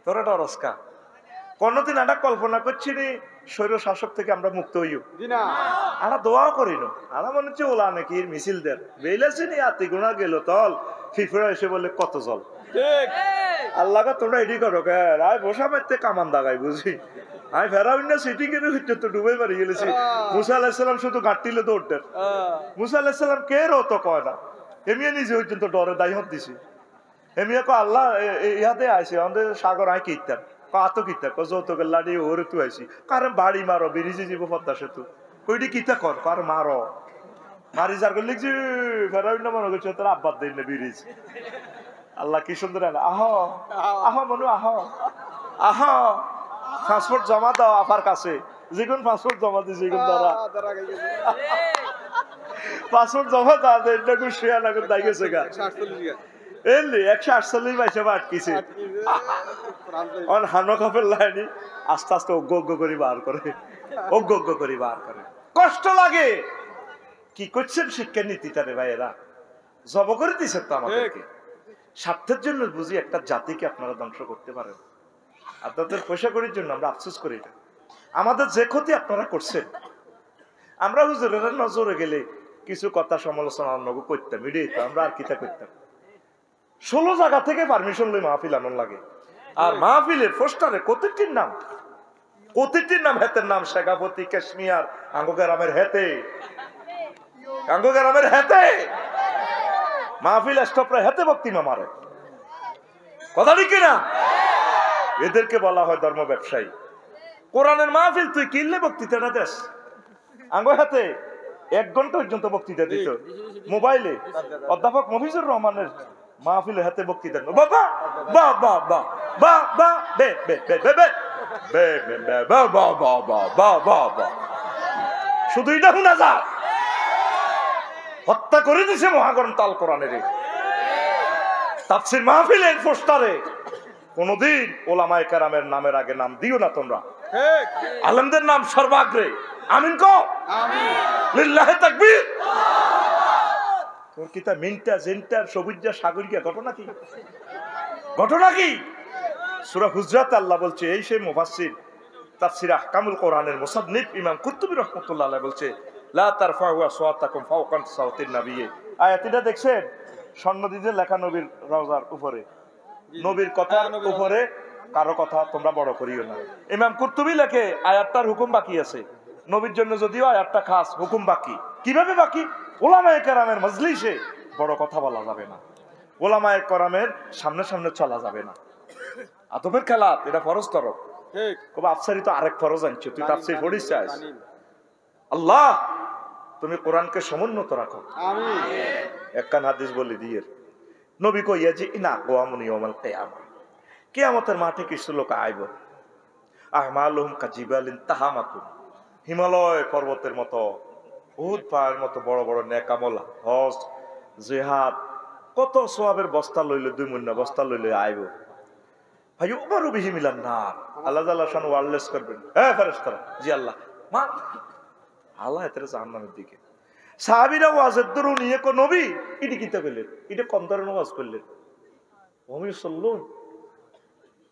তোরা ডরস্কা কোনদিন আমরা কল্পনা করছি নি স্বৈর শাসক থেকে আমরা মুক্ত হইও আমরা দোয়াও করি না। আমরা মনে হচ্ছে ওলা নাকি মিছিল দেন বেইলাছি নি আতি গুণা গেল তল ফিফরা এসে বলে কত জল আল্লাহ তোমরা এডি করো রায় বসা পাইতে কামান দাগাই বুঝি আমি ফেরাউন না সিটিং এর হচ্ছে তো ডুবে মারি গেলেছি। মুসা আলাইহিস শুধু গাঁটিলে দৌড়তেন। মুসা আলাইহিস কে রো তো কয় না এমিয়া নিজে পর্যন্ত ডরে দায়হত দিছি। এমিয়া কো আল্লাহ ইহাতে আইসি আমাদের সাগর আয় কিতাম কাতো কিতা যৌতুক লাড়ি ওরে তু আইসি কারণ বাড়ি মারো বিরিজি জীব পদ্মা সেতু কইটি কিতা কর কার মারো মারি যার করে লিখছি ফেরাউন না মনে করছে তোর আব্বার দেন না বিরিজ। আল্লাহ কি সুন্দর আহ আহ মনু আহ আহ পাসপোর্ট জমা দাও আপার কাছে যেগুন পাসপোর্ট জমা দিছি যেগুন ধরা পাসপোর্ট জমা দাও এটা কো শেয়ার না করে দাই গেছে গা 148 পয়সা আটকিছে অন হানো কাপের লাইনি আস্তে আস্তে অজ্ঞ করে বার করে অজ্ঞ করে বার করে কষ্ট লাগে। কি করছেন শিক্ষা নীতিটা রে ভাইয়েরা জব করে দিছেন তো আমাদেরকে স্বার্থের জন্য বুঝি একটা জাতিকে আপনারা ধ্বংস করতে পারেন। আপনাদের পয়সা করির জন্য আমরা আফসোস করি না। আমাদের যে ক্ষতি আপনারা করছেন আমরা হুজুরের নজরে গেলে কিছু কথা সমালোচনা অন্যকে করতাম এটাই তো আমরা আর কিতা করতাম। 16 জায়গা থেকে পারমিশন লই মাহফিল আনন্দ লাগে আর মাহফিলের পোস্টারে কতটির নাম হেতের নাম শেখাপতি কাশ্মীর আঙ্গগ্রামের হেতে মাহফিল স্টপরে হেতে বক্তিমা মারে কথা ঠিক না। এদেরকে বলা হয় ধর্ম ব্যবসায়ী। কোরআনের মাহফিল তুই কিনলে বক্তৃতাটা দেশ আঙ্গ হাতে 1 ঘন্টা পর্যন্ত বক্তৃতা দিত মোবাইলে অধ্যাপক মফিজুর রহমানের মাহফিলে হাতে বক্তৃতা বাবা বা বা বা বা বা বে বে বে বে বে বে বে বা বা বা বা বা বা শুধু এটা শোনা যা হত্যা করে দিছে মহাগরণ তাল কোরআনের তাফসীর মাহফিলের পোস্টারে কোনদিন ওলামায়ে কেরামের নামের আগে নাম দিও না তোমরা আলেমদের নাম সর্বাগ্রে আমিন কো আমিন লিল্লাহি তাকবীর তোর কিতা মিন্টা জেন্টার সবুজা সাগরিকা ঘটনা কি সূরা হুজরাত আল্লাহ বলছে এই সেই মুফাসসির তাফসীর আহকামুল কোরআনের মুসান্নিফ ইমাম কুরতুবী রাহমাতুল্লাহ আলাইহি বলছে লা তারফাউ আসওয়াতাকুম ফাওকা সাওতিন নাবিয়্যি আয়াতটা দেখছেন স্বর্ণদিতে লেখা নবীর রওজার উপরে নবীর কথার উপরে কারো কথা তোমরা বড় করিও না। ইমাম কুরতুবী লেখে আয়াতটার হুকুম বাকি আছে নবীর জন্য যদিও আয়াতটা খাস হুকুম বাকি কিভাবে বাকি ওলামায়ে কেরামের মজলিসে বড় কথা বলা যাবে না ওলামায়ে কেরামের সামনে সামনে চলা যাবে না আদবের খেলা এটা ফরজ তরফ ঠিক কবে আফসারি তো আরেক ফরজ আনছে তুই তাফসীর পড়িস চাস আল্লাহ তুমি কোরআনকে সমুন্নত রাখো আমিন একখান হাদিস বলি দিয়ে নবী কইয়া যে ইনা আকওয়ামুন ইয়াউমাল কিয়ামা কিয়ামতের মাঠে কিছু লোক আইব আহমালুহুম কাজিবালিন তাহামাতুন হিমালয় পর্বতের মতো উহুদ পাহাড়ের মতো বড় বড় নেক আমল হজ জিহাদ কত সওয়াবের বস্তা লইলে 2 মুন্না বস্তা লইলে আইব ভাই উমারু বিহি মিলান নার আল্লাহ তাআলা শান ওয়ারলেস করবেন ফেরেশতারা জি আল্লাহ মা আল্লাহ এতে জাহান্নামের দিকে সাহাবীরা ওয়াজের দরু নিয়ে কো নবী ইটি কিতা কইলেন এটা কম ধরনের ওয়াজ করলেন ওমি সাল্লুন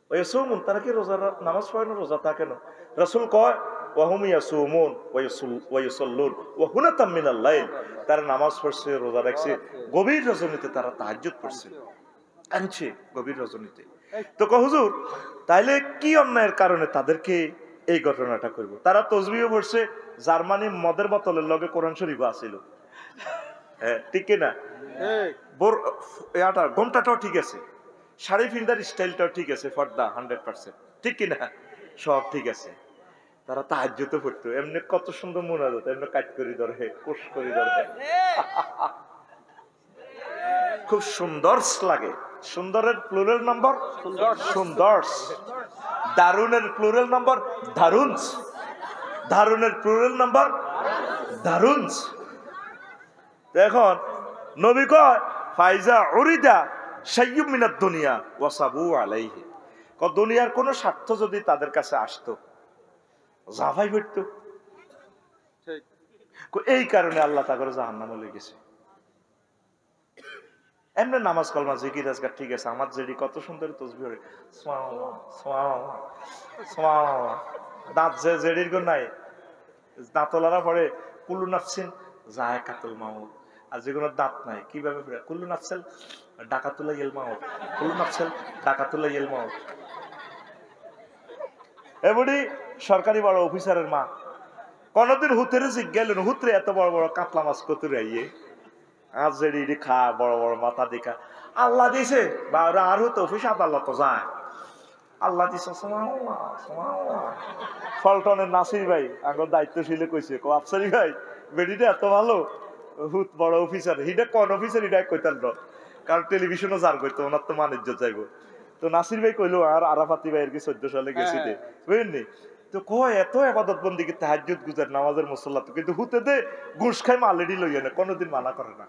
ওয়াসুমুন তারা কি রোজা নামাজ পড়ে না রোজা থাকে না রাসূল কয় ওয়াহুম ইয়াসুমুন ওয়ায়ুসাল্লুন ওয়া হুনাতাম মিনাল লাইল তারা নামাজ পড়ছে রোজা রাখছে গভীর রজনীতে তারা তাহাজ্জুদ পড়ছে আনছে গভীর রজনীতে তো কো হুজুর তাইলে কি অন্যায়ের কারণে তাদেরকে এই ঘটনাটা করব তারা তাসবিহ পড়ছে জার্মানি মদের বোতলের লগে কোরআন শরীফ আছিল হ্যাঁ ঠিক না এটা ঘোমটাটাও ঠিক আছে শাড়ি ফিন্দার স্টাইলটাও ঠিক আছে ফর্দা 100% ঠিক কিনা সব ঠিক আছে তারা তাহাজ্জুদ পড়তো এমনি কত সুন্দর মুনাজাত এমনি কাট করি ধরে কোষ করি ধরে খুব সুন্দর লাগে সুন্দরের প্লুরাল নাম্বার সুন্দর দারুনের প্লুরাল নাম্বার দারুনস দারুনের প্লুরাল নাম্বার দারুনস এখন নবী কয় ফাইজা উরিদা শাইয়্যুম মিনাদ দুনিয়া ওয়াসাবু আলাইহি দুনিয়ার কোন স্বার্থ যদি তাদের কাছে আসতো জাফাই পড়তো ঠিক এই কারণে আল্লাহ তাআলা জাহান্নামে লয়ে গেছে এমনি নামাজ কলমা জিকির আজকাল ঠিক আছে, আমার যেডি কত সুন্দর তসবিহ করে দাঁত যে জেডির গো নাই, দাঁতলারা পরে কুল্লু নাফসিন যায় কাতুল মাউত, আর যেগুলো দাঁত নাই কিভাবে কুল্লু নাফসেল ডাকাতুল্লা ইয়েল মাউত, কুল্লু নাফসেল ডাকাতুল্লা ইয়েল মাউত। এমনি সরকারি বড় অফিসারের মা কোনদিন হুতেরে জিজ্ঞালেন, হুতরে এত বড় বড় কাতলা মাছ কতুরে আইয়ে আজ যেডি খা বড় বড় মাথা দেখা আল্লাহ দিছে, বা ওরা আর হতো অফিস আদালত তো যায় আল্লাহ দিছে। ফলটনের নাসির ভাই আগর দায়িত্বশীলে কইছে, আফসারি ভাই বেডিটা এত ভালো, হুত বড় অফিসার, হিটা কোন অফিসার হিটা কইতাল, কারণ টেলিভিশনও যার কইতো ওনার তো মানিজ্য যাইব। তো নাসির ভাই কইলো আর আরাফাতি ভাই আর কি 14 সালে গেছিতে বুঝলেন, তো কয় এত আবাদত বন্দি তাহাজ্জুদ গুজার নামাজের মুসল্লা, তো কিন্তু হুতে দে ঘুষ খাই মালেডি লইয়া না, কোনোদিন মানা করে না।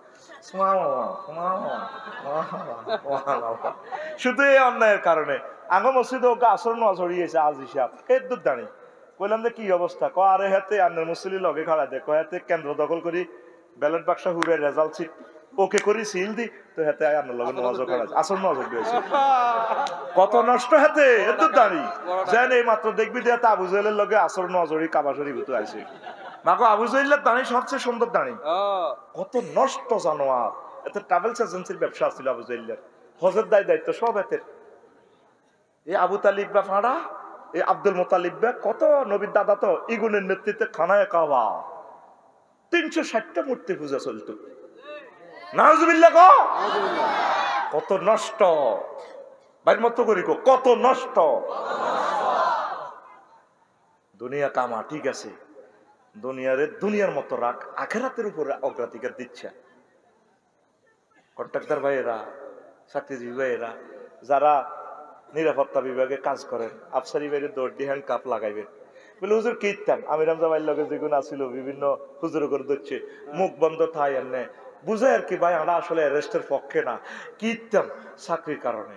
শুধু এই অন্যায়ের কারণে আঙ্গ মসজিদে ওকে আসর নামাজ হরিয়েছে আজ হিসাব এর দুধ দাঁড়ি। কইলাম যে কি অবস্থা, ক আরে হাতে আন্নের মুসল্লি লগে খাড়া দে, কয়াতে কেন্দ্র দখল করি ব্যালট বাক্সা হুরে রেজাল্ট সিট ওকে করি সিল দি, তো হাতে আন্নের লগে নামাজও খাড়া আসর নামাজ হরিয়েছে। কত নষ্ট হাতে এত দাঁড়ি যেন এই মাত্র দেখবি যে আবু জাহেলের লগে আসর নজরি কাবাসরি ভূত আছে, মাগো আবু জাহেলের দাঁড়ি সবচেয়ে সুন্দর দাঁড়ি, কত নষ্ট জানোয়ার। এতে ট্রাভেলস এজেন্সির ব্যবসা ছিল আবু জাহেলের, হজের দায়িত্ব সব এতে। এই আবু তালিব বা ফাঁড়া, এই আব্দুল মোতালিব বা কত নবীর দাদা তো ইগুনের নেতৃত্বে খানায় কাবা 360টা মূর্তি পূজা চলতো, নাউজুবিল্লাহ কত নষ্ট, বাইর মতো করি কত নষ্ট। দুনিয়া কামা ঠিক আছে, দুনিয়ার মতো রাখ, আখেরাতের উপরে অগ্রাধিকার দিচ্ছে। কন্ট্রাক্টর ভাইয়েরা, চাকরিজীবী ভাইয়েরা, যারা নিরাপত্তা বিভাগে কাজ করেন, আফসারি বাইরে দৌড় দিয়ে হ্যান্ড কাপ লাগাইবেন, বলে হুজুর কীর্তাম আমি রামজাবাইর লগে যেগুলো আসছিল বিভিন্ন হুজুর করে দিচ্ছে মুখ বন্ধ থাই এনে বুঝে আর কি ভাই আমরা আসলে অ্যারেস্টের পক্ষে না, কীর্তাম চাকরির কারণে।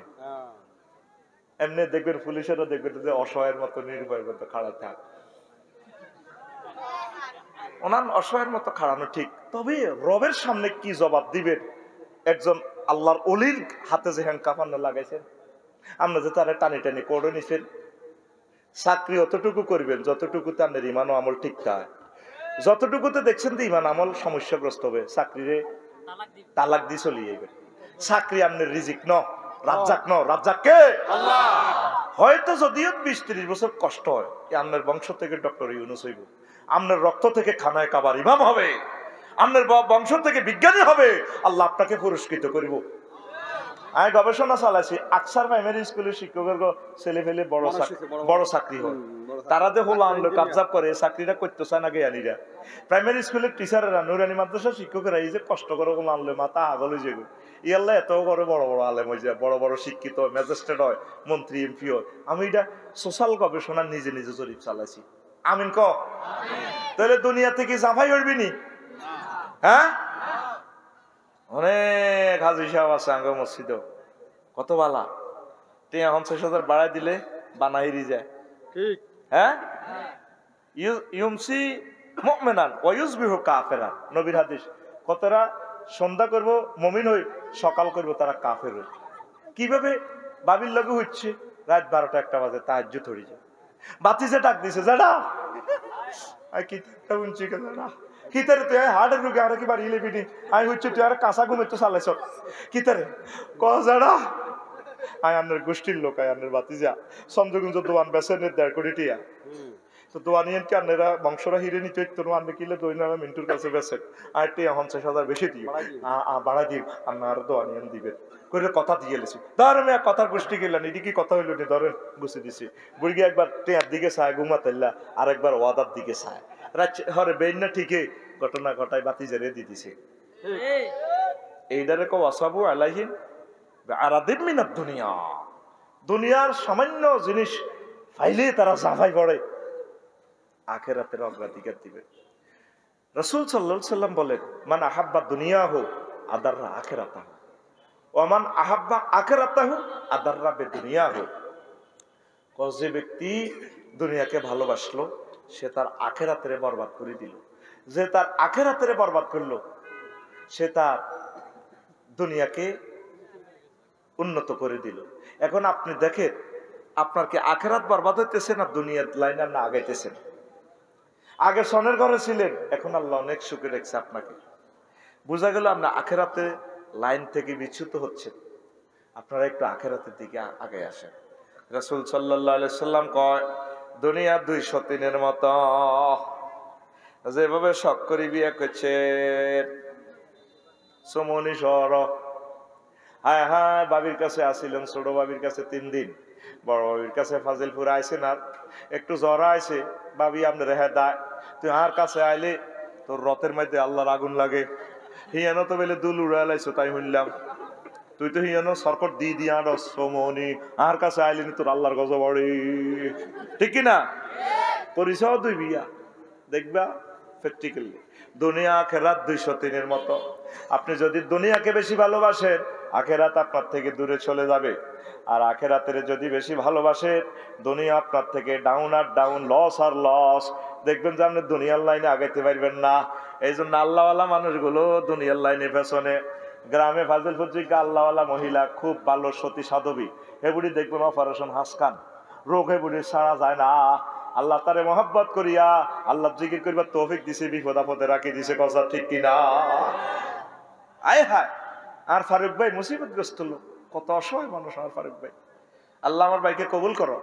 এমনি দেখবেন পুলিশেরও দেখবেন যে অসহায়ের মতো নির্ভয়ের মতো খাড়া থাক, ওনার অসহায়ের মতো খাড়ানো ঠিক, তবে রবের সামনে কি জবাব দিবেন? একজন আল্লাহর অলির হাতে যে হ্যান্ড কাপ লাগাইছেন, আমরা যে তারা টানি টানি করে নিছেন, চাকরি অতটুকু করবেন যতটুকুতে আপনার ইমান ও আমল ঠিক থাকে, যতটুকুতে দেখছেন যে ইমান আমল সমস্যাগ্রস্ত হবে চাকরিরে তালাক দিয়ে চলিয়ে যাবেন। চাকরি আপনার রিজিক ন, রাজ্জাক ন, রাজ্জাক কে? আল্লাহ। হয়তো যদিও 20-30 বছর কষ্ট হয়, আপনার বংশ থেকে ডক্টর ইউনূস হইব, আপনার রক্ত থেকে খানায় কাবার ইমাম হবে, আপনার বংশ থেকে বিজ্ঞানী হবে, আল্লাহ আপনাকে পুরস্কৃত করিব। আমি গবেষণা চালাইছি, আকসার প্রাইমারি স্কুলের শিক্ষকের ছেলে ফেলে বড় চাকরি হয়, তারা যে হলো আনলো কাবজাব করে চাকরিটা করতে চায় না জ্ঞানীরা। প্রাইমারি স্কুলের টিচারেরা, নুরানি মাদ্রাসার শিক্ষকেরা এই যে কষ্ট করে হলো আনলো মাথা আগল হয়ে যাবে, ইয়াল্লা এত করে বড় বড় আলেম হয়ে যায়, বড় বড় শিক্ষিত ম্যাজিস্ট্রেট হয়, মন্ত্রী এমপি হয়। আমি এটা সোশ্যাল গবেষণা নিজে নিজে জরিপ চালাইছি। আমিন ক তাহলে দুনিয়া থেকে জাফাই উঠবি নি? হ্যাঁ, অনেক হাজি সাহেব আছে আঙ্গ মসজিদ, কত বালা, 50,000 বাড়াই দিলে বানাইরি যায়। হ্যাঁ, ইউমসি মুমিনান ওয়া ইউসবিহু কাফিরান, নবীর হাদিস। কতরা সন্ধ্যা করব মুমিন হই, সকাল করব তারা কাফের হই। কিভাবে? বাবির লগে হচ্ছে রাত 12টা-1টা বাজে তাহাজ্জুদ হয়ে যায়, বাতিজে ডাক দিছে যারা আই কি উনছি কেনা কিতারে তুই হার্টের রোগে আর কি বাড়ি লেবিনি, আমি হচ্ছে তুই আর কাঁচা ঘুমে তো চালাইছ কিতারে কজাড়া, আই আপনার গোষ্ঠীর লোক, আই আপনার বাতিজা চন্দ্রগুঞ্জ দোয়ান বেসেনের 1.5 কোটি টিয়া, তো দোয়ানিয়ান কি আপনারা বংশরা হিরে নিতে তোর আনবে কিলে দৈনারা মিন্টুর কাছে বেসেন, আর 50,000 বেশি দিও বাড়া দিও, আপনার দোয়ানিয়ান দিবেন করে কথা দিয়ে লেছি। ধরেন কথার গোষ্ঠী গেলেন, এটি কি কথা হইল নি, ধরেন বুঝে দিছি। বুড়ি একবার টেয়ার দিকে চায় ঘুমাতেল্লা, আর একবার ওয়াদার দিকে চায়, হরে বেন না ঠিকই ঘটনা ঘটায় বাতি জেরে দিয়ে দিছে। এইটারে কো ওয়াসাবু আলাইহিম আরাদিম মিনাদ দুনিয়া, দুনিয়ার সামান্য জিনিস পাইলে তারা জাফাই পড়ে, আখিরাতের অগ্রাধিকার দিবে। রাসূল সাল্লাল্লাহু আলাইহি সাল্লাম বলেন, মান আহাব্বা দুনিয়াহু আদাররা আখিরাতাহু ওয়া মান আহাব্বা আখিরাতাহু আদাররা বিদুনিয়াহু। যে ব্যক্তি দুনিয়াকে ভালোবাসলো সে তার আখিরাতের বরবাদ করে দিল, যে তার আখিরাতের বরবাদ করলো সে তার দুনিয়াকে উন্নত করে দিল। এখন আপনি দেখেন আপনার কি আখেরাত বরবাদ হইতেছে না দুনিয়ার লাইনে আপনি আগাইতেছেন? আগে সনের ঘরে ছিলেন, এখন আল্লাহ অনেক সুখে রেখেছে আপনাকে। বোঝা গেল আপনি আখেরাতে লাইন থেকে বিচ্যুত হচ্ছেন। আপনারা একটু আখেরাতের দিকে আগে আসেন। রাসূল সাল্লাল্লাহু আলাইহি সাল্লাম কয়, দুনিয়া 203 মতো, যেভাবে শখ করে বিয়ে করছে সমনি সর। হায় হায়, বাবির কাছে আসিলেন, ছোট বাবির কাছে 3 দিন, বড় বাবির কাছে ফাজিলপুর আইসেন, আর একটু জ্বর আইছে, বাবি আপনার হ্যাঁ দায়, তুই আর কাছে আইলে তোর রথের মধ্যে আল্লাহর আগুন লাগে। হিয়ানো তো বেলে দুল উড়াই লাইছো তাই শুনলাম, তুই তো হিয়ানো সরকট দিয়ে দিয়ে আর সমনি, আর কাছে আইলেনি তোর আল্লাহর গজব পড়ে। ঠিক কিনা? পরিচয় দুই বিয়া দেখবা প্র্যাকটিক্যালি। দুনিয়া আখেরাত 203 মতো। আপনি যদি দুনিয়াকে বেশি ভালোবাসেন, আখেরাত আপনার থেকে দূরে চলে যাবে। আর আখেরাতের যদি বেশি ভালোবাসেন, দুনিয়া আপনার থেকে ডাউন আর ডাউন, লস আর লস। দেখবেন যে আপনি দুনিয়ার লাইনে আগাইতে পারবেন না। এই জন্য আল্লাহওয়ালা মানুষগুলো দুনিয়ার লাইনে পেছনে। গ্রামে ফাজিলপুর জিজ্ঞা আল্লাহওয়ালা মহিলা খুব ভালো সতী সাধবী, হেবুড়ি দেখবেন অপারেশন হাসকান, রোগ হেবুড়ি সারা যায় না। আল্লাহ তারে মহব্বত করিয়া আল্লাহ জিকির করিবার তৌফিক দিছে, বিপদ আপদে রাখি দিছে। কথা ঠিক কিনা? আয় হায়, আর ফারুক ভাই মুসিবতগ্রস্ত লোক, কত অসহায় মানুষ আমার ফারুক ভাই। আল্লাহ আমার ভাইকে কবুল করো।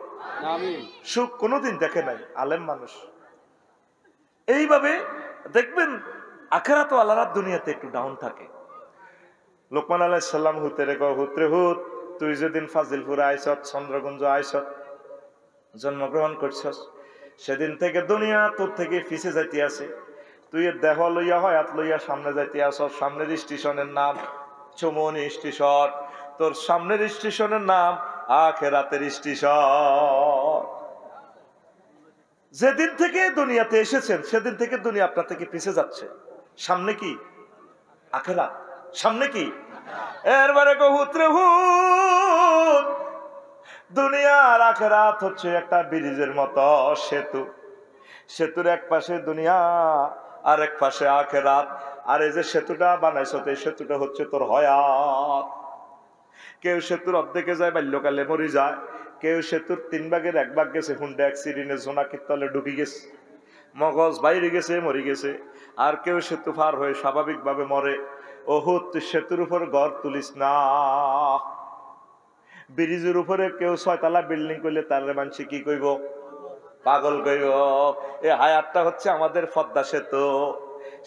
সুখ কোনোদিন দেখে নাই, আলেম মানুষ। এইভাবে দেখবেন আখেরাত ওয়ালারা দুনিয়াতে একটু ডাউন থাকে। লোকমান আলাইহিস সালাম হুতে রে কয়, হুতরে হুত, তুই যেদিন ফাজিলপুরে আইছত, চন্দ্রগঞ্জ আইছত, জন্মগ্রহণ করছস, সেদিন থেকে দুনিয়া তোর থেকে পিছে যাইতে আছে। তুই দেহ লইয়া হয়াত লইয়া সামনে যাইতে আস। সামনের স্টেশনের নাম চৌমনি স্টেশন, তোর সামনের স্টেশনের নাম আখেরাতের স্টেশন। যেদিন থেকে দুনিয়াতে এসেছেন সেদিন থেকে দুনিয়া আপনার থেকে পিছে যাচ্ছে। সামনে কি? আখেরাত। সামনে কি? এরবারে হুতরে হুত, দুনিয়া আর আখেরাত হচ্ছে একটা ব্রিজের মতো সেতু। সেতুর এক পাশে দুনিয়া আর এক পাশে আখেরাত। আর এই যে সেতুটা বানাইছো, এই সেতুটা হচ্ছে তোর হয়াত। কেউ সেতুর অর্ধেকে যায়, বাল্যকালে মরি যায়। কেউ সেতুর 3 ভাগের 1 ভাগ গেছে, হুন্ডা অ্যাক্সিডেন্টে জোনাকির তলে ঢুকে গেছে, মগজ বাইরে গেছে, মরে গেছে। আর কেউ সেতু পার হয়ে স্বাভাবিকভাবে মরে। ওহুদ, তুই সেতুর উপর ঘর তুলিস না। ব্রিজের উপরে কেউ 6 তলা বিল্ডিং করলে তার মানুষ কি কইব? পাগল কইব। এই হায়াতটা হচ্ছে আমাদের পদ্মা সেতু।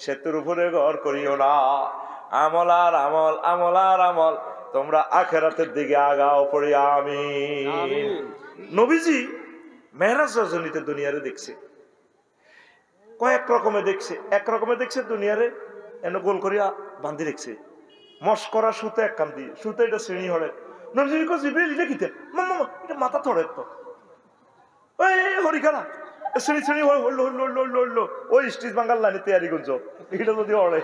সেতুর উপরে ঘর করিও না। আমল আর আমল, আমল আর আমল, তোমরা আখেরাতের দিকে আগাও পড়ি। আমিন। নবীজি মেহরাজ রজনীতে দুনিয়ারে দেখছে, কয়েক রকমে দেখছে। এক রকমে দেখছে দুনিয়ারে এনে গোল করিয়া বান্ধি রেখছে, মস্করা সুতো এক কান দিয়ে, সুতো এটা শ্রেণী হরে। নবীজি কই, জিবরিল এটা কিতে? মামা এটা মাথা থরে তো, ওই হরিখানা শ্রেণী শ্রেণী হইলো হইলো হইলো হইলো হইলো, ওই স্টিচ বাঙ্গাল লাইনে তৈরি গুঞ্জ, এটা যদি হরে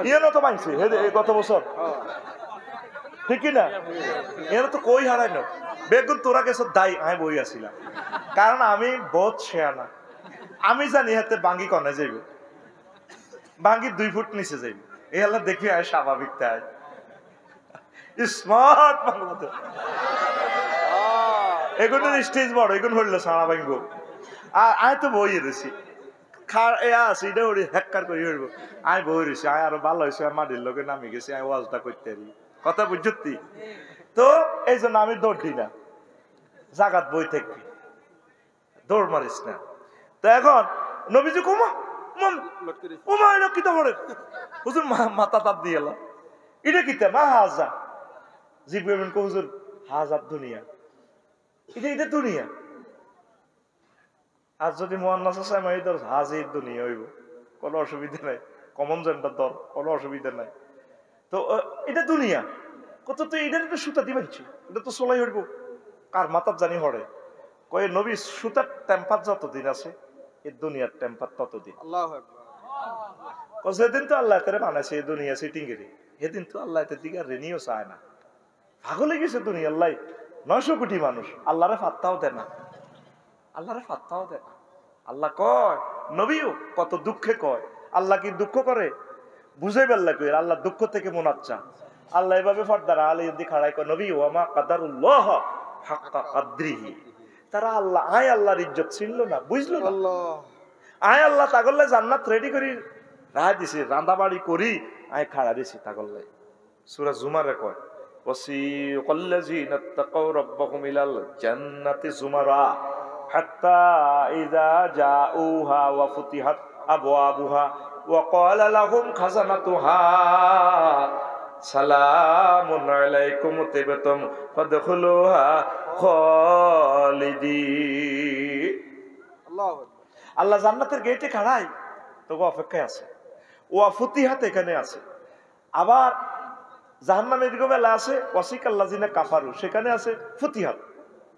ইয়ানো তো মানছে গত বছর। ঠিক না? এরা তো কই হারাই না। বেগুন তোরা গেছ দায়ী, আমি বই আসিলাম, কারণ আমি বহুত শেয়ানা। আমি জানি হাতে বাঙ্গি কনে যাইব, বাঙ্গি 2 ফুট নিচে যাইব। এই আল্লাহ দেখবি আয় স্বাভাবিক, তাই স্মার্ট বাংলাদেশ। এগুলোর স্টেজ বড়, এগুলো হইলো সারা ভাঙবো। আর আমি তো বই রয়েছি, আছে এটা ওই হ্যাক্কার করে হইব। আমি বই রয়েছি, আমি আরো ভালো হয়েছে, মাটির লোকে নামি গেছি, আমি ওয়াজটা করতে পারি। কথা বুঝতি? তো এই জন্য আমি দৌড় দিই না, জাগাত বই থাকবি, দৌড় মারিস না। তো এখন নবীজি কুমা উমা এটা কিতা পড়ে হুজুর, মাথা তাপ দিয়ে এলাম, এটা কিতা মা হাজা জিজ্ঞেস হুজুর, হাজার দুনিয়া, এটা এটা দুনিয়া। আর যদি মোহান্নাস আছে আমি ধর হাজির দুনিয়া হইব, কোনো অসুবিধা নাই। কমন জেন্ডার ধর, কোনো অসুবিধা নাই। তো এটা দুনিয়া কত, তো এটার একটা সুতা দিবাইছি, এটা তো চলাই হইব, কার মাথার জানি হরে। কয়ে নবী, সুতার টেম্পার যতদিন আছে এই দুনিয়ার টেম্পার ততদিন। যেদিন তো আল্লাহ তারে বানাইছে এই দুনিয়া সিটিং এর, সেদিন তো আল্লাহ এর দিকে রেনিও চায় না। পাগলে গেছে দুনিয়া। আল্লাহ 900 কোটি মানুষ, আল্লাহরে ফাত্তাও দেয় না, আল্লাহরে ফাত্তাও দেয় না। আল্লাহ কয়, নবীও কত দুঃখে কয়, আল্লাহ কি দুঃখ করে? বুঝাই পারলা কই আল্লাহ দুঃখ থেকে মোনাচ্ছা, আল্লাহ এভাবে পর্দার আলী দি খাড়াই কর নবী ওয়ামা কাদারুল্লাহ হাক্কা কাদরিহি। তারা আল্লাহ আয় আল্লাহর ইজ্জত ছিল না, বুঝলো না। আয় আল্লাহ তাগল্লে জান্নাত রেডি করি রাহ দিছি, রান্দাবাড়ি করি আয় খাড়া দিছি তাগল্লে। সূরা জুমারে কয় ওয়াসিকাল্লাযীনা তাকাউ রাব্বাহুম ইলাল জান্নাতি জুমারা হাত্তা ইযা জাউহা ওয়া ফুতিহাত আবওয়াবুহা ওয়া ক্বালা লাহুম খাজানাতুহা সালামুন আলাইকুম তিবতুম ফাদখুলুহা খালিদিন। আল্লাহ জান্নাতের গেটে খাড়াই তোকে অপেক্ষায় আছে। ওয়া ফুতিহাত এখানে আছে, আবার জাহান্নামের দিকে বেলা আছে ওয়াসিকাল্লাযীনা কাফারু, সেখানে আছে ফুতিহাত,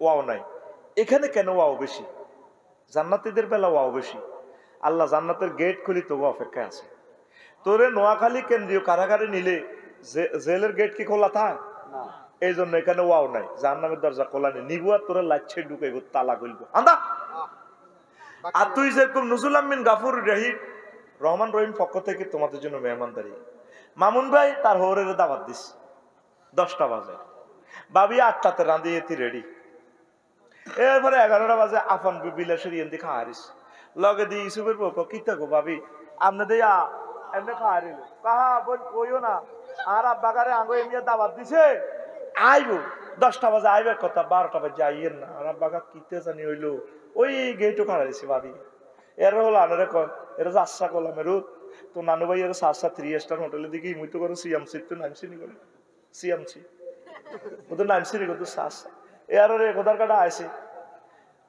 ওয়াও নাই। এখানে কেন ওয়াও বেশি? জান্নাতীদের বেলা ওয়াও বেশি। আল্লাহ জান্নাতের গেট খুলি তোকে অপেক্ষায় আছে। তোরে নোয়াখালী কেন্দ্রীয় কারাগারে নিলে জেলের গেট কি খোলা থাকে? এই জন্য এখানে ওয়াও নাই, জাহান্নামের দরজা খোলা নেই। নিবুয়া তোরে লাচ্ছে ঢুকে তালা গইব আন্দা। আর তুই যেরকম নজরুল আমিন গাফুর রহমান রহিম পক্ষ থেকে তোমাদের জন্য মেহমানদারি। মামুন ভাই তার হৌরের দাওয়াত দিস 10টা বাজে, বাবি 8টাতে রাঁধিয়ে রেডি। এরপরে 11টা বাজে আফান বিলাসের ইয়েন্দি খাওয়ারিস লগে দিয়ে ইসুফের পক্ষ কিতা গো বাবি আপনাদের এমনি খাওয়ারিল কাহা বোন কইও না। আর আব্বাগারে আঙ্গো এমনি দাওয়াত দিছে আইব 10টা বাজে আইবার কথা, 12টা বাজে আইয়েন না। আর আব্বাগা কিতে জানি হইলো ওই গেটও খাড়াইছে বাবি। এর হলো আনারে কয় এরা আশা করলাম এর তো নানু ভাই এর 7-3 স্টার হোটেলে দেখি মুই তো করে সিএমসি তো নামছি নি করে সিএমসি ও তো নামছি নি কত সাস এর রে কোদার কাটা আইছে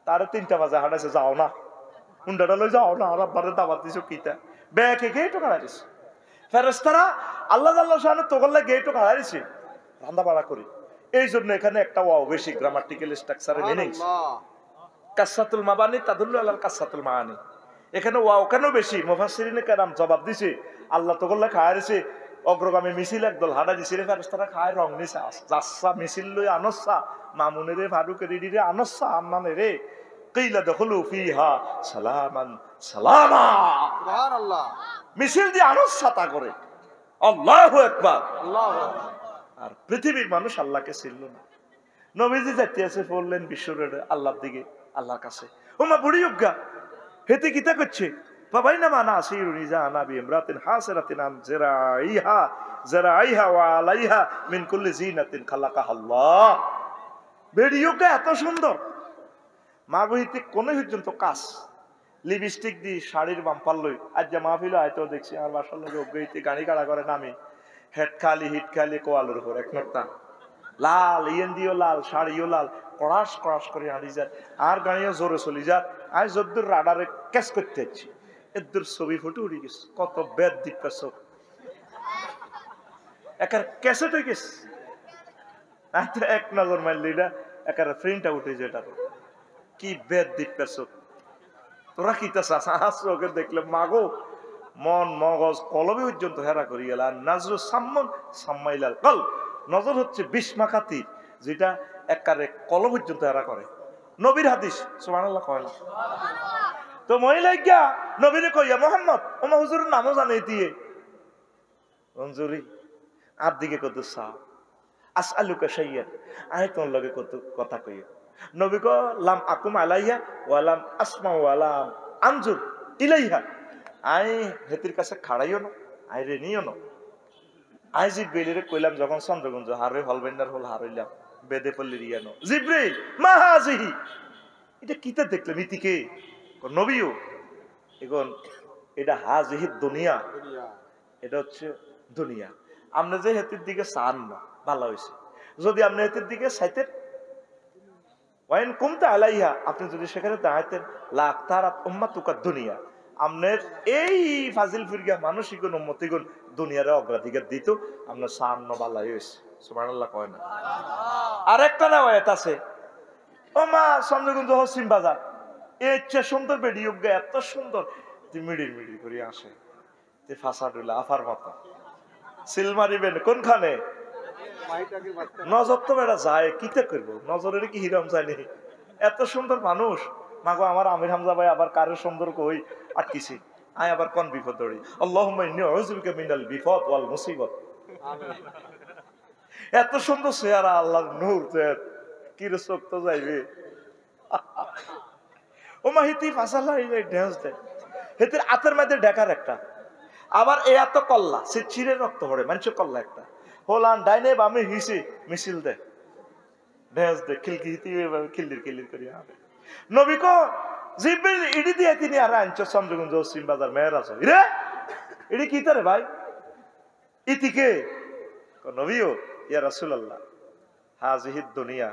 তার 3টা বাজে হাঁটাইছে যাও না হুন্ডাটা লই যাও না। আর আব্বারে দাওয়াত দিছো কিতা ব্যাকে গেটও খাড়াইছে ফেরেশতারা আল্লাহ আল্লাহ শানে তোগল্লা গেটও খাড়াইছে রান্না বাড়া করি। এই জন্য এখানে একটা ওয়াও বেশি গ্রামাটিক্যাল স্ট্রাকচারে মিনিংস। কাসাতুল মাবানি তাদুল্লু আলাল কাসাতুল মাআনি, এখানে ওয়াও কেন বেশি? মুফাসসিরিনে কেরাম জবাব দিছে আল্লাহ তোগল্লা খাড়াইছে অগ্রগামী মিছিল একদল হাঁটা দিছে রে ফেরেশতারা খায় রং নিছে যাচ্ছা মিছিল লই আনসা মামুনের ফারুকের রিডিরে আনসা আম্মানে রে কিলা দখলু ফিহা সালামান সালামা সুবহানাল্লাহ মিছিল দিয়ে আনসা তা করে আল্লাহু আকবার আল্লাহু আকবার। আর পৃথিবীর মানুষ আল্লাহকে চিনল না। নবীজি যাইতে আছে বললেন বিশ্বরের আল্লাহর দিকে আল্লাহর কাছে ওমা বুড়ি উগা হেতে কিতা করছে বাবাই না মানা আসিরু নিজা নাবি ইমরাতিন হাসরাতিন আম জারাইহা ওয়া আলাইহা মিন কুল্লি জিনাতিন খালাকাহা আল্লাহ। ভিডিওটা এত সুন্দর মাগহিতে কোন পর্যন্ত কাজ লিপস্টিক দি শাড়ির বাম্পার লই আজ যা মাহফিল হয়তো দেখছি আমার বাসার লোক অগ্রহিতে গাড়ি কাড়া করে নামি হেড খালি হিট খালি কোয়ালের উপর এক নকটা লাল ইয়েন্দিও লাল শাড়িও লাল কড়াস কড়াস করে হাঁড়ি যায় আর গাড়িও জোরে চলি যায়। আজ যদ্দুর রাডারে ক্যাচ করতে যাচ্ছি এদ্দুর ছবি ফুটে উঠে গেছে কত বেদ দিকটা চোখ একার ক্যাসেট হয়ে গেছে এক নজর মারলি না একার ফ্রেন্ডটা উঠে যেটা কি বেদ দিকটা চোখ তোরা কি তা চোখে দেখলে মাগো মন মগজ কলবে পর্যন্ত হেরা করি গেল। আর নাজরু সাম্মন সাম্মাইলাল কল নজর হচ্ছে বিস্মাকাতি যেটা একারে কলব পর্যন্ত হেরা করে। নবীর হাদিস সুবহানাল্লাহ কয় না তো মহিলা গিয়া নবীরে কইয়া মোহাম্মদ ওমা হুজুরের নামও জানে দিয়ে মঞ্জুরি আর দিকে কত সা আসআলুকা শাইয়ান আয় তোর লগে কত কথা কইয়া নবী ক লাম আকুম আলাইহা ওয়া লাম আসমা ওয়া লাম আনজুর ইলাইহা আই হেতির কাছে খাড়াইও না আই রে নিও না। আই জিব্রাইলের কইলাম যখন চন্দ্রগঞ্জ হারে হলবেন্ডার হল হারাইলাম বেদে পল্লী রিয়ানো জিব্রাইল মা হাজিহি এটা কিতা দেখলাম ইতিকে নবীও এখন এটা হাজিহি দুনিয়া এটা হচ্ছে দুনিয়া। আপনি যে হেতির দিকে চান না ভালো হয়েছে, যদি আপনি হেতির দিকে চাইতেন ওয়াইন কুমতা আলাইহা আপনি যদি সেখানে দাঁড়াইতেন লাখ তারা উম্মাতুকা দুনিয়া আপনার এই ফাজিল ফিরগা মানসিকগণ উম্মতিগণ দুনিয়ারে অগ্রাধিকার দিত আপনার সান্ন বালাই হয়েছে সুবহানাল্লাহ কয় না। আর একটা রেওয়ায়াত আছে ও মা চন্দ্রগঞ্জ হসিম বাজার এর চেয়ে সুন্দর ভিডিও এত সুন্দর মিড়ির মিড়ির করে আসে ফাঁসা ডুলে আফার মতো সিল মারিবেন কোনখানে নজর তো বেড়া যায় কিতে করবো নজরের কি হিরাম যায়নি এত সুন্দর মানুষ মাগো আমার আমির হামজা ভাই আবার কারো সুন্দর কই আটকিছি আয় আবার কোন বিপদ ধরি আল্লাহুম্মা ইন্নী আউযু বিকা মিনাল বিপদ ওয়াল মুসিবত এত সুন্দর চেহারা, আল্লাহর নূর, কি রে চোখ তো যাইবে। ও মা হিতি ফাঁসাল্লা ড্যান্স দেয়, হেতির হাতের মধ্যে ডেকার একটা, আবার এ এত কল্লা, সে চিরে রক্ত পড়ে মানুষের কল্লা একটা, হোলান ডাইনে বামে হিসি মিছিল দেয়, ড্যান্স দেয়, খিলকি হিতি খিল্লির খিল্লির করি হবে। নবী কো জিব্রিল ইডি দিয়ে তিনি আর আনছো চন্দ্রগঞ্জ পশ্চিম বাজার মেয়ের আছে রে, ইডি কি তারে ভাই ইতিকে নবীও ইয়া রাসূলুল্লাহ হাজিহিদ দুনিয়া,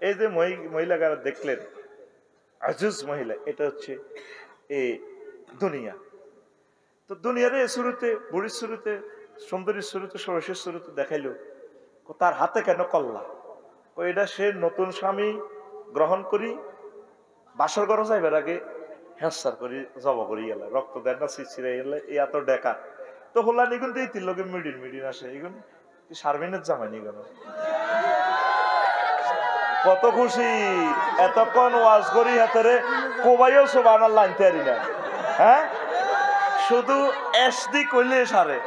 এই যে মহিলারা দেখলেন আজুজ মহিলা, এটা হচ্ছে এই দুনিয়া। তো দুনিয়ারে শুরুতে বুড়ির শুরুতে সুন্দরীর শুরুতে ষোড়শের শুরুতে দেখাইলো, তার হাতে কেন কল্লা, এটা সে নতুন স্বামী গ্রহণ করি বাসর ঘর যাইবার আগে হ্যাঁসার করি জব করি গেলে রক্ত দেন না চিচিরে গেলে এই এত ডেকা তো হলা নিগুন তো এই তিন লোকে মিডিন মিডিন আসে, এগুন শারমিনের জামাই নিগুন কত খুশি, এতক্ষণ ওয়াজ করি হাতেরে কোবাইও সুবহানাল্লাহ আনতে পারি না, হ্যাঁ শুধু এসডি কইলে সারে।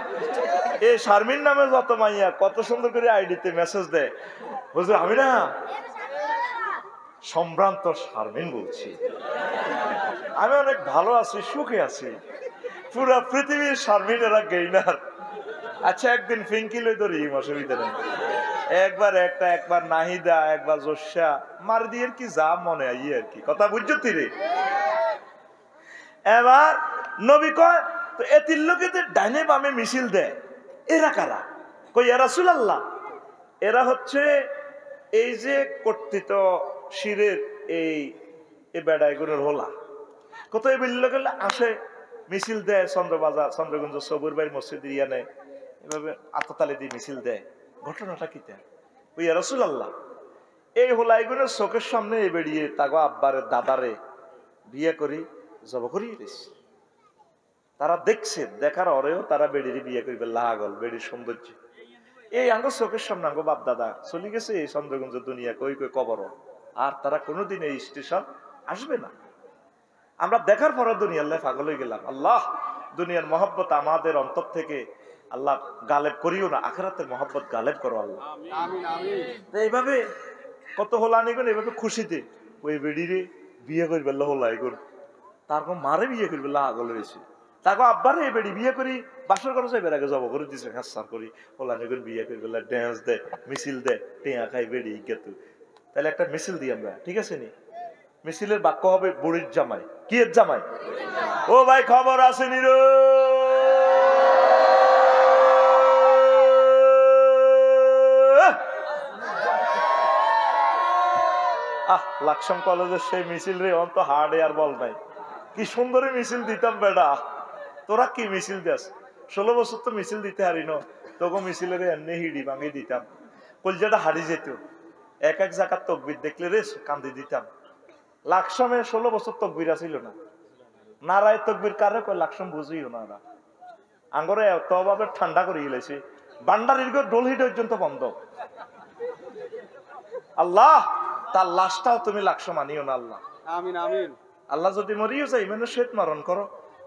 এই শারমিন নামে যত মাইয়া কত সুন্দর করে আইডিতে মেসেজ দেয়, হুজুর আমি না সম্ভ্রান্ত শারমিন বলছি, আমি অনেক ভালো আছি, সুখে আছি, পুরা পৃথিবীর শারমিনেরা গেইনার। আচ্ছা একদিন ফিঙ্কি লই ধরি অসুবিধা নেই, একবার একটা, একবার নাহিদা, একবার জোসা মার দিয়ে কি যা মনে আই আর কি কথা বুঝছো তীরে। এবার নবী কয় তো এ তিন লোকেদের ডাইনে বামে মিছিল দেয়, এরা কারা? কই ইয়া রাসূলুল্লাহ এরা হচ্ছে এই যে কর্তৃত শিরের এই বেড়াইগুলোর হোলা, কত এই বিল্লো গেলে আসে মিছিল দেয় চন্দ্রবাজার চন্দ্রগঞ্জ সবুর ভাই মসজিদ ইয়ানে এভাবে আততালি দিয়ে মিছিল দেয়। ঘটনাটা কি দেয় ওই ইয়া রাসূলুল্লাহ এই হোলাইগুলোর চোখের সামনে এই বেরিয়ে তাগো আব্বারে দাদারে বিয়ে করি জব করিয়ে দিস, তারা দেখছে, দেখার অরেও তারা বেড়ির বিয়ে করবে লাগল, বেড়ির সৌন্দর্য এই আঙ্গ চোখের সামনে আঙ্গ বাপ দাদা চলে গেছে এই চন্দ্রগঞ্জ দুনিয়া কই কই কবর, আর তারা কোনোদিন এই স্টেশন আসবে না। আমরা দেখার পরে দুনিয়ার লাই পাগল হয়ে গেলাম। আল্লাহ দুনিয়ার মহব্বত আমাদের অন্তর থেকে আল্লাহ গালেব করিও না, আখিরাতের মহব্বত গালেব করো আল্লাহ। এইভাবে কত হোলানিগুন এইভাবে খুশিতে ওই বেড়িরে বিয়ে করবে হোলা এগুন, তারপর মারে বিয়ে করবে লাগল হয়েছে, তাকে আব্বারে এই বেড়ি বিয়ে করি বাসর করে যাইবার আগে জব করে দিছে হাসার করি হোলানিগুন বিয়ে করবে ড্যান্স দেয় মিছিল দেয় টেয়া খাই বেড়ি গেতু। তাহলে একটা মিছিল দিই আমরা, ঠিক আছে নি? মিছিলের বাক্য হবে বুড়ির জামাই। কি এর জামাই? ও ভাই খবর আসেনি রে, লাকসাম কলেজের সেই মিছিল রে অন্ত হার্ডে আর বল নাই, কি সুন্দরী মিছিল দিতাম বেড়া, তোরা কি মিছিল দেস? 16 বছর তো মিছিল দিতে হারি ন, তোকে মিছিলের এমনি হিড়ি ভাঙি দিতাম, কলজাটা হারি যেত, এক এক জায়গার তকবির দেখলে রে কান্দি দিতাম। লাকসামে 16 বছর তকবির আসিল না, নারায় তকবির কারে কয় লাকসাম বুঝিও না, আঙ্গরে এতভাবে ঠান্ডা করে গেলেছে বান্ডারির ডোল হিট পর্যন্ত বন্ধ। আল্লাহ তার লাশটাও তুমি লাকসাম আনিও না আল্লাহ, আমিন আমিন। আল্লাহ যদি মরিও যাই মানে শ্বেত মারণ করো,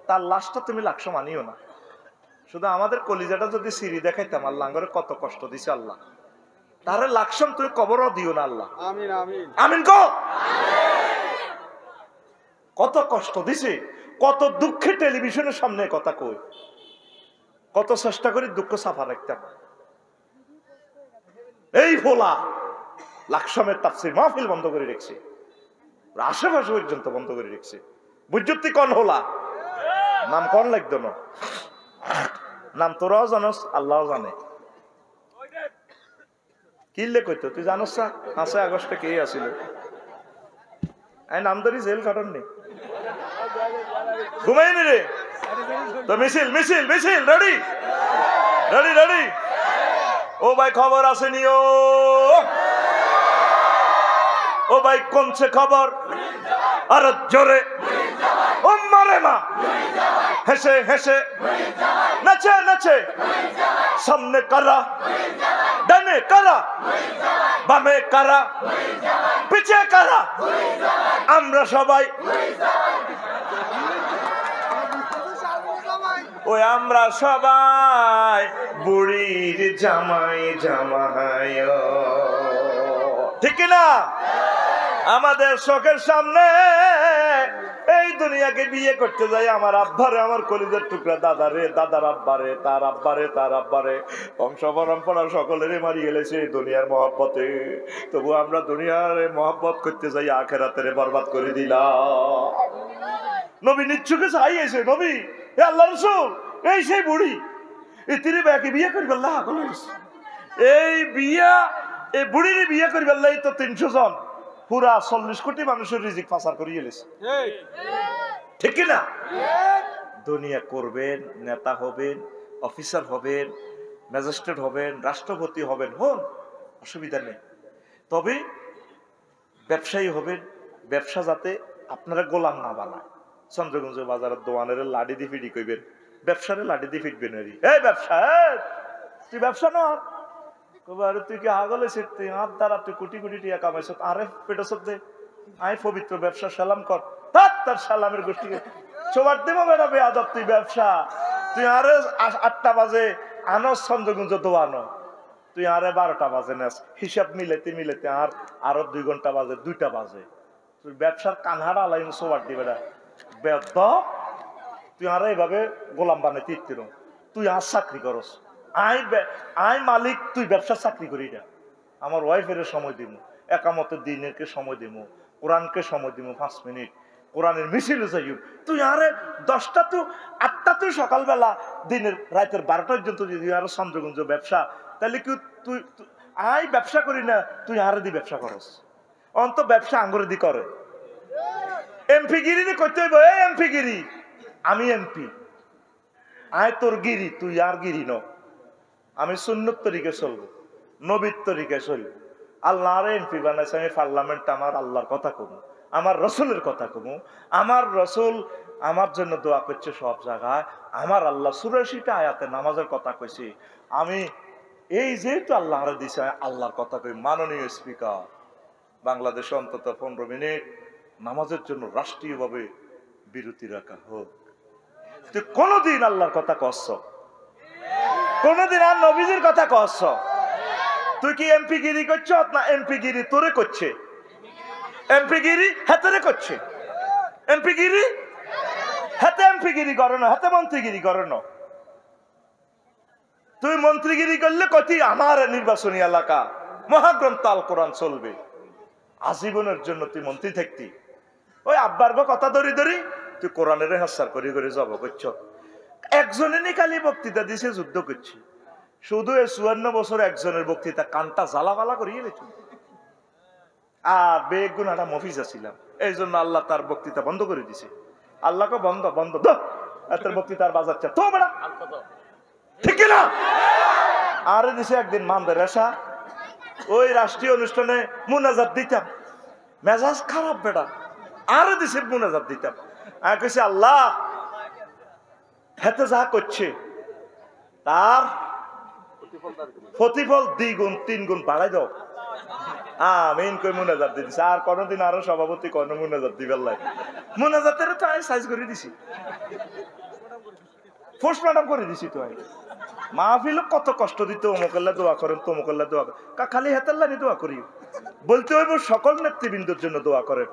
তার লাশটা তুমি লাকসাম আনিও না। শুধু আমাদের কলিজাটা যদি সিঁড়ি দেখাইতাম আল্লাহ আঙ্গরে কত কষ্ট দিছে আল্লাহ, তাহলে লাকসাম তুমি কবরও দিও না আল্লাহ, আমিন আমিন আমিন কো। কত কষ্ট দিছে, কত দুঃখে টেলিভিশনের সামনে কথা কই, কত চেষ্টা করি দুঃখ সাফা রাখতাম। এই ফোলা লাকসামের তাফসীর মাহফিল বন্ধ করে রেখেছে, আশেপাশে পর্যন্ত বন্ধ করে রেখেছে। বুঝতে কন হোলা নাম কন লাগতো না, নাম তোরাও জানোস আল্লাহও জানে। কিনলে কইতো তুই জানোস না 5 আগস্টে কে আসিল, নাম ধরি জেল কাটননি ঘুমাইনি রে তো মিছিল মিছিল মিছিল রেডি রেডি রেডি। ও ভাই খবর আসেনি, ও ভাই কোনছে খবর আর জোরে ও মারে মা হেসে হেসে নাচে নাচে, সামনে কারা ডানে কারা বামে কারা পিছে কারা, আমরা সবাই ওই আমরা সবাই বুড়ির জামাই জামাই, ঠিক না? আমাদের চোখের সামনে এই দুনিয়াকে বিয়ে করতে যাই আমার আব্বারে, আমার কলিজার টুকরা দাদারে, দাদার আব্বারে, তার আব্বারে, তার আব্বারে, বংশ পরম্পরা সকলেরই মারি গেলেছে দুনিয়ার মহব্বতে। তবু আমরা দুনিয়ার মহব্বত করতে যাই আখেরাতের বরবাদ করে দিলাম। নবী নিচ্ছুকে চাইয়েছে, নবী এ আল্লাহ রাসূল, এই সেই বুড়ি, এই তিনি ব্যাকে বিয়ে করবে আল্লাহ, এই বিয়া, এই বুড়ির বিয়ে করবে আল্লাহ, তো 300 জন পুরা 40 কোটি মানুষের রিজিক পাচার করে গেলেছে, ঠিক না? দুনিয়া করবেন, নেতা হবেন, অফিসার হবেন, ম্যাজিস্ট্রেট হবেন, রাষ্ট্রপতি হবেন, হন, অসুবিধা নেই। তবে ব্যবসায়ী হবেন, ব্যবসা যাতে আপনারা গোলাম না বানায়। চন্দ্রগঞ্জ বাজারের দোয়ানের লাডি দিয়ে ফিডি কইবেন, ব্যবসারে লাডি দিয়ে ফিটবেন। এই ব্যবসা, তুই ব্যবসা না, তুই কি আগলে তুই হাত দ্বারা তুই কোটি কোটি টাকা কামাইছ, আরে পেটেছ দে, আই পবিত্র ব্যবসা সালাম কর, তার সালামের গোষ্ঠীকে সবার দেবো বেড়া বেয়াদব। তুই ব্যবসা, তুই আরে 8টা বাজে আনো চন্দ্রগঞ্জ দোয়ানো, তুই আরে 12টা বাজে নেস, হিসাব মিলাইতে মিলাইতে আরো 2 ঘন্টা বাজে, 2টা বাজে। তুই ব্যবসার কানহাড়া আলাই সবার দিবে না বেদ, তুই আরে এইভাবে গোলাম বানাইতে ইত্তির, তুই আর চাকরি করস, আই মালিক, তুই ব্যবসার চাকরি করি না। আমার ওয়াইফের সময় দিব, একামতের দিনেরকে সময় দিব, কোরআনকে সময় দিব 5 মিনিট, কোরআনের মিছিল যাই, তুই আরে 10টা তো 8টা তুই সকালবেলা দিনের রাতের 12টা পর্যন্ত যদি আরো চন্দ্রগঞ্জ ব্যবসা, তাহলে কি তুই আই ব্যবসা করি না, তুই আরে দি ব্যবসা করস, অন্ত ব্যবসা আঙ্গুরে দি করে। এমপি গিরি করতে হইব, এই এমপি গিরি, আমি এমপি, আয় তোর গিরি, তুই আর গিরি ন, আমি সুন্নত তরিকে চলবো, নবীর তরিকে চলবো। আল্লাহ আরে এমপি বানাইছে, আমি পার্লামেন্ট আমার আল্লাহর কথা কমু, আমার রসুলের কথা কমু, আমার রসুল আমার জন্য দোয়া করছে সব জায়গায়, আমার আল্লাহ 84টা আয়াতে নামাজের কথা কইছি, আমি এই যেহেতু আল্লাহ আরে দিছে আল্লাহর কথা কই। মাননীয় স্পিকার, বাংলাদেশে অন্তত 15 মিনিট নামাজের জন্য রাষ্ট্রীয়ভাবে বিরতি রাখা হোক। তুই কোনদিন আল্লাহর কথা কস, কোনদিন আর নবীজির কথা কস? তুই কি এমপি গিরি করছ না এমপি গিরি তোরে করছে? এমপি গিরি হাতে করছে, এমপি গিরি হাতে, এমপি গিরি করো না, হাতে মন্ত্রীগিরি করো না। তুই মন্ত্রীগিরি করলে কতি আমার নির্বাচনী এলাকা মহাগ্রন্থ আল কোরআন চলবে, আজীবনের জন্য তুই মন্ত্রী থাকতি। ওই আব্বার কথা ধরি ধরি তুই কোরআনের হাসার করি করে জব করছ। একজনে নি খালি বক্তৃতা দিছে, যুদ্ধ করছি, শুধু 54 বছর একজনের বক্তৃতা কানটা জ্বালাবালা করিয়ে লেছি। আর বেগুন একটা মফিজ আছিলাম, এই জন্য আল্লাহ তার বক্তৃতা বন্ধ করে দিছে। আল্লাহকে বন্ধ বন্ধ তোর বক্তৃতার বাজাচ্ছে তো বেড়া, ঠিক না? আরে দিছে একদিন মানদের রেশা, ওই রাষ্ট্রীয় অনুষ্ঠানে মুনাজাত দিতাম, মেজাজ খারাপ বেটা, আরে দিছে মুনাজাত দিতাম। আমি কইছি আল্লাহ হেতে যা করছে তার প্রতিফল 2 গুণ 3 গুণ বাড়াই দাও, আমিন কই মুনাজাত দিয়ে দিছে। আর কোনদিন আরো সভাপতি কোন মুনাজাত দিবার লাগে, মুনাজাতের তো আমি সাইজ করে দিছি, পোস্টমর্টম করে দিছি। তো মাহফিল কত কষ্ট দিতে, অমুকাল্লা দোয়া করেন, তমুকাল্লা দোয়া করেন, খালি হাতের লাগে দোয়া করি বলতে হইব সকল নেতৃবৃন্দর জন্য দোয়া করেন,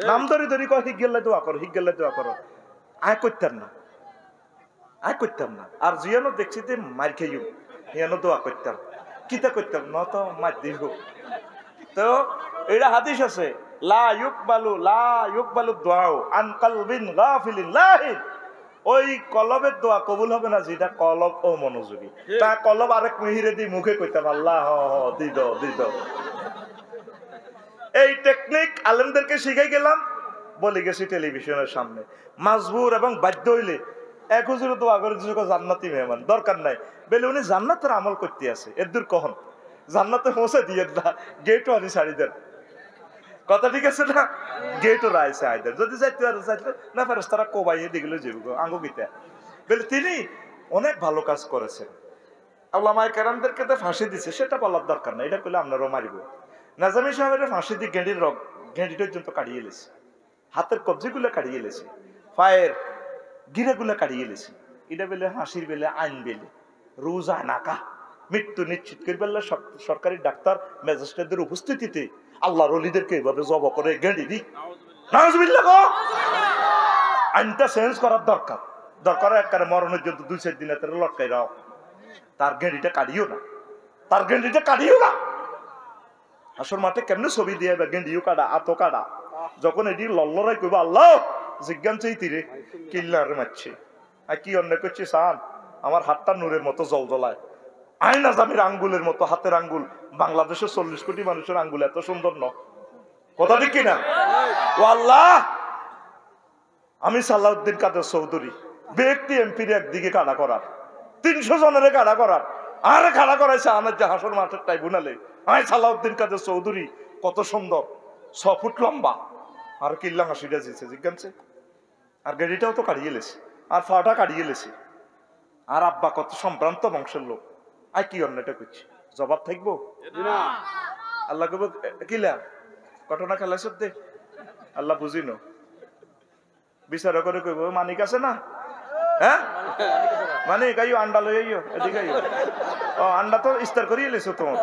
নাম ধরি ধরি কয় হিগেল্লা দোয়া করো, হিগেল্লা দোয়া করো। আয় করতাম না, আয় করতাম না। আর জিয়ানো দেখছি যে মার খেয়েও হিয়ানো দোয়া করতাম, কিতা করতাম না তো মার দিব। তো এটা হাদিস আছে, লা ইউকবালু দুআউ আন কলবিন গাফিলিন লাহিন। ওই কলবের দোয়া কবুল হবে না যেটা কলব ও মনোযোগী। তা কলব আরেক মিহিরে দি মুখে কইতাম আল্লাহ দি দাও দি দাও। এই টেকনিক আলেমদেরকে শিখাই গেলাম, বলে গেছি টেলিভিশনের সামনে। মাজবুর এবং বাধ্য হইলে 1 হুজুর দোয়া করে দিছে জান্নাতি মেহমান, দরকার নাই বলে উনি জান্নাতের আমল করতে আছে, এর দূর কখন জান্নাতে পৌঁছে দিয়ে না, গেটও আনি ছাড়ি দেন, কথা ঠিক আছে না? গেটও রাইছে আইদের, যদি যাইতে আর চাইতে না ফেরস তারা কোবাইয়ে দিগুলো যাবো আঙ্গু গীতা বলে। তিনি অনেক ভালো কাজ করেছেন, আল্লামায়ে কেরামদেরকে তো ফাঁসি দিছে, সেটা বলার দরকার নাই, এটা করলে আপনারও মারিব। নাজামি সাহেবের ফাঁসি দিয়ে গেঁড়ি পর্যন্ত কাটিয়ে এলেছে, হাতের কবজিগুলো কাটিয়ে এলেছে, পায়ের গিরাগুলো কাটিয়ে এলেছে, এটা বেলে হাসির বেলে আইন বেলে রোজা নাকা মৃত্যু নিশ্চিত করে বেলে সরকারি ডাক্তার ম্যাজিস্ট্রেটদের উপস্থিতিতে আল্লাহর ওলিদেরকে এভাবে জব করে গেঁড়ি দি নাউজুবিল্লাহ আইনটা চেঞ্জ করার দরকার একবারে মরণের জন্য 2-4 দিন এত লটকাই রাও তার গেঁড়িটা কাটিও না আসর মাঠে কেমনে ছবি দিয়ে গেঁড়িও কাটা আতো কাটা যখন এটি লল্লরাই কইব আল্লাহ জিজ্ঞান চাইতিরে কিল্লারে মারছে আর কি অন্যায় করছে সান আমার হাতটা নূরের মতো জলজলায় আয়না জামির আঙ্গুলের মতো হাতের আঙ্গুল বাংলাদেশের 40 কোটি মানুষের আঙ্গুল এত সুন্দর ন কথা ঠিক কিনা ও আল্লাহ আমি সালাউদ্দিন কাদের চৌধুরী ব্যক্তি এমপির একদিকে কাটা করার 300 জনের কাটা করার আর কাটা করাইছে আমার যে হাসর মাঠের ট্রাইব্যুনালে আমি সালাউদ্দিন কাদের চৌধুরী কত সুন্দর 6 ফুট লম্বা আর কিল্লা হাসিটা দিয়েছে জিজ্ঞানছে আর গাড়িটাও তো কাটিয়ে লেছে আর ফাটা কাটিয়ে লেছে আর আব্বা কত সম্ভ্রান্ত বংশের লোক আর কি অন্যটা করছি জবাব থাকবো আল্লাহ কব কিলা ঘটনা খেলাইছ দে আল্লাহ বুঝিনো বিচার করে কইব মানিক আছে না হ্যাঁ মানিক আইও আন্ডা লই আইও এদিকে আইও ও আন্ডা তো ইস্তার করিয়ে লেছো তোমার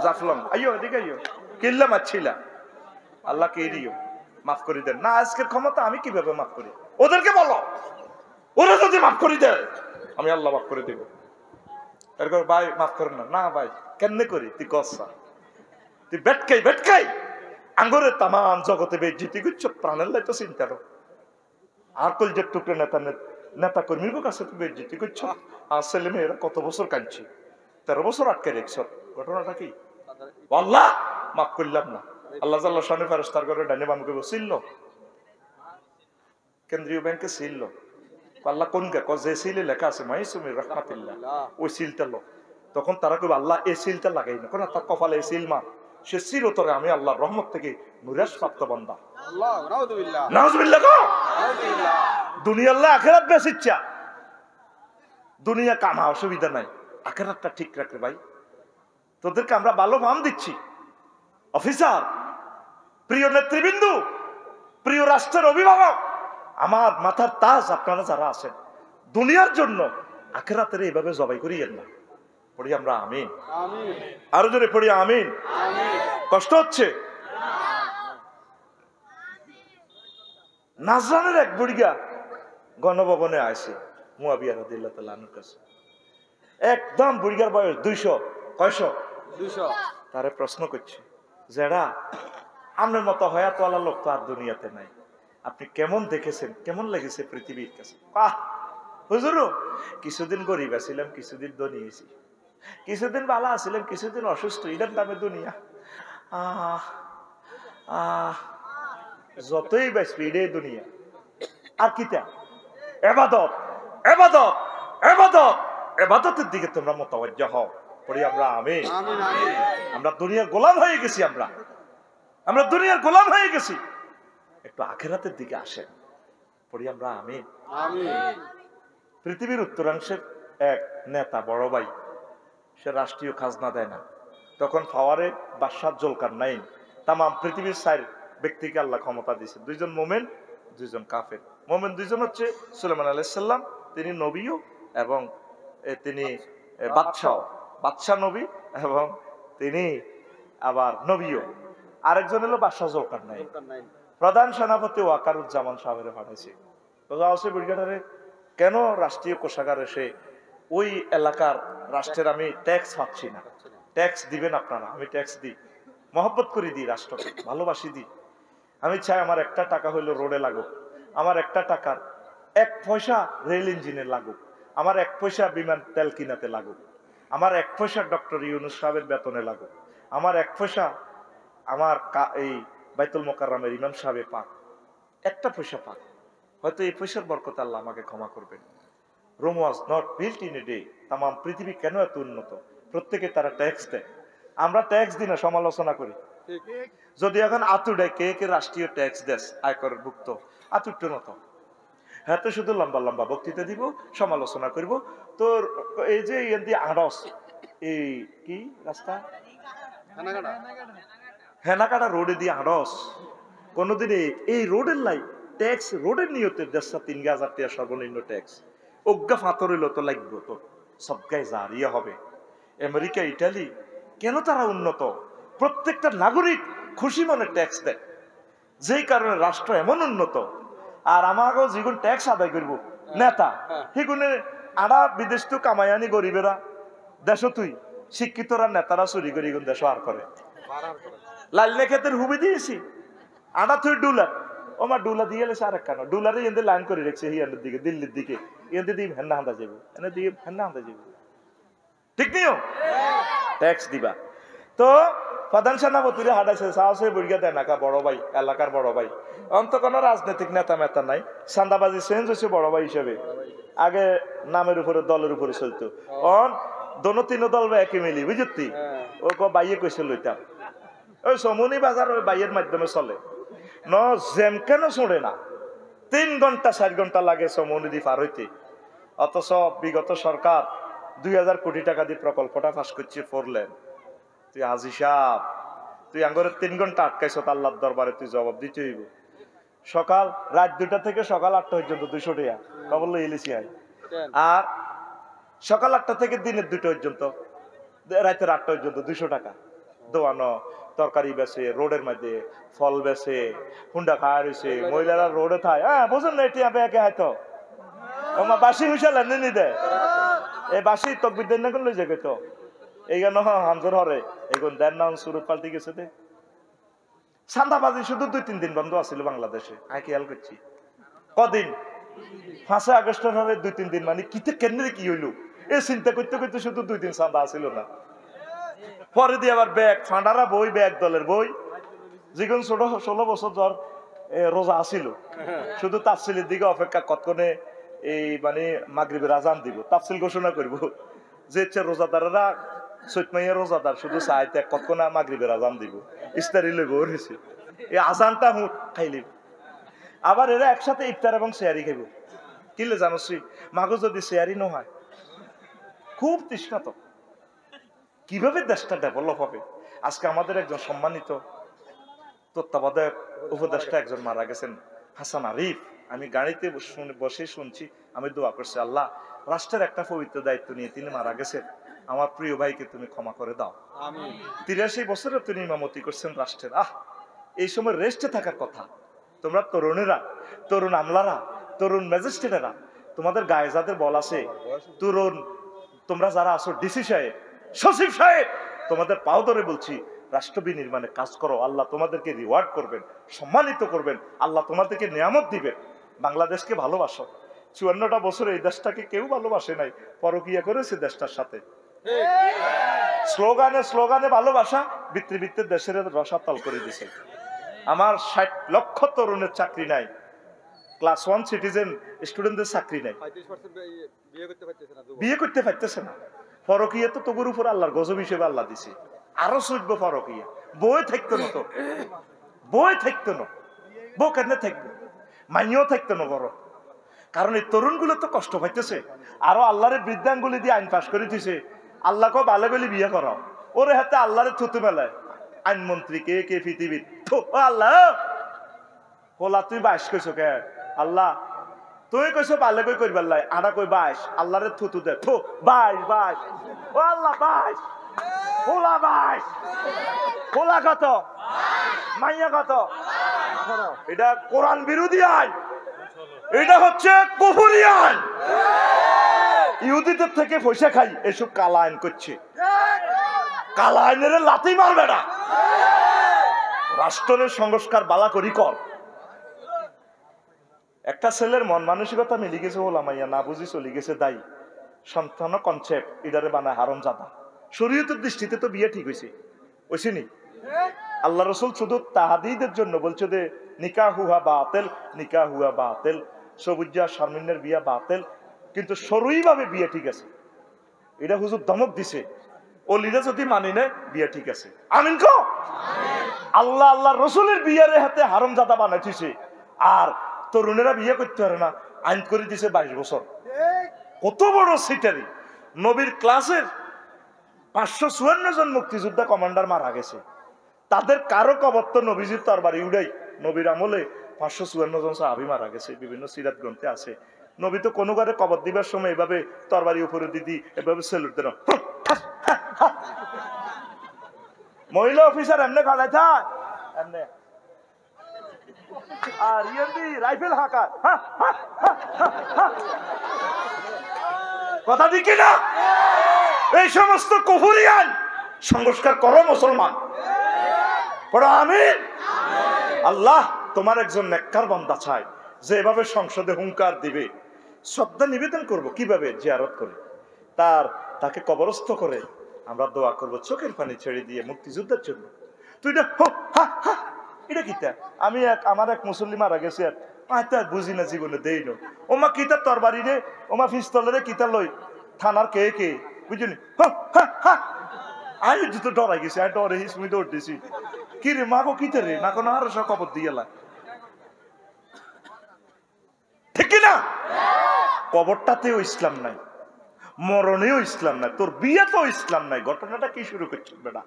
জাফলং আইও এদিকে আইও কিল্লা মারছিলা আল্লাহ কে দিও মাফ করে দেন না আজকের ক্ষমতা আমি কিভাবে মাফ করি ওদেরকে বলো ওরা যদি মাফ করে দেয় আমি আল্লাহ মাফ করে দেব এরপর ভাই মাফ করেন না ভাই কেমনে করি তুই কসা তুই বেটকাই আঙ্গুরের তামাম জগতে বেজ্জিতি করছো প্রাণের লাই তো চিন্তা আর কলজের টুকরে নেতা কর্মীর কাছে তুই বেজ্জিতি করছো আর ছেলে মেয়েরা কত বছর কাঁদছি 13 বছর আটকে রেখছ ঘটনাটা কি আল্লাহ মাফ করলাম না আল্লাহ জাল্লাহ শানে ফেরেশতার করে ডানে বামকে বসিল কেন্দ্রীয় ব্যাংকে ছিল আল্লাহ কোন কে যে সিলে লেখা আছে মাইসুমির রাহমাতিল্লাহ ওই সিলটা লো তখন তারা কইবে আল্লাহ এই সিলটা লাগাই না কোন তার কপালে এই সিল মার সে চিরতরে আমি আল্লাহর রহমত থেকে নিরাশ প্রাপ্ত বান্দা আল্লাহ নাউজুবিল্লাহ দুনিয়া আল্লাহ আখিরাত বেশ ইচ্ছা দুনিয়া কামা অসুবিধা নাই আখিরাতটা ঠিক রাখে ভাই তোদেরকে আমরা ভালো ফার্ম দিচ্ছি অফিসার প্রিয় নেতৃবৃন্দ প্রিয় রাষ্ট্রের অভিভাবক আমার মাথার তাজ আপনারা যারা আছেন দুনিয়ার জন্য আখিরাতের এইভাবে জবাই করিয়েন না পড়ি আমরা আমিন আরো জোরে পড়ি আমিন কষ্ট হচ্ছে নাজরানের এক বুড়িয়া গণভবনে আসে মুয়াবিয়া রাদিয়াল্লাহু তাআলা আনহুর কাছে একদম বুড়িয়ার বয়স 200 কয়শো 200 তারে প্রশ্ন করছে যেটা আপনার মতো হয়াতওয়ালা লোক তো আর দুনিয়াতে নাই আপনি কেমন দেখেছেন কেমন লেগেছে পৃথিবীর কাছে হুজুর কিছুদিন গরিব আছিলাম কিছুদিন ধনী হয়েছি কিছুদিন ভালো আছিলাম কিছুদিন অসুস্থ এটার নামে দুনিয়া যতই বাঁচবি এটাই দুনিয়া আর কিতা এবাদত এবাদত এবাদত এবাদতের দিকে তোমরা মোতাওয়াজ্জা হও পড়ি আমরা আমিন আমরা দুনিয়ার গোলাম হয়ে গেছি আমরা দুনিয়ার গোলাম হয়ে গেছি একটু আখিরাতের দিকে আসেন পড়ি আমরা আমিন পৃথিবীর উত্তরাংশের এক নেতা বড় ভাই সে রাষ্ট্রীয় খাজনা দেয় না তখন ফাওয়ারে বাদশাহ জুলকারনাইন তাম পৃথিবীর 4 ব্যক্তিকে আল্লাহ ক্ষমতা দিয়েছেন 2 জন মোমেন 2 জন কাফের মোমেন 2 জন হচ্ছে সুলাইমান আলাইহিস সালাম তিনি নবীও এবং তিনি বাদশাহ নবী এবং তিনি আবার নবীও আরেকজন হলো বাদশাহ জুলকারনাইন প্রধান সেনাপতি ওয়াকারুজ্জামান সাহেবের পাঠাইছে ব্রিগেডারে কেন রাষ্ট্রীয় কোষাগারে সে ওই এলাকার রাষ্ট্রের আমি ট্যাক্স পাচ্ছি না ট্যাক্স দিবেন আপনারা আমি ট্যাক্স দিই মহব্বত করে দিই রাষ্ট্রকে ভালোবাসি দিই আমি চাই আমার একটা টাকা হইলো রোডে লাগুক আমার একটা টাকার 1 পয়সা রেল ইঞ্জিনে লাগুক আমার 1 পয়সা বিমান তেল কিনাতে লাগুক আমার 1 পয়সা ডক্টর ইউনূস সাহেবের বেতনে লাগুক আমার 1 পয়সা আমার এই বাইতুল মোকাররমের ইমাম সাহেব পাক একটা পয়সা পাক হয়তো এই পয়সার বরকতে আল্লাহ আমাকে ক্ষমা করবেন Rome was not built in a day তাম পৃথিবী কেন এত উন্নত প্রত্যেকে তারা ট্যাক্স দেয় আমরা ট্যাক্স দিই না সমালোচনা করি যদি এখন আতুডে কে কে রাষ্ট্রীয় ট্যাক্স দেশ আয়করের ভুক্ত আতুরটা মতো হ্যাঁ তো শুধু লম্বা লম্বা বক্তৃতা দিব সমালোচনা করব তোর এই যে আড়স এই কি রাস্তা হেনাকাটা রোডে দিয়ে আড়স কোনদিন এই রোডের লাই ট্যাক্স রোডের নিয়তে 3,000 টাকা সর্বনিম্ন ট্যাক্স অজ্ঞা ফাতর হইল তো লাগবে তো সবগায় জারিয়া হবে। আমেরিকা ইটালি কেন তারা উন্নত? প্রত্যেকটা নাগরিক খুশি মনে ট্যাক্স দেয়, যেই কারণে রাষ্ট্র এমন উন্নত। আর আমাকেও যেগুন ট্যাক্স আদায় করবো নেতা সেগুনে আড়া বিদেশ তো কামাই আনি গরিবেরা দেশ তুই শিক্ষিতরা নেতারা চুরি করি গুন দেশ আর করে। লাইনে ক্ষেতের হুবি দিয়েছি আড়া তুই ডুলার ওমার ডুলা দিয়ে এলেছে আরেক কেন ডুলারে এদের লাইন করে রেখেছে হিয়ানের দিকে দিল্লির দিকে এদের দিয়ে ভেন্না হাঁদা যাবে এনে দিয়ে ভেন্না হাঁদা যাবে ঠিক নিও ট্যাক্স দিবা। তো প্রধান সেনাপতিরে হাঁটাইছে সাহসে বুড়িয়া দেয় নাকা বড় ভাই এলাকার বড় ভাই অন্ত কোনো রাজনৈতিক নেতা মেতা নাই চান্দাবাজি চেঞ্জ হয়েছে বড় ভাই হিসেবে আগে নামের উপরে দলের উপরে চলতো অন দোনো তিন দল একই মিলি বুঝতি ও বাইয়ে কইছে লইতাম ওই সমনি বাজার ওই বাইয়ের মাধ্যমে চলে ন জেম কেন চড়ে না 3 ঘন্টা 4 ঘন্টা লাগে সমনি দি পার হইতে অথচ বিগত সরকার 2000 কোটি টাকা দিয়ে প্রকল্পটা পাস করছে 4 লেন। তুই আজি সাহ তুই আঙ্গরে 3 ঘন্টা আটকাইছ আল্লাহর দরবারে তুই জবাব দিতে হইব। সকাল রাত 2টা থেকে সকাল 8টা পর্যন্ত 200 টাকা কবল ইলিশি হয় আর সকাল 8টা থেকে দিনের 2টা পর্যন্ত রাতের 8টা পর্যন্ত 200 টাকা দোয়ানো তরকারি বেছে রোডের মধ্যে ফল বেছে হুন্ডা খাওয়া রয়েছে মহিলারা রোডে থায় হ্যাঁ বুঝুন না এটি আপে একে হয়তো আমার বাসি হুইসাল নি দে এই বাসি তকবির দেন না কোন লই যাবে তো এই গান হামজর হরে এগুন দেন না সুরত পাল্টি গেছে দে চান্দাবাজি শুধু 2-3 দিন বন্ধ আছিল বাংলাদেশে আমি খেয়াল করছি কদিন 5 আগস্টের হলে 2-3 দিন মানে কিতে কেন্দ্রে কি হইলো এই চিন্তা করতে করতে শুধু 2 দিন চান্দা আসিল না। পরে দিয়ে আবার ব্যাগ ফান্ডারা বই ব্যাগ দলের বই যেগুন 16 বছর জ্বর রোজা আসিল শুধু তাফসিলের দিকে অপেক্ষা কতক্ষণে এই মানে মাগরিবের আজান দিব তাফসিল ঘোষণা করব যে রোজাদারেরা চৈতমাইয়া রোজাদার শুধু চাইতে কতক্ষণ মাগরিবের আজান দিব ইস্তারি লইব হয়েছে এই আজানটা হুট খাইলিব আবার এরা একসাথে ইফতার এবং শেয়ারি খাইব কিলে জানোসি মাগো যদি শেয়ারি নহয় খুব তৃষ্ণা তো কিভাবে দেশটা ডেভেলপ হবে। আজকে আমাদের একজন সম্মানিত তত্ত্বাবধায়ক উপদেষ্টা একজন মারা গেছেন হাসান আরিফ। আমি গাড়িতে বসে শুনছি আমি দোয়া করছি আল্লাহ রাষ্ট্রের একটা পবিত্র দায়িত্ব নিয়ে তিনি মারা গেছেন আমার প্রিয় ভাইকে তুমি ক্ষমা করে দাও। 83 বছরে তিনি ইমামতি করছেন রাষ্ট্রের। এই সময় রেস্টে থাকার কথা। তোমরা তরুণেরা তরুণ আমলারা তরুণ ম্যাজিস্ট্রেটেরা তোমাদের গায়ে যাদের বল আছে তরুণ তোমরা যারা আছো ডিসি সাহেব সচিব সাহেব তোমাদের পাও ধরে বলছি রাষ্ট্র বিনির্মাণে কাজ করো আল্লাহ তোমাদেরকে রিওয়ার্ড করবেন সম্মানিত করবেন আল্লাহ তোমাদেরকে নিয়ামত দিবেন। বাংলাদেশকে ভালোবাসো 54টা বছরে এই দেশটাকে কেউ ভালোবাসে নাই পরকিয়া করেছে দেশটার সাথে স্লোগানে স্লোগানে ভালোবাসা বৃত্তি দেশের রসাতল করে দিছে। আমার 60 লক্ষ তরুণের চাকরি নাই ক্লাস 1 সিটিজেন স্টুডেন্টদের চাকরি নাই বিয়ে করতে পারতেছে না পরকিয়া তো তবুর উপর আল্লাহর গজব হিসেবে আল্লাহ দিছে আরো চলবে পরকিয়া বই থাকতো না তো বই থাকতো না বউ কেন থাকবে মাইও থাকতো না বড় কারণ এই তরুণগুলো তো কষ্ট পাইতেছে আরো আল্লাহরের বৃদ্ধাঙ্গুলি দিয়ে আইন পাশ করে দিছে আল্লাহকে ভালো বলে বিয়ে করাও ওরে হাতে আল্লাহরে থুতু মেলায় আইনমন্ত্রী কে কে পৃথিবীর আল্লাহ হোলা তুই 22 কইছো কে আল্লাহ তুই কইছো ভালো কই করবার লাই আড়া কই 22 আল্লাহরে থুতু দে থু 22 ও আল্লাহ 22 হোলা 22 হোলা কত মাইয়া কত এটা কোরআন বিরোধী আইন এটা হচ্ছে কুফরি আইন ইহুদিদের থেকে পয়সা খাই এসব কালা আইন করছে কালা আইনের লাথি মারবে না রাষ্ট্রের সংস্কার বালা করি কর। একটা ছেলের মন মানসিকতা মিলি গেছে ওলামাইয়া না বুঝি চলে গেছে দায়ী সন্তান কনসেপ্ট ইডারে বানায় হারামজাদা শরীয়তের দৃষ্টিতে তো বিয়ে ঠিক হয়েছে ওইসিনি আল্লাহ রসুল শুধু তাহাদিদের জন্য বলছে যে নিকাহ হুয়া বাতিল নিকাহ হুয়া বাতিল সবুজা শারমিনের বিয়া বাতিল কিন্তু শরঈ ভাবে বিয়ে ঠিক আছে এটা হুজুর ধমক দিছে ওলিরা যদি মানি নেয় বিয়ে ঠিক আছে আমিন কো আল্লাহ আল্লাহ রসুলের বিয়ের হাতে হারামজাদা বানাইছে আর তরুণেরা বিয়ে করতে পারে না আইন করে দিছে 22 বছর কত বড় সিটারি নবীর ক্লাসের 554 জন মুক্তিযোদ্ধা কমান্ডার মারা গেছে তাদের কারো কবর তো নবীজির তরবারি উড়াই নবীর আমলে 554 জন সাহাবী মারা গেছে বিভিন্ন সিরাত গ্রন্থে আছে নবী তো কোনো ঘরে কবর দিবার সময় এভাবে তরবারি উপরে দিদি এভাবে সেলুট দেন। মহিলা অফিসার এমনি খাড়াই থাক এমনি, আর ইয়েন্দি রাইফেল হাঁকার। কথা ঠিক না? এই সমস্ত কুফরিয়ান সংস্কার করো মুসলমান, পড়ো আমিন। আল্লাহ তোমার একজন নেককার বান্দা চাই যে এভাবে সংসদে হুঙ্কার দিবে। শ্রদ্ধা নিবেদন করব কিভাবে? জিয়ারত করে, তাকে কবরস্থ করে আমরা দোয়া করব চোখের পানি ছেড়ে দিয়ে মুক্তিযুদ্ধের জন্য। তুই এটা কিতা? আমি আমার এক মুসল্লি মারা গেছে, আর বুঝি না জীবনে দেই না। ওমা কিতা তরবারি রে, ওমা পিস্তলের কিতা লই থানার কে কে বুঝলি? আমি তো ডরাই গেছি, আমি ডরে হিসমি দৌড় দিছি। কি রে মাগো কিতে রে না কোনো আরো সব কবর দিয়ে এলা, ঠিক না? কবরটাতেও ইসলাম নাই, মরণেও ইসলাম নাই, তোর বিয়েতেও ইসলাম নাই। ঘটনাটা কি শুরু করছিস বেটা?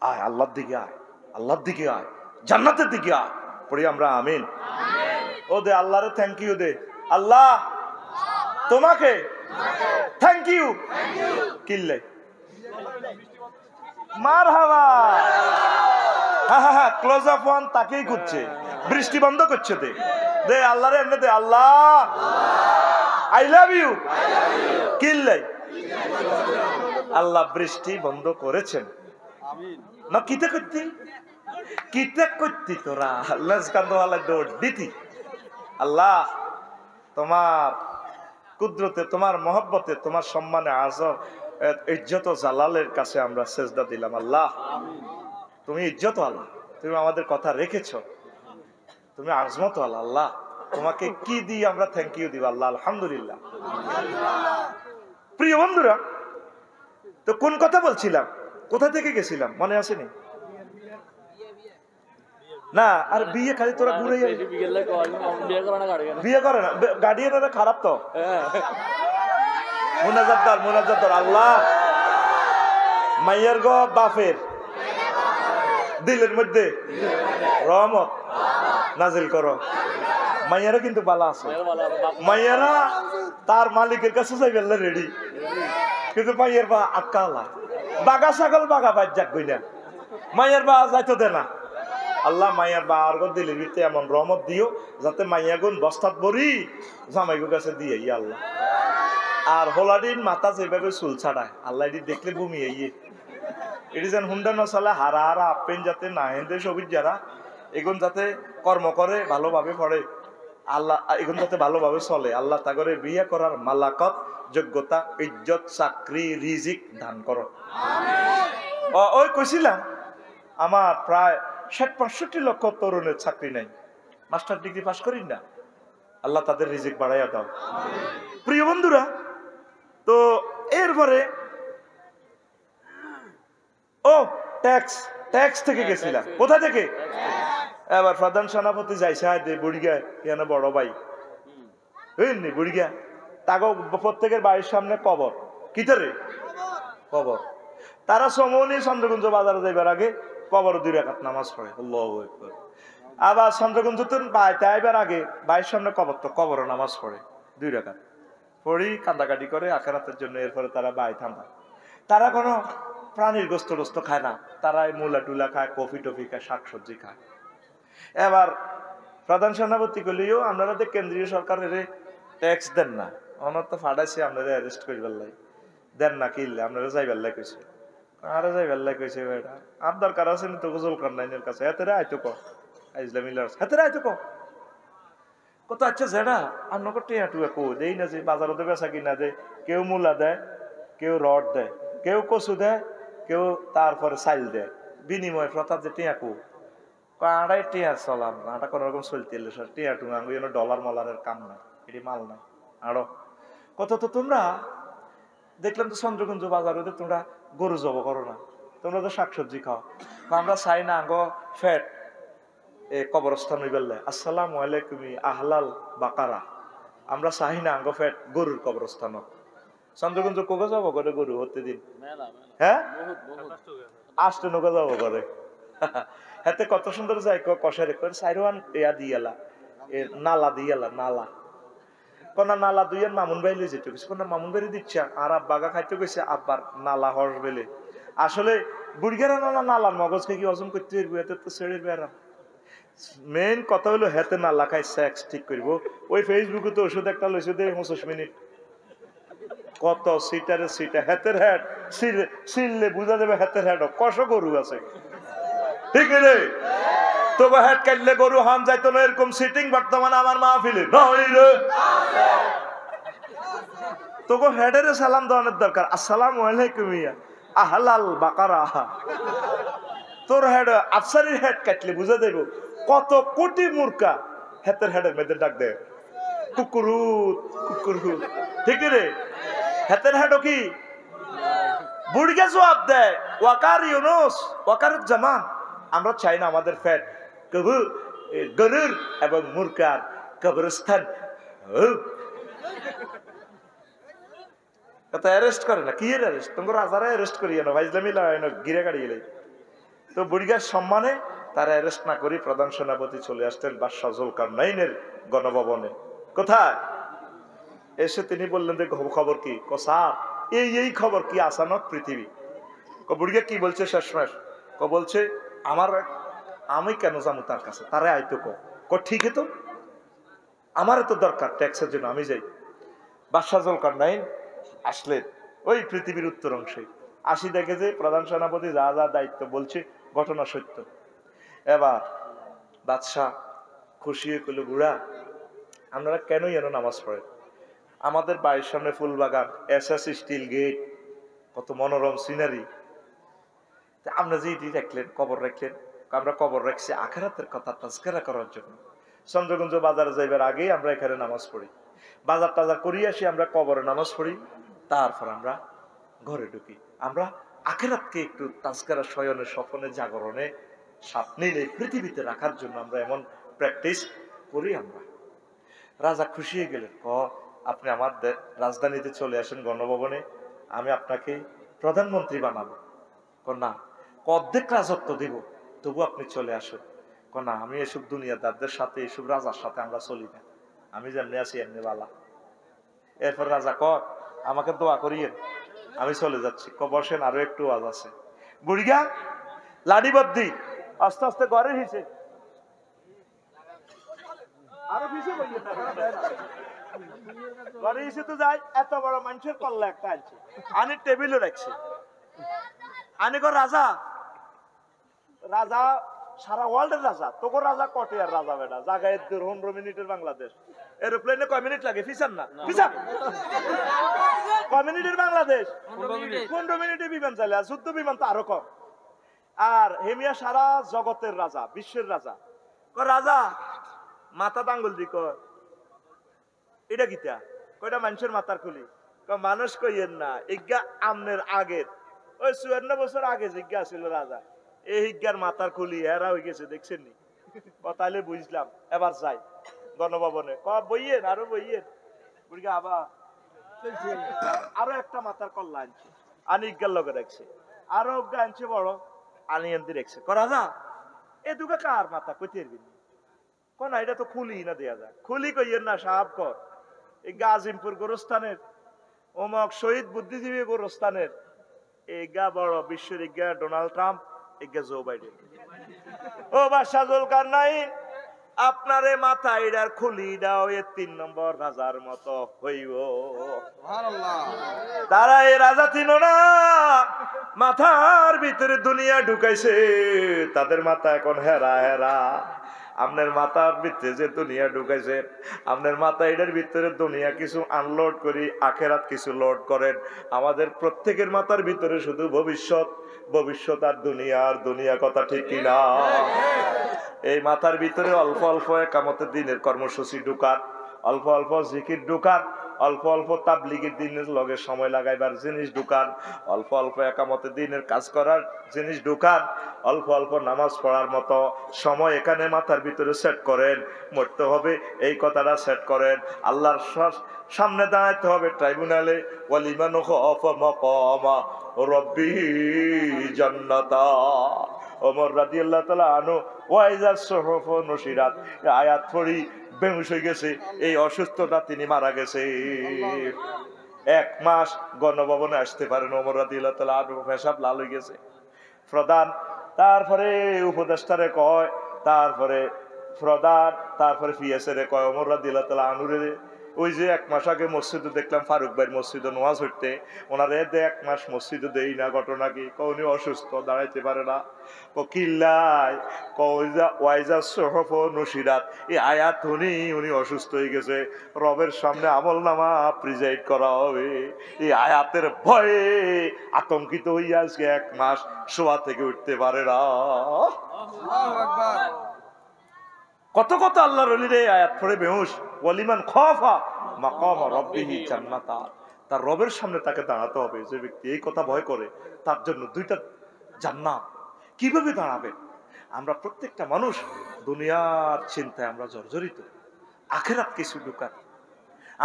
আয় আল্লাহর দিকে আয়, আল্লাহর দিকে আয়, জান্নাতের দিকে আয়। পড়ি আমরা আমিন। ও দে আল্লাহরে থ্যাংক ইউ দে। আল্লাহ তোমাকে থ্যাংক ইউ। কিল্লে মারহাবা। হ্যাঁ ক্লোজ আপ ওয়ান তাকেই করছে, বৃষ্টি বন্ধ করছে। দে দে আল্লাহরে এমনি দে, আল্লাহ আই লাভ ইউ। কিল্লে আল্লাহ বৃষ্টি বন্ধ করেছেন না? কিতে করতি কিতে করতি তোরা লজকান্দওয়ালা দৌড় দিতি। আল্লাহ তোমার কুদরতে, তোমার মহব্বতে, তোমার সম্মানে আজম ইজ্জত জালালের কাছে আমরা সেজদা দিলাম। আল্লাহ তুমি ইজ্জত আল্লাহ, তুমি আমাদের কথা রেখেছ, তুমি আজমত আল্লাহ। আল্লাহ তোমাকে কি দিই আমরা থ্যাংক ইউ দিব? আল্লাহ আলহামদুলিল্লাহ। প্রিয় বন্ধুরা, তো কোন কথা বলছিলাম, কোথা থেকে গেছিলাম মনে আসেনি না? আর বিয়ে খালি তোরা ঘুরে বিয়ে করে না, গার্ডিয়ানরা খারাপ তো। মুনাজাত আল্লাহ মাইয়ার গো বাপের দিলের মধ্যে রহমত নাজিল করো। মাইয়ারা কিন্তু বালা আছে, মাইয়ারা তার মালিকের কাছে যাইবেন রেডি, কিন্তু মাইয়ের বা আক্কালা বাগা ছাগল বাগা বাজ যাক না, মাইয়ের বা যাইতো দে না। আল্লাহ মাইয়ার বা আর দিলের ভিতরে এমন রহমত দিও যাতে মাইয়া গুন বস্তাত বড়ি জামাইগো কাছে দিয়ে ইয়া আল্লাহ। আর হোলাডিন মাথা যেভাবে চুল ছাড়ায় আল্লাহ এটি দেখলে ঘুমিয়ে ইয়ে, এটি যেন হুন্ডা নচলে হারা হারা আপেন যাতে না হেন্দে সবির যারা এগুন যাতে কর্ম করে ভালোভাবে পড়ে, আল্লাহ এগুন যাতে ভালোভাবে চলে। আল্লাহ তাগরে বিয়ে করার মালাকত, যোগ্যতা, ইজ্জত, চাকরি, রিজিক দান করো। ওই কইছিলাম আমার প্রায় ৬০-৬৫ লক্ষ তরুণের চাকরি নাই, মাস্টার ডিগ্রি পাস করি না। আল্লাহ তাদের রিজিক বাড়াইয়া দাও। প্রিয় বন্ধুরা, তো এরপরে ট্যাক্স থেকে গেছিলাম। কোথা থেকে? এবার প্রধান সেনাপতি যাইছে বুড়িগা এখানে বড় ভাই বুঝলি, বুড়িগা তাগো প্রত্যেকের বাড়ির সামনে কবর, কিতারে কবর। তারা সমনি চন্দ্রকুঞ্জ বাজারে যাইবার আগে কবর 2 রাকাত নামাজ পড়ে। আল্লাহু আকবার। আবার চন্দ্রকুঞ্জ তো বাইতে আইবার আগে বাড়ির সামনে কবর, তো কবর নামাজ পড়ে 2 রাকাত পড়ি, কান্দাকাটি করে আখেরাতের জন্য। এরপরে তারা বাই থামা, তারা কোনো প্রাণীর গোস্ত টোস্ত খায় না, তারা মূলা টুলা খায়, কফি টফি খায়, শাকসবজি খায়। এবার প্রধান সেনাপতি কলিও আপনারা তো কেন্দ্রীয় সরকারের ট্যাক্স দেন না, অনার তো ফাটাইছে আপনারা অ্যারেস্ট করবার লাই, দেন না কিনলে আপনারা যাইবার লাই কইছে। আরে যাইবার লাই কইছে বেটা, আর দরকার আছে নি তো গোজল কান্নাইনের কাছে, এতেরে আইতো ক ইসলামিলার হাতেরে আইতো ক কত। আচ্ছা যেটা আপনাকে টিয়া টুয়া কো দেই না, যে বাজারতে বেচা কিনা দেয়, কেউ মূলা দেয়, কেউ রড দেয়, কেউ কচু দেয়, কেউ তারপরে চাইল দেয়, বিনিময় প্রতাপ যে টিয়া কো আড়াই টিয়া চলাম আটা কোন রকম চলতে টিয়া টু ডলার মলারের কাম নাই, এটি মাল নাই। আরো কত তো তোমরা দেখলাম তো চন্দ্রকুঞ্জ বাজার ওদের তোমরা গরু জব করো না, তোমরা তো শাকসবজি খাও। আমরা চাই না আঙ্গ ফ্যাট কবরস্থান হইবেললে আসসালামু আলাইকুম আহলাল বাকারা, আমরা চাই না আঙ্গ ফ্যাট গরুর কবরস্থান। চন্দ্রকুঞ্জ কোকে যাব করে গরু হতে দিন, হ্যাঁ আসতে নৌকা যাব করে। হাতে কত সুন্দর যায় কষারে করে সাইরওয়ান ইয়া দিয়ালা, নালা দিয়ালা, নালা কোনা নালা দুইয়ের মামুন ভাই লই যেতে গেছে, কোনা মামুন ভাই দিচ্ছে আর আব্বাগা খাইতে গেছে, আব্বার নালা হস বেলে। আসলে বুড়িগারা নালার মগজকে কি হজম করতে পারবো, এতে তো ছেড়ে বেড়াম। মেইন কথা হলো হেতে নালা খাই সেক্স ঠিক করবো। ওই ফেসবুকে তো ওষুধ একটা লইছে দে 25 মিনিট, কত সিটারে সিটা হেতের হেড সিললে বুঝা যাবে হেতের হেড কষ গরু আছে, ঠিক রে? তবু হেড কাটলে গরু হাম যাইতো না, এরকম সিটিং বর্তমানে আমার মাহফিলে নয় রে। তবু হেডের সালাম দেওয়ানোর দরকার, আসসালামু আলাইকুম ইয়া আহলাল বাকারা। তোর হেড আফসারির হেড কাটলে বুঝা যাইব কত কোটি মূর্খা হেতের হেডের মেয়েদের ডাক দেয় কুকুরু কুকুরু, ঠিক রে? হেতের হেডও কি বুড়িকে জবাব দেয় ওয়াকার ইউনুস ওয়াকারুজ জামান। আমরা চাই না আমাদের ফ্যাট কবু গরুর এবং মূর্খার কবরস্থান অ্যারেস্ট করে না। কি অ্যারেস্ট? তোমার রাজারা অ্যারেস্ট করিয়ে না, ভাইজলামি গিরে গাড়ি গেলে। তো বুড়িগার সম্মানে তারা অ্যারেস্ট না করি প্রধান সেনাপতি চলে আসতেন বাদশাহ জুলকারনাইনের গণভবনে। কোথায় এসে তিনি বললেন যে খবর কি? স্যার এই খবর কি আসানক পৃথিবী। বুড়িগা কি বলছে শেষমেশ? বলছে আমি কেন যাবো তার কাছে, তারে আইতো ঠিক তো আমার তো দরকার ট্যাক্সের জন্য, আমি যাই। বাদশাহ জুলকারনাইন আসলেন ওই পৃথিবীর উত্তর অংশে, আসি দেখে যে প্রধান সেনাপতি যা যা দায়িত্ব বলছে ঘটনা সত্য। এবার বাদশাহ খুশি হয়ে কইল, বুড়া আপনারা কেনই এনো নামাজ পড়েন? আমাদের বাড়ির সামনে ফুল বাগান, এসএস স্টিল গেট, কত মনোরম সিনারি। আমরা যে এটি রাখলেন, কবর রাখলেন, আমরা কবর রাখছি আখিরাতের কথা তাজকিরা করার জন্য। চন্দ্রগঞ্জ বাজারে যাইবার আগেই আমরা এখানে নামাজ পড়ি, বাজার টাজার করিয়ে আসি, আমরা কবরে নামাজ পড়ি, তারপর আমরা ঘরে ঢুকি। আমরা আখিরাতকে একটু তাজকিরা শয়নে স্বপনে জাগরণে স্বপ্নিলে পৃথিবীতে রাখার জন্য আমরা এমন প্র্যাকটিস করি আমরা। রাজা খুশি হয়ে গেলেন, আপনি আমার রাজধানীতে চলে আসেন গণভবনে, আমি আপনাকে প্রধানমন্ত্রী বানাবো। না, অর্ধেক রাজত্ব দিব, তবু আপনি চলে আসুন। না, আমি এসব দুনিয়াদারদের সাথে এসব রাজার সাথে আমরা চলি না, আমি যেমনি আছি এমনি বালা। এরপর রাজা আমাকে দোয়া করিয়েন, আমি চলে যাচ্ছি। বসেন, আরো একটু আওয়াজ আছে। বুড়িগা লাডি বদ্দি আস্তে আস্তে ঘরে হিসে আরো পিছিয়ে ঘরে এসে তো যাই, এত বড় মানুষের কল্লা একটা আনছে, আনি টেবিলে রাখছে। আনি রাজা রাজা সারা ওয়ার্ল্ডের রাজা, তোকে রাজা কটিয়ার রাজা বেটা, জায়গায় 15 মিনিটের বাংলাদেশ। এরোপ্লেনে কয় মিনিট লাগে? ফিসান না ফিসান কয় মিনিটের বাংলাদেশ? 15 মিনিটে বিমান চালে, আর যুদ্ধ বিমান তো আরো কম। আর হেমিয়া সারা জগতের রাজা, বিশ্বের রাজা। রাজা মাথা আঙ্গুল দি কয় এটা গীতা, কয়টা মানুষের মাথার খুলি? মানুষ কইয়েন না, ইজ্ঞা আমনের আগের ওই 54 বছর আগে জিজ্ঞা ছিল রাজা, এই হিজ্ঞার মাথার খুলি হেরা হয়ে গেছে, দেখছেন নি? তাহলে বুঝলাম, এবার যাই গণভবনে। বইয়েন, আরো বইয়েন। বুড়িগা আবার আরো একটা মাথার কল্লা আনছে, আনি ইজ্ঞার লগে রাখছে, আরো অজ্ঞা আনছে বড়, আনি আনতে রেখছে। রাজা এ দুগা কার মাথা কইতে পারবি না? এটা তো খুলি না দেয়া যায়। খুলি কইয়েন না সাহাব কর, এই গাজিমপুর গোরস্থানের অমক শহীদ বুদ্ধিজীবী গোরস্থানের এগা বড় বিশ্বের ইজ্ঞা ডোনাল্ড ট্রাম্প, এগা জো বাইডেন। ও বাদশাহ জুলকারনাইন, আপনারে মাথা এটার খুলি দাও, এ 3 নম্বর রাজার মতো হইব। তারা এই রাজা ছিল না, মাথার ভিতরে দুনিয়া ঢুকাইছে, তাদের মাথা এখন হেরা হেরা। আপনার মাথার ভিতরে যে দুনিয়া ঢুকাইছে, আপনার মাথা এটার ভিতরে দুনিয়া কিছু আনলোড করি, আখেরাত কিছু লোড করেন। আমাদের প্রত্যেকের মাথার ভিতরে শুধু ভবিষ্যৎ, ভবিষ্যৎ আর দুনিয়া কথা ঠিক কিনা? এই মাথার ভিতরে অল্প অল্প একামতের দিনের কর্মসূচি ঢুকান, অল্প অল্প জিকির ঢুকান, অল্প অল্প তাবলীগের দিনের লগে সময় লাগাইবার জিনিস ঢুকান, অল্প অল্প একামতের দিনের কাজ করার জিনিস ঢুকান, অল্প অল্প নামাজ পড়ার মতো সময় এখানে মাথার ভিতরে সেট করেন। মরতে হবে এই কথাটা সেট করেন। আল্লাহর সামনে দাঁড়াইতে হবে ট্রাইব্যুনালে, ওয়ালিমান খাফা মাকামা রাব্বিহি জান্নাতা। ওমর রাদিয়াল্লাহু তাআলা আনহু ওয়াইজাস সুহুফ নুশিরাত আয়াত পড়ি বেহুশ হয়ে গেছে, এই অসুস্থতা তিনি মারা গেছে। 1 মাস গণভবনে আসতে পারেন ওমর রাদিয়াল্লাহু তাআলা আনহু, পেশাব লাল হয়ে গেছে। প্রধান তারপরে উপদেষ্টারে কয়, তারপরে প্রধান তারপরে পিএসএ কয় ওমর রাদিয়াল্লাহু তাআলা আনহু রে, ওই যে 1 মাস আগে মসজিদে দেখলাম ফারুক ভাই মসজিদে নামাজ পড়তে, ওনারে 1 মাস মসজিদে দেই না, ঘটনা কি? উনি অসুস্থ, দাঁড়াইতে পারে না। কিল্লাই ওয়াইজা সহফ নসিরাত, এই আয়াত উনি অসুস্থ হয়ে গেছে, রবের সামনে আমল নামা প্রিজাইড করা হবে, এই আয়াতের ভয়ে আতঙ্কিত হইয়া আজকে 1 মাস শোয়া থেকে উঠতে পারে না। কত কত আল্লাহর ওলিরে আয়াত পড়ে বেহুশ। ওয়ালিমান খাফা মাকাম রাব্বিহি জান্নাতা, তার রবের সামনে তাকে দাঁড়াতে হবে। যে ব্যক্তি এই কথা ভয় করে তার জন্য 2টা জান্নাত। কিভাবে দাঁড়াবে? আমরা প্রত্যেকটা মানুষ দুনিয়ার চিন্তায় আমরা জর্জরিত, আখিরাত কিছু ঢুকার।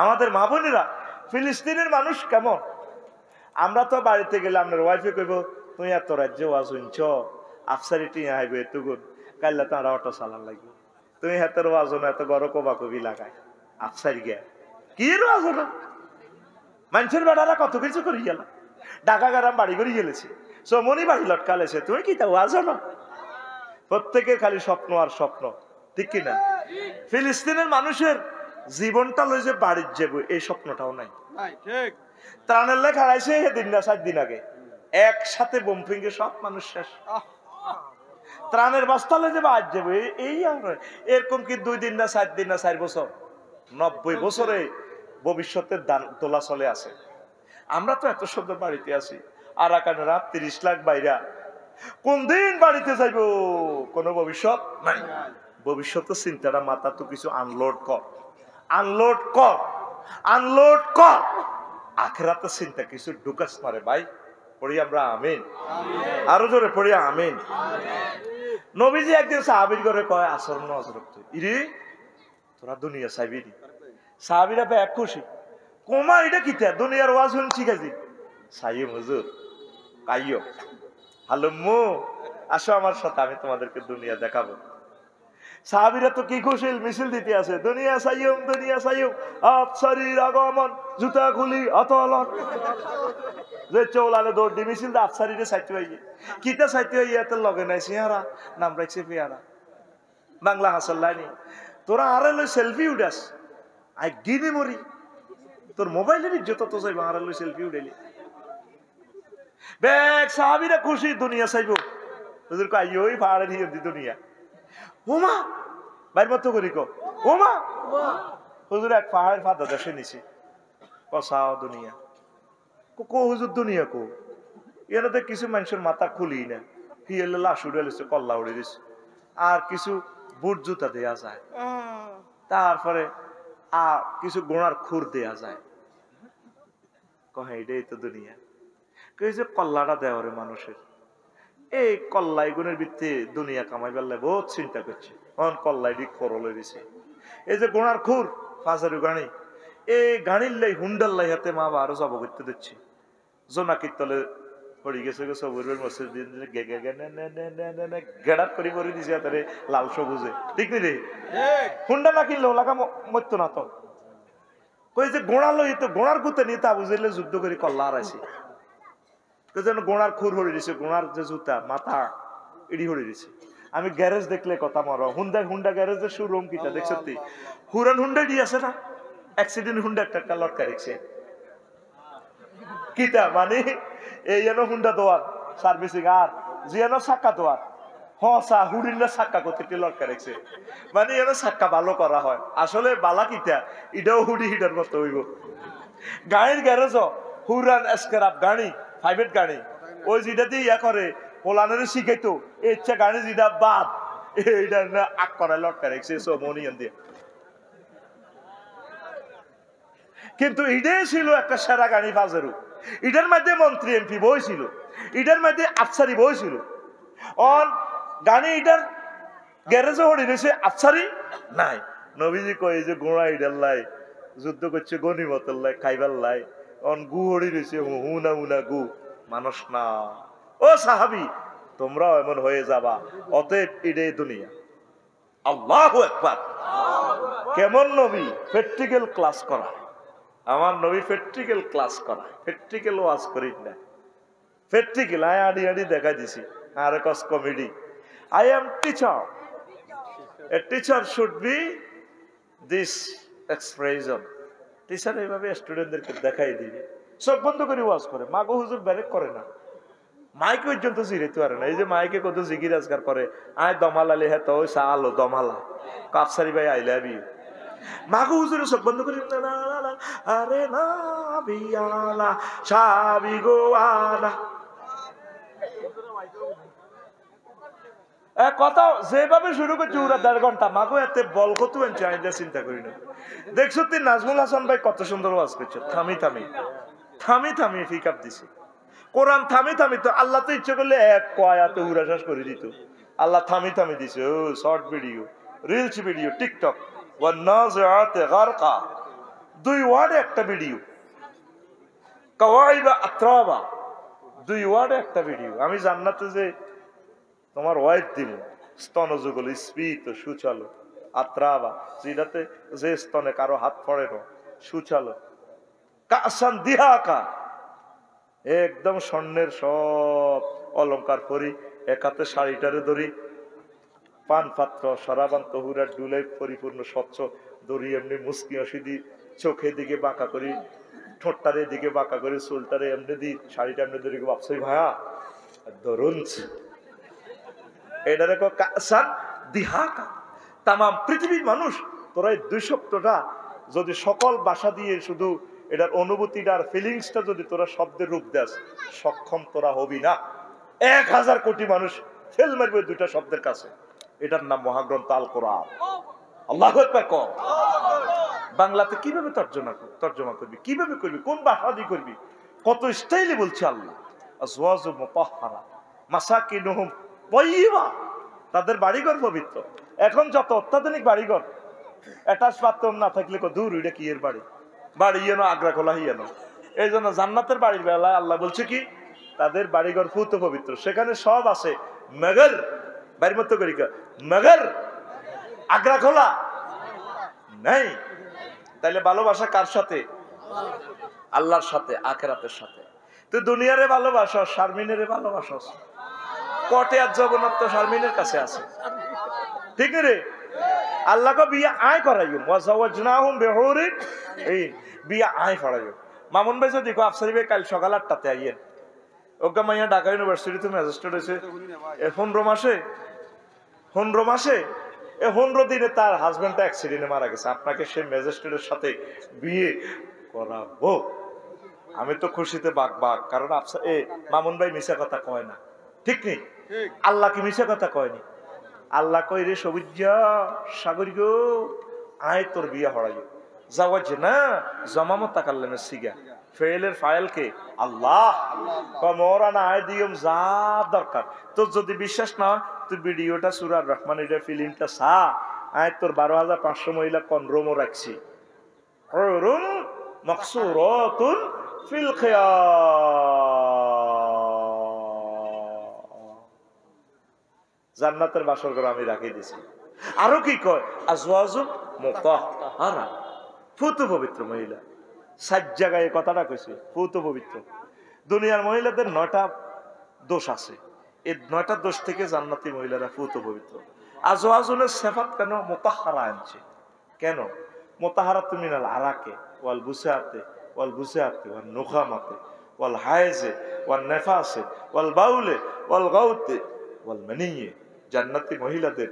আমাদের মা বোনেরা ফিলিস্তিনের মানুষ কেমন? আমরা তো বাড়িতে গেলে আপনার ওয়াইফে কইব, তুই এত রাজ্যে ওয়াজ শুনছ, আফসারিটি আইবে এতগুণ, কাইলে তারা অটো চালান লাগবে, তুমি হাতের ওয়াজন এত বড় কবা কবি লাগাই আফসারি গিয়া কি ওয়াজন? মানুষের বেড়ারা কত কিছু করি গেল, ঢাকা গ্রাম বাড়ি করে গেলেছে, সমনি বাড়ি লটকালেছে, তুমি কি তা ওয়াজন? প্রত্যেকের খালি স্বপ্ন আর স্বপ্ন, ঠিক কিনা? ফিলিস্তিনের মানুষের জীবনটা লই যে বাড়ির যাবো এই স্বপ্নটাও নাই। ত্রাণের লেখা হারাইছে 4 দিন আগে, একসাথে বোম ফিঙ্গে সব মানুষ শেষ। ত্রাণের বস্তা লই যে বাড়ি যাবো এই এরকম কি 2 দিন না 4 দিন না 4 বছর, 90 বছরে ভবিষ্যতের দোলা চলে আছে। আমরা তো এত সুন্দর বাড়িতে আছি, আরাকানেরা 30 লাখ বাইরা কোন দিন বাড়িতে যাইব, কোন ভবিষ্যৎ নাই। ভবিষ্যতের চিন্তাটা মাথা তো কিছু আনলোড কর, আনলোড কর, আনলোড কর। আখিরাতের চিন্তা কিছু ঢুকাস মারে ভাই। পড়ি আমরা আমিন, আরো জোরে পড়ি আমিন। নবীজি একদিন সাহাবীর ঘরে কয়, আসর নজর তুই ইরে তোরা দুনিয়া চাইবি। সাহাবীরা এক খুশি, কোমা এটা কিতা দুনিয়ার ওয়াজ শুনছি কাজী সাইম হুজুর কাইও হালুম্মু, আসো আমার সাথে, আমি তোমাদেরকে দুনিয়া দেখাবো। সাহাবীরা তো কি খুশি, মিছিল দিতে আছে, দুনিয়া সাইয়ুম, দুনিয়া সাইয়ুম, আফসারির আগমন, জুতা খুলি অতলন, যে চৌলালে দৌড় দি মিছিল দা আফসারিরে সাইতে হইয়ে কিতা সাইতে হইয়ে এত লগে নাই সিহারা নাম রাখছে পেয়ারা বাংলা হাসল্লানি। তোরা আরে লই সেলফি উঠাস, আই গিনে মরি, তোর মোবাইলের ইজ্জত তো যাইব, আরে লই সেলফি উঠাইলি। বেগ সাহাবীরা খুশি, দুনিয়া চাইব। হুজুর কই ওই পাহাড়ে দিয়ে দি দুনিয়া। ওমা বাইর মতো করি কো ওমা, হুজুর এক পাহাড়ের ফাদা দেশে নিছি, কসাও দুনিয়া কো হুজুর দুনিয়া কো, এনাতে কিছু মানুষের মাথা খুলি না, হিয়েলে লাশ উড়ে লিছে, কল্লা উড়ে দিছে, আর কিছু বুট জুতা দেয়া যায়, তারপরে আর কিছু গোড়ার খুর দেয়া যায়। কহে এটাই তো দুনিয়া। যে কল্লাটা দেওয়ারে মানুষের, এই কল্লাই গুণের ভিত্তি দুনিয়া কামাই বেলা বহুত চিন্তা করছে, কল্লাই দিক করলে দিছে। এই যে গোড়ার খুর ফাজারু গাড়ি, এই গাড়ির লাই হুন্ডার লাই হাতে মা আরো জব করতে দিচ্ছে, জোনাকির তলে পড়ে গেছে সবুরের মসজিদ গেড়াত করে করে দিছে তারে লাল সবুজে, ঠিক নি রে? হুন্ডা না কিনলে ওলাকা মরতো না তো। কই যে গোড়া লই তো গোড়ার গুতে নিয়ে তা বুঝাইলে যুদ্ধ করে কল্লা হারাইছে, যেন গোড়ার খুর হরে দিছে, গোড়ার যে জুতা মাথা ইডি হরে দিছে। আমি গ্যারেজ দেখলে কথা মর, হুন্ডা গ্যারেজের শোরুম কিটা দেখছ তুই, হুরান হুন্ডা ডি আছে না, অ্যাক্সিডেন্ট হুন্ডা একটা লটকা রেখছে কিটা, মানে এই যেন হুন্ডা দোয়ার সার্ভিসিং, আর যে যেন সাক্কা দোয়ার হসা হুড়িনা সাক্কা করতে লটকা রেখছে, মানে যেন সাক্কা ভালো করা হয়। আসলে বালা কিটা এটাও হুডি হিটার মতো হইব। গাড়ির গ্যারেজ হুরান স্ক্রাপ গাড়ি, প্রাইভেট গাড়ি, ওই যেটা দিয়ে ইয়া করে পোলানের শিখাইতো, ইচ্ছা গাড়ি যেটা বাদ এইটা আগ করায় লটকা রেখছে মনিয়ন দিয়ে। কিন্তু এটাই ছিল একটা সেরা গাড়ি বাজারু, এটার মধ্যে মন্ত্রী এমপি বইছিল, এটার মধ্যে আফসারি বইছিল। অন গাড়ি এটার গ্যারেজে হড়ি রয়েছে, আফসারি নাই। নবীজি কয় যে গোড়া ইডার লাই যুদ্ধ করছে, গনিমতের লাই খাইবার লাই, অন গু হড়ি রয়েছে, হুনা হুনা গু, মানুষ না। ও সাহাবি তোমরাও এমন হয়ে যাবা, অতএব এটাই দুনিয়া। আল্লাহু আকবার। কেমন নবী? প্র্যাকটিক্যাল ক্লাস করা। আমার নবী প্র্যাকটিক্যাল ক্লাস করা, প্র্যাকটিক্যাল ওয়াজ করি না, প্র্যাকটিক্যাল আই আড়ি আড়ি দেখা দিছি। আর কস comedy. I am teacher, a teacher should be this expression. Teacher এইভাবে স্টুডেন্টদেরকে দেখাই দিবে। চোখ বন্ধ করে ওয়াজ করে, মাগো হুজুর ব্যারেক করে না, মাইক পর্যন্ত জিরাইতে পারে না। এই যে মাইকে কত জিকির আজকার করে, আয় দমালালি হ্যাঁ তো আলো দমালা কাপসারি ভাই আই লাভ ইউ। মাগো হুজুরে চোখ বন্ধ করে আরে না বিয়ালা সাবি গোয়ালা কথা যেভাবে শুরু করছে ওরা 1.5 ঘন্টা। মাগো এতে বল কত আনছে আইডা চিন্তা করি না। দেখছো তুই নাজমুল হাসান ভাই কত সুন্দর ওয়াজ করছে, থামি থামি থামি থামি পিক আপ দিছে কোরআন, থামি থামি। তো আল্লাহ তো ইচ্ছে করলে এক কয়াতে উড়া শেষ করে দিত, আল্লাহ থামি থামি দিছে। ও short video, reels video, TikTok, ওয়ান্নাজিআতি গারকা, 2 ওয়ার্ডে একটা ভিডিও। কাওয়াইবা আতরাবা, 2 ওয়ার্ডে একটা ভিডিও। আমি জান্নাতে যে তোমার ওয়াইফ দিল স্তনযুগল স্ফীত সুচালো আত্রাবা, যেটাতে যে স্তনে কারো হাত পড়ে না, সুচালো কাসান দিহাকা, একদম স্বর্ণের সব অলংকার পরি, একাতে শাড়িটারে ধরি, পান পাত্র সরাবান তহুরার ডুলে পরিপূর্ণ স্বচ্ছ দড়ি, এমনি মুস্কি অসিদি চোখে দিকে বাঁকা করি, ঠোঁটটারে দিকে বাঁকা করে, চুলটারে এমনি দি, শাড়িটা এমনি ধরি। ভাবছি ভাইয়া ধরুন এটা দেখো কাসান দিহাকা। তামাম পৃথিবীর মানুষ তোরা এই 2 সপ্তাহটা যদি সকল ভাষা দিয়ে শুধু এটার অনুভূতিটা আর ফিলিংসটা যদি তোরা শব্দের রূপ দেস, সক্ষম তোরা হবি না। 1000 কোটি মানুষ ফেল মারবে 2টা শব্দের কাছে। এটার নাম মহাগ্রন্থ আল কোরআন। আল্লাহু আকবার কও। বাংলাতে কিভাবে তর্জমা করবি, কিভাবে করবি, কোন ভাষা দিয়ে করবি, কত স্টাইলে বলছে আল্লাহ। আজওয়াজু মুতাহহারা মাসাকিনুহুম তাইয়্যিবা, তাদের বাড়িঘর পবিত্র। এখন যত অত্যাধুনিক বাড়িঘর, অ্যাটাচ বাথরুম না থাকলে দূর, এটা কি এর বাড়ি, বাড়ি ইয়েনো আগ্রা খোলা হিয়েনো। এই জন্য জান্নাতের বাড়ির বেলায় আল্লাহ বলছে কি, তাদের বাড়িঘর পুত পবিত্র, সেখানে সব আছে। মগর বাড়ির মতো করি মগর আগ্রা খোলা নাই। তাইলে ভালোবাসা কার সাথে? আল্লাহর সাথে, আখিরাতের সাথে। তুই দুনিয়ারে ভালোবাসা, শারমিনের ভালোবাসা, কটে আর জগন্নাথ শারমিনের কাছে আছে, ঠিক রে? আল্লাহকে বিয়া আয় করাইম, ওয়াজাওয়াজনাহুম বিহুরিন ঈন, বিয়া আয় করাইম। মামুন ভাই যদি দেখো আফসারি ভাই কাল সকাল 8টাতে আইয়েন। ওকে মাইয়া ঢাকা ইউনিভার্সিটিতে ম্যাজিস্ট্রেট হয়েছে 15 মাসে, 15 দিনে তার হাজবেন্ডটা অ্যাক্সিডেন্টে মারা গেছে। আপনাকে সে ম্যাজিস্ট্রেটের সাথে বিয়ে করাবো? আমি তো খুশিতে বাঘ, কারণ মামুন ভাই মিশা কথা কয় না, ঠিক নেই? আল্লাহ কি মিশা কথা কয়নি? আল্লাহ কই রে সবুজা সাগরি গো, আয় তোর বিয়া হড়াই যাওয়াজ না জমামত তাকাল্লামের সিগা ফেলের ফাইলকে আল্লাহ কমরানা আয় দিয়ম যা দরকার। তোর যদি বিশ্বাস না হয় তুই ভিডিওটা সূরা রহমানের ফিল্মটা সা, আয় তোর 12,500 মহিলা কনরোমও রাখছি, হুরুম মাকসুরাতুন ফিল খিয়াম, জান্নাতের বাসর ঘর আমি রাখিয়ে দিছি। আরো কি কয়, আজওয়াজুন মুতাহহারা, পুত পবিত্র মহিলা। 7 জায়গায় এই কথাটা কইছে, পুত পবিত্র। দুনিয়ার মহিলাদের 9টা দোষ আছে, এই 9টা দোষ থেকে জান্নাতি মহিলারা পুত পবিত্র। আজওয়াজুনের সিফাত কেন মুতাহহারা আনছে? কেন? মুতাহহারাতুন মিনাল আরাকে ওয়াল বুসাতে ওয়াল বুসাতে ওয়াল নুখামাতে ওয়াল হায়েজে ওয়াল নেফাসে ওয়াল বাউলে ওয়াল গাউতে ওয়াল মানিয়ে। জান্নাতি মহিলাদের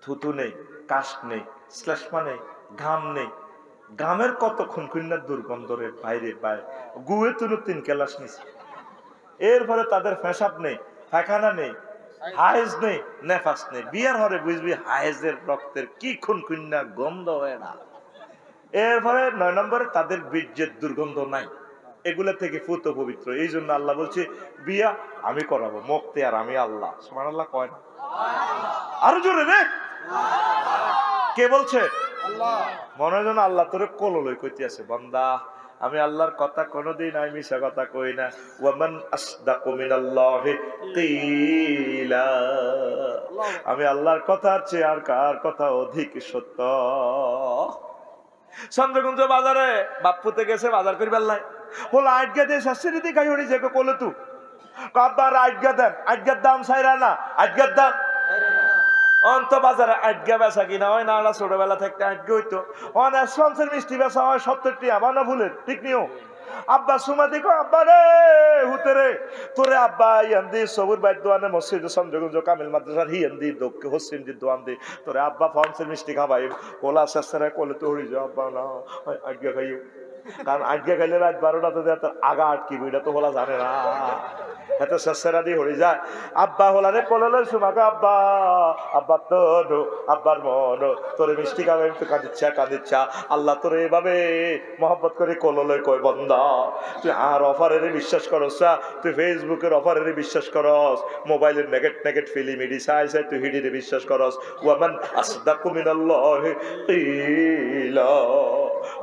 থুতু নেই, কাশ নেই, শ্লেষ্মা নেই, ঘাম নেই। ঘামের কত খুনখুন্নার দুর্গন্ধরে বাইরে গুয়ে তুনু 3 ক্লাস নিছে। এরপরে তাদের পেশাব নেই, পায়খানা নেই, হায়েজ নেই, নেফাস নেই। বিয়ার হরে বুঝবি হায়েজের রক্তের কি খুনখুন্না গন্ধ হয় না। এরপরে 9 নম্বরে তাদের বীর্যের দুর্গন্ধ নাই। এগুলা থেকে পুত পবিত্র। এই জন্য আল্লাহ বলছে বিয়া আমি করাবো, মুক্তি আর আমি আল্লাহ। সুবহানাল্লাহ কয় না? আরো জোরে রে, কে বলছে? আল্লাহ। মনে হয় যেন আল্লাহ তোরে কোললই কইতে আছে, বান্দা আমি আল্লাহর কথা কোনোদিন আমি মিশা কথা কই না। ওয়ামান আসদাকু মিনাল্লাহি কিলা, আমি আল্লাহর কথার চেয়ে আর কার কথা অধিক সত্য। চন্দ্রকুঞ্জ বাজারে বাপ্পুতে গেছে বাজার করিবার লাই, বলো আজ্ঞা দিয়ে শাস্ত্রী দিকে খাই হরি যাকে বলে তু কাবার আজ্ঞা দেন, আজ্ঞার দাম চাইরা না, আজ্ঞার দাম অন্ত বাজারে আজ্ঞা বেচা কিনা হয় না। ছোটবেলা থেকে আজ্ঞা হইতো অনেক সঞ্চের মিষ্টি বেচা হয় 70টি, আমার না ভুলের ঠিক নিও। আব্বা সুমা দেখো আব্বা রে হুতে রে তোরে আব্বা ইয়ান্দি সবুর বাইর দোয়ানে মসজিদ চন্দ্রগঞ্জ কামিল মাদ্রাসার হিয়ান্দি দক্ষে হসিন্দির দোয়ান দি তোরে আব্বা ফঞ্চের মিষ্টি খাবাই কোলা শেষে কোলে তো হরি যাও আব্বা না আজ্ঞা খাইও। কারণ আজ্ঞা খাইলে রাত 12টাতে তার আগা আটকি এটা তো হলা জানে না, এত শেষেরা দিয়ে হরি যায়। আব্বা হলারে কোলে সুমাকে আব্বা আব্বা তো আব্বার মন তোরে মিষ্টি খাবে তো কাঁদিচ্ছা কাঁদিচ্ছা আল্লাহ তোরে এভাবে মহব্বত করে কোলে কই বন্দা তুই আর অফারের বিশ্বাস করস, তুই ফেসবুকের অফারের বিশ্বাস করস, মোবাইলের নেগেট নেগেট ফিল্ম ইডি চাই চাই তুই হিডিরে বিশ্বাস করস। ওয়ামান আসদাকু মিনাল্লাহি কিলা,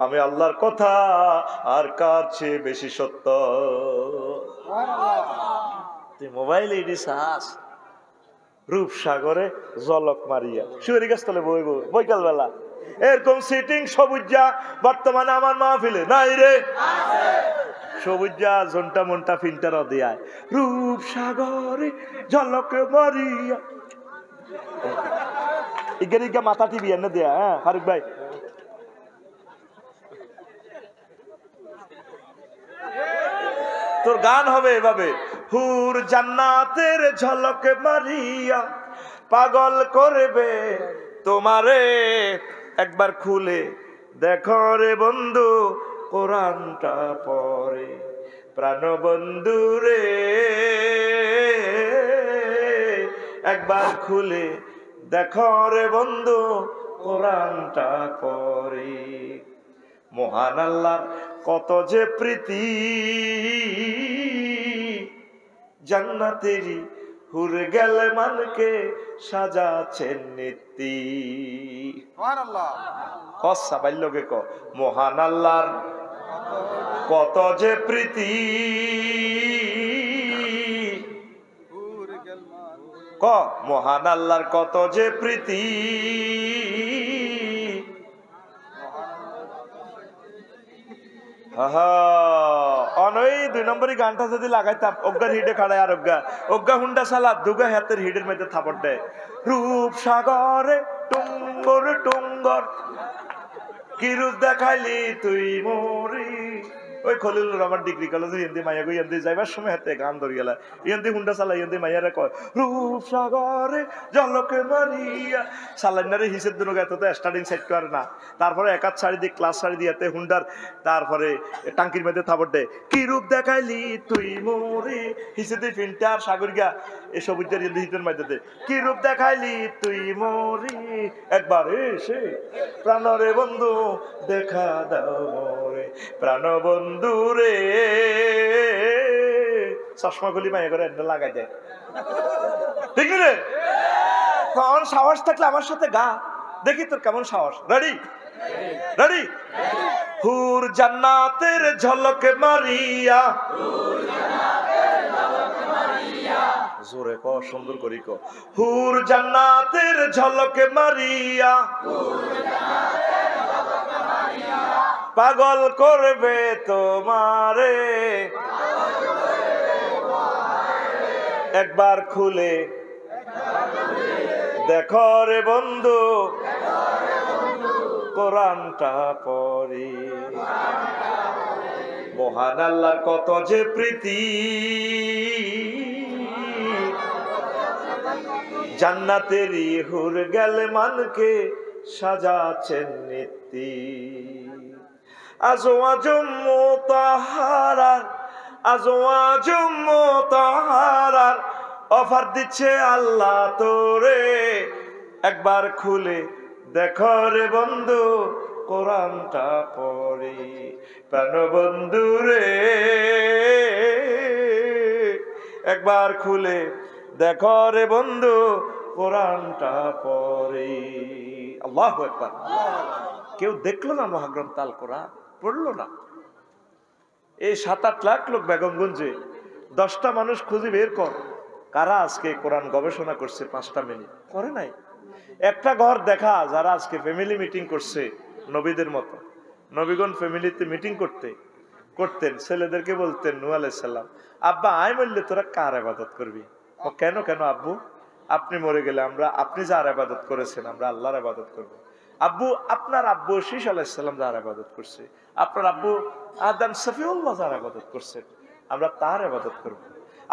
আমি আল্লাহর কথা আর কার চেয়ে বেশি সত্য। তুই মোবাইল ইডি চাস রূপসাগরে জলক মারিয়া শুয়ারি গাছ তলে বই বৈকাল বেলা এরকম সিটিং সবুজা বর্তমানে আমার মাহফিলে নাই রে, সবুজা জন্টা মনটা ফিল্টার দেয় রূপসাগরে জলক মারিয়া ইগা মাথা টিভি এনে দেয়া। হ্যাঁ ফারুক ভাই তোর গান হবে এভাবে, হুর জান্নাতের ঝলক মারিয়া পাগল করবে তোমারে, একবার খুলে দেখো রে বন্ধু কোরআনটা পড়ে, প্রাণ বন্ধু রে একবার খুলে দেখো রে বন্ধু কোরআনটা পড়ে। মহান আল্লাহর কত যে প্রীতি, জান্নাতেরই হুর গেল মানকে সাজাচ্ছেন নীতি। কসা বাইলকে ক মহান আল্লাহর কত যে প্রীতি, ক মহান আল্লাহর কত যে প্রীতি, অনই 2 নম্বরই গানটা যদি লাগাইতাম অজ্ঞার হিডে খাড়ায় আর অজ্ঞা হুন্ডা সালা দুগা হাতের হিডের মধ্যে থাপড় দেয়। রূপ সাগরে টুঙ্গর টুঙ্গর কি রূপ দেখাইলি তুই মরি, ওই খলিল আমার ডিগ্রি কলেজে ইন্দি মাইয়া গো ইন্দি যাইবার সময় হাতে গান ধরে গেল ইন্দি হুন্ডা চালা ইন্দি মাইয়ারে কয় রূপ সাগরে জলকে মারিয়া সালাইনারে হিসেব দুনো গাইতে তো স্টার্টিং সেট করে না, তারপরে একাত শাড়ি দিয়ে ক্লাস শাড়ি দিয়েতে হুন্ডার তারপরে টাঙ্কির মধ্যে থাপড় দেয় কি রূপ দেখাইলি তুই মরি হিসেবে ফিল্টার সাগর গা এই সবুজের ইন্দি হিতের মধ্যে কি রূপ দেখাইলি তুই মরি, একবার এসে প্রাণরে বন্ধু দেখা দাও মরে, প্রাণ বন্ধু রে চশমা গুলি মাইয়া করে লাগাই দেয় ঠিক রে। তখন সাহস থাকলে আমার সাথে গা দেখি তোর কেমন সাহস। রেডি রেডি হুর জান্নাতের ঝলক মারিয়া, জোরে ক সুন্দর করি ক হুর জান্নাতের ঝলক মারিয়া পাগল করবে তোমারে, একবার খুলে দেখো রে বন্ধু কোরআনটা পড়ি। মহান আল্লাহর কত যে প্রীতি, জান্নাতেরই হুর গেল মানকে সাজাচ্ছেন নীতি। আজওয়াজুম মুতাহারার আজওয়াজুম মুতাহারার অফার দিচ্ছে আল্লাহ তোরে, একবার খুলে দেখো রে বন্ধু কোরআনটা পড়ি, প্রাণ বন্ধু রে একবার খুলে দেখো রে বন্ধু কোরআনটা পড়ি। আল্লাহু আকবার। কেউ দেখলো না মহাগ্রন্থ আল কোরআন, পড়লো না, এই 7-8 লাখ লোক বেগমগঞ্জে 10টা মানুষ খুঁজে বের কর কারা আজকে কোরআন গবেষণা করছে 5টা মিনিট করে নাই। একটা ঘর দেখা যারা আজকে ফ্যামিলি মিটিং করছে নবীদের মতো। নবীগণ ফ্যামিলিতে মিটিং করতেন, ছেলেদেরকে বলতেন নূহ আলাইহিস সালাম, আব্বা আয় বললে তোরা কার ইবাদত করবি? ও কেন আব্বু? আপনি মরে গেলে আপনি যার ইবাদত করেছেন আমরা আল্লাহর ইবাদত করব। আব্বু আপনার আব্বু শীশ আলাইহিস সালাম যার ইবাদত করছে, আপনার আব্বু আদম সফিউল্লাহ যার ইবাদত করছেন আমরা তার ইবাদত করব।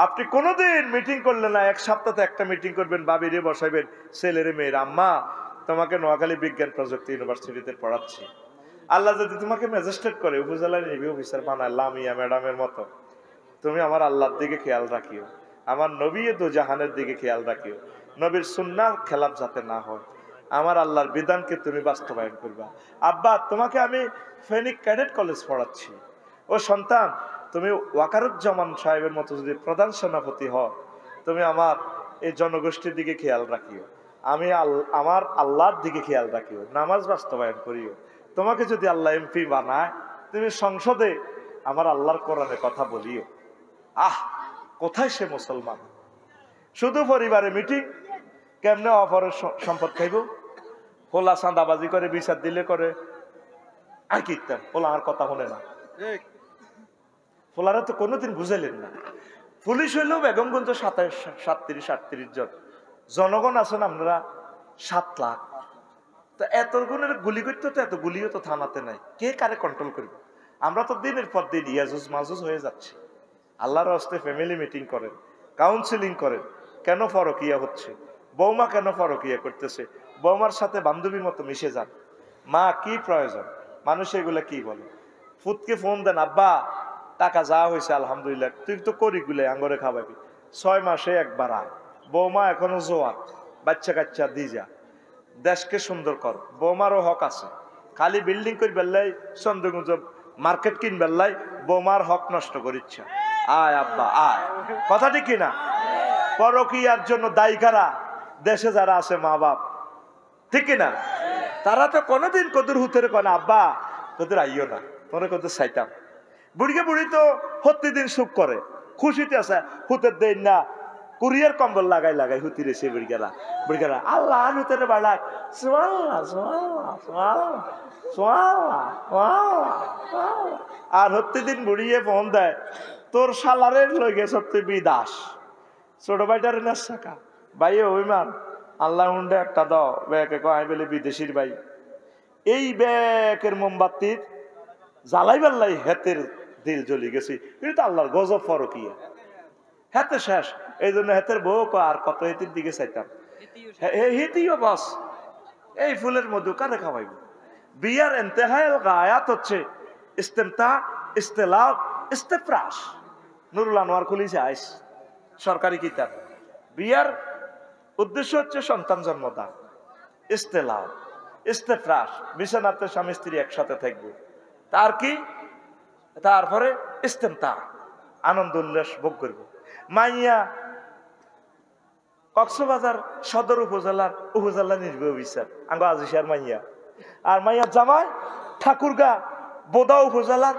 আপনি কোনোদিন মিটিং করলেন না, এক সপ্তাহে একটা মিটিং করবেন, বাবিরে বসাইবেন, ছেলেরে মেয়ের, আম্মা তোমাকে নোয়াখালী বিজ্ঞান প্রযুক্তি ইউনিভার্সিটিতে পড়াচ্ছি, আল্লাহ যদি তোমাকে ম্যাজিস্ট্রেট করে উপজেলার রিভিউ অফিসার বানায় লামিয়া ম্যাডামের মতো, তুমি আমার আল্লাহর দিকে খেয়াল রাখিও, আমার নবী দু জাহানের দিকে খেয়াল রাখিও, নবীর সুন্নাহর খেলাফ যাতে না হয়, আমার আল্লাহর বিধানকে তুমি বাস্তবায়ন করবা। আব্বা তোমাকে আমি ফেনিক ক্যাডেট কলেজ পড়াচ্ছি, ও সন্তান তুমি ওয়াকারুজ্জামান সাহেবের মতো যদি প্রধান সেনাপতি হও, তুমি আমার এই জনগোষ্ঠীর দিকে খেয়াল রাখিও, আমি আমার আল্লাহর দিকে খেয়াল রাখিও, নামাজ বাস্তবায়ন করিও। তোমাকে যদি আল্লাহ এমপি বানায় তুমি সংসদে আমার আল্লাহর কোরআনের কথা বলিও। কোথায় সে মুসলমান? শুধু পরিবারে মিটিং, কেমনে অপরের সম্পদ খাইব, হোলা চাঁদাবাজি করে বিচার দিলে করে, আর কি হোলা আর কথা শুনে না, ফোলারা তো কোনোদিন বুঝাইলেন না। পুলিশ হইলেও বেগমগঞ্জ 37-38 জন, জনগণ আছেন আপনারা 7 লাখ, তো এত গুণের গুলি করতে তো এত গুলিও তো থানাতে নাই, কে কারে কন্ট্রোল করবে? আমরা তো দিনের পর দিন ইয়াজুজ মাজুজ হয়ে যাচ্ছি। আল্লাহর হস্তে ফ্যামিলি মিটিং করেন, কাউন্সিলিং করেন, কেন ফরকিয়া হচ্ছে, বৌমা কেন ফরকিয়া করতেছে, বৌমার সাথে বান্ধবীর মতো মিশে যান, মা কি প্রয়োজন, মানুষ এগুলা কি বলে, ফুতকে ফোন দেন, আব্বা টাকা যা হয়েছে আলহামদুলিল্লাহ, তুই তো করি গুলে আঙ্গরে খাওয়াবি, 6 মাসে একবার আয়, বৌমা এখনো জোয়ান, বাচ্চা কাচ্চা দি যা, দেশকে সুন্দর কর, বৌমারও হক আছে, খালি বিল্ডিং করে বেললাই চন্দ্রগঞ্জ মার্কেট কিন বেললাই বৌমার হক নষ্ট করিচ্ছা, আয় আব্বা আয়, কথা ঠিক কিনা? পরকীয়ার জন্য দায়ী কারা? দেশে যারা আছে মা বাপ, ঠিক কিনা? তারা তো কোনোদিন কদুর হুতের কয় না, আব্বা কদুর আইও না, তোরে কদুর চাইতাম। বুড়িকে বুড়ি তো প্রতিদিন সুখ করে, খুশিতে আছে, হুতের দেন না, কুরিয়ার কম্বল লাগাই হুতি রেছে বুড়িকেরা আল্লাহ হুতের বাড়াক, আর প্রতিদিন বুড়িয়ে ফোন দেয়, তোর শালারের লই গেছ তুই বিদাস, ছোট ভাইটারে না শাখা ভাই অভিমান, আল্লাহ উন্ডে একটা দাও ব্যাকে কয় বলে বিদেশির ভাই, এই ব্যাকের মোমবাতির জ্বালাই বেল্লাই হেতের দিল জ্বলি গেছি, কিন্তু আল্লাহর গজব ফরকিয়া, হেতে শেষ, এই জন্য হেতের বউ আর কত হেতির দিকে চাইতাম, হেতিও বাস, এই ফুলের মধু কারে খাওয়াইব? বিয়ার এন্তেহায় গায়াত হচ্ছে ইস্তেমতা, ইস্তেলাভ, ইস্তেফরাস। নুরুল আনোয়ার খুলিছে আইস সরকারি কিতাব, বিয়ার উদ্দেশ্য হচ্ছে সন্তান জন্মদান, ইস্তেলাভ, ইস্তেফরাস, বিছানাতে স্বামী স্ত্রী একসাথে থাকবে, তার কি তারপরে ইস্তেমতা, আনন্দ উল্লাস ভোগ করবে। মাইয়া কক্সবাজার সদর উপজেলা নির্বাহী অফিসার আঙ্গ আজিসার মাইয়া, আর মাইয়া জামাই ঠাকুরগা বোদা উপজেলার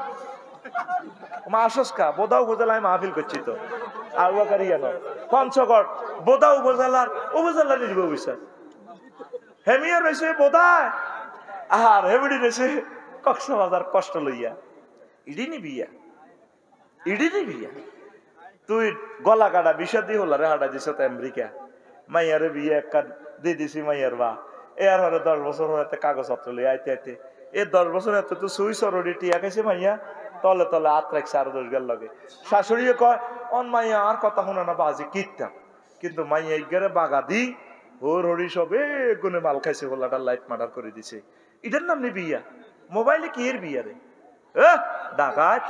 মাসকা, বোদা উপজেলায় মাহফিল করছি তো, পঞ্চগড় বোদা উপজেলা নির্বাহী অফিসার, হেমিয়া রয়েছে বোদায়, আর হেমিডি রয়েছে কক্সবাজার কষ্ট লইয়া, ইডিনি বিয়া, ইডিনি বিয়া, তুই গলা কাটা বিষা দিয়ে হল রে হাঁটা দিছ তো আমেরিকা, মাইয়ারে বিয়ে একটা দিয়ে দিছি মাইয়ার বা, এর হরে 10 বছর হতে কাগজ পত্র লই আইতে আইতে, এই 10 বছর এত তো সুই সরডি টিয়া খাইছে মাইয়া, তলে তলে আত রাখছে আরো 10 গাল লগে, শাশুড়িও কয় অন মাইয়া আর কথা শোনা না বাজি কিতাম, কিন্তু মাইয়া ইগারে বাগা দি হোর হরি সবে গুনে মাল খাইছে, হোলাটা লাইট মার্ডার করে দিছে, এটার নাম নি বিয়া? মোবাইলে কি এর বিয়া রে? ডাকাত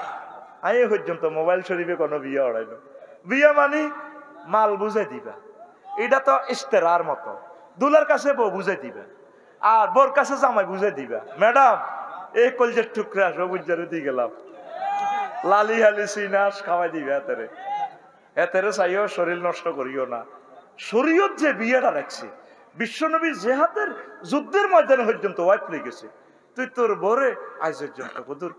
আই পর্যন্ত মোবাইল শরীফে কোনো বিয়া ওড়াইল, বিয়া মানে মাল বুঝাই দিবা, এটা তো ইস্তেরার মতো, দুলার কাছে বউ বুঝাই দিবা, আর বোর কাছে জামাই বুঝাই দিবা, ম্যাডাম এই কলজের টুকরা সবুজারে দিয়ে গেলাম, লালি হালি সিনাস খাওয়াই দিবে, এতেরে চাইও শরীর নষ্ট করিও না। শরীয়ত যে বিয়েটা রাখছে, বিশ্বনবী জেহাদের যুদ্ধের ময়দানে পর্যন্ত ওয়াইফ লেগেছে, তুই তোর বরে আজ পর্যন্ত কদুর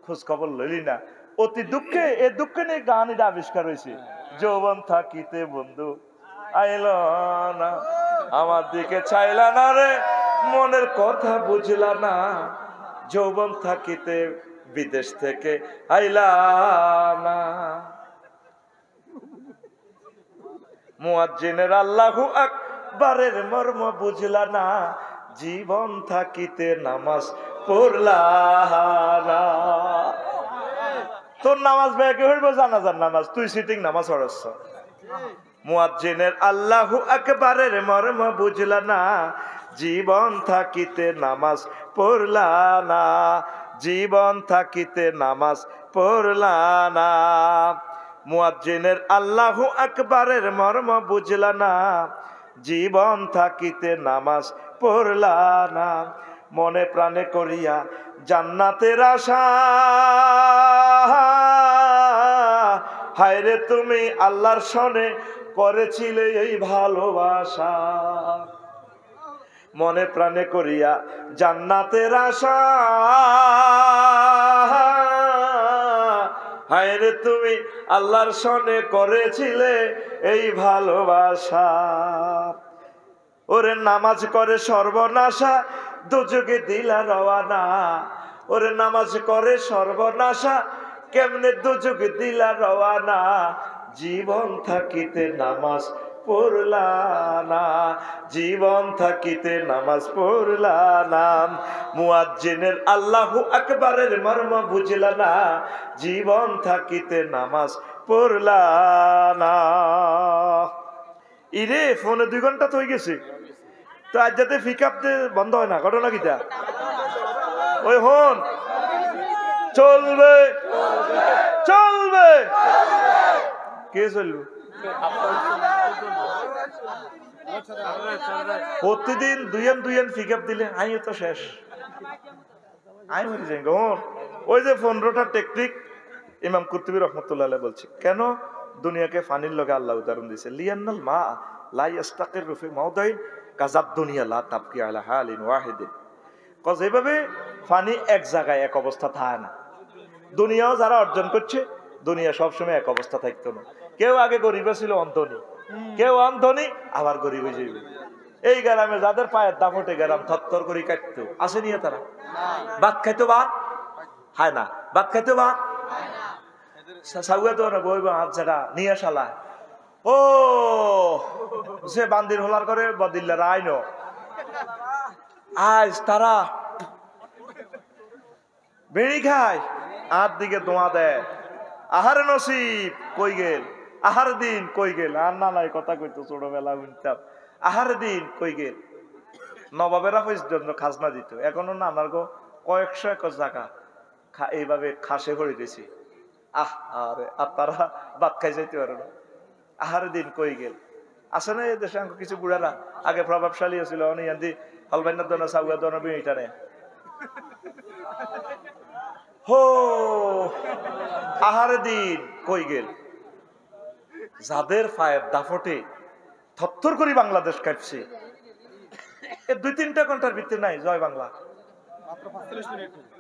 খোঁজ খবর লইলি না, অতি দুঃখে এ দুঃখে নিয়ে গান এটা আবিষ্কার হয়েছে। যৌবন থাকিতে বন্ধু আইল না, আমার দিকে চাইলা না রে, মনের কথা বুঝলা না, যৌবন থাকিতে বিদেশ থেকে আইলা না। মুয়াজ্জিনের আল্লাহু আকবারের মর্ম বুঝলা না, জীবন থাকিতে নামাজ পড়লা না। তোর নামাজ ব্যাগে হইব জানাজার নামাজ, তুই সিটিং নামাজ পড়ছ। মুয়াজ্জিনের আল্লাহু আকবারের মর্ম বুঝলা না, জীবন থাকিতে নামাজ পড়লা না, জীবন থাকিতে নামাজ পড়লা না। মুয়াজ্জিনের আল্লাহু আকবারের মর্ম বুঝলা না, জীবন থাকিতে নামাজ পড়লা না। মনে প্রাণে করিয়া জান্নাতের আশা, হায়রে তুমি আল্লাহর সনে করেছিলে এই ভালোবাসা। মনে প্রাণে করিয়া জান্নাতের আশা, হায়রে তুমি আল্লাহর সনে করেছিলে এই ভালোবাসা। ওরে নামাজ করে সর্বনাশা, দুযোগে দিলা রওয়ানা। ওরে নামাজ করে সর্বনাশা, কেমনে দুযোগে দিলা রওয়ানা। জীবন থাকিতে নামাজ পড়লা না, জীবন থাকিতে নামাজ পড়লা না। মুয়াজ্জিনের আল্লাহু আকবারের মর্ম বুঝলা না, জীবন থাকিতে নামাজ পড়লা না। ইরে ফোনে 2 ঘন্টা তো হয়ে গেছে, তো আজ যাতে পিক আপ বন্ধ হয় না, ঘটনা কিটা? ওই হন চলবে চলবে, কে চলবে? প্রতিদিন 2 পিক আপ দিলে আমিও তো শেষ, আমি মরে যাই। ওই যে 15টা টেকনিক ইমাম কুরতুবী রহমতুল্লাহ আলাইহি বলছে, কেন দুনিয়াকে ফানির লগে আল্লাহ উদাহরণ দিয়েছে। লিয়ান্নাল মা লা ইস্তাকিরু ফি মাওদাইন কাযাদ দুনিয়া লা তাবকি আলা হালিন ওয়াহিদিন। যেভাবে ফানি এক জায়গায় এক অবস্থা থাকে না, দুনিয়াও যারা অর্জন করছে, দুনিয়া সবসময় এক অবস্থা থাকতো না। কেউ আগে গরিব ছিল অন্ধনী, কেউ অন্ধনী আবার গরিব হয়ে যাইবে। এই গ্রামে যাদের পায়ের দাপটে গ্রাম থরথর করে কাটতো, আসে নিয়ে তারা ভাত খাইতো, ভাত খায় না, ভাত খাইতো, ভাত সাউয়া তো না বইব হাত জায়গা নিয়ে শালা। ও সে বান্দির হোলার করে বদিল্লা আইন আজ তারা বেড়ি খায়, আর দিকে দোয়া দেয়। আহারে নসিব কই গেল, আহার দিন কই গেল। আর না নাই কথা কইতো ছোটবেলা শুনতাম, আহার দিন কই গেল। নবাবেরা পর্যন্ত খাজনা দিত, এখনো নানার গো কয়েকশো একর জায়গা এইভাবে খাসে ভরে দিয়েছি। আরে আর তারা ভাত খাই যাইতে পারে না। আহার দিন কই গেল। আছে না এই দেশে কিছু বুড়ারা আগে প্রভাবশালী ছিল, অনিয়ান্দি হলবাইনার দোনা সাউয়া দোনা বিটা নেয়। হো আহার দিন কই গেল। যাদের পায়ের দাফটে থরথর করে বাংলাদেশ কাটছে, 2-3টা ঘন্টার ভিতরে নাই জয় বাংলা,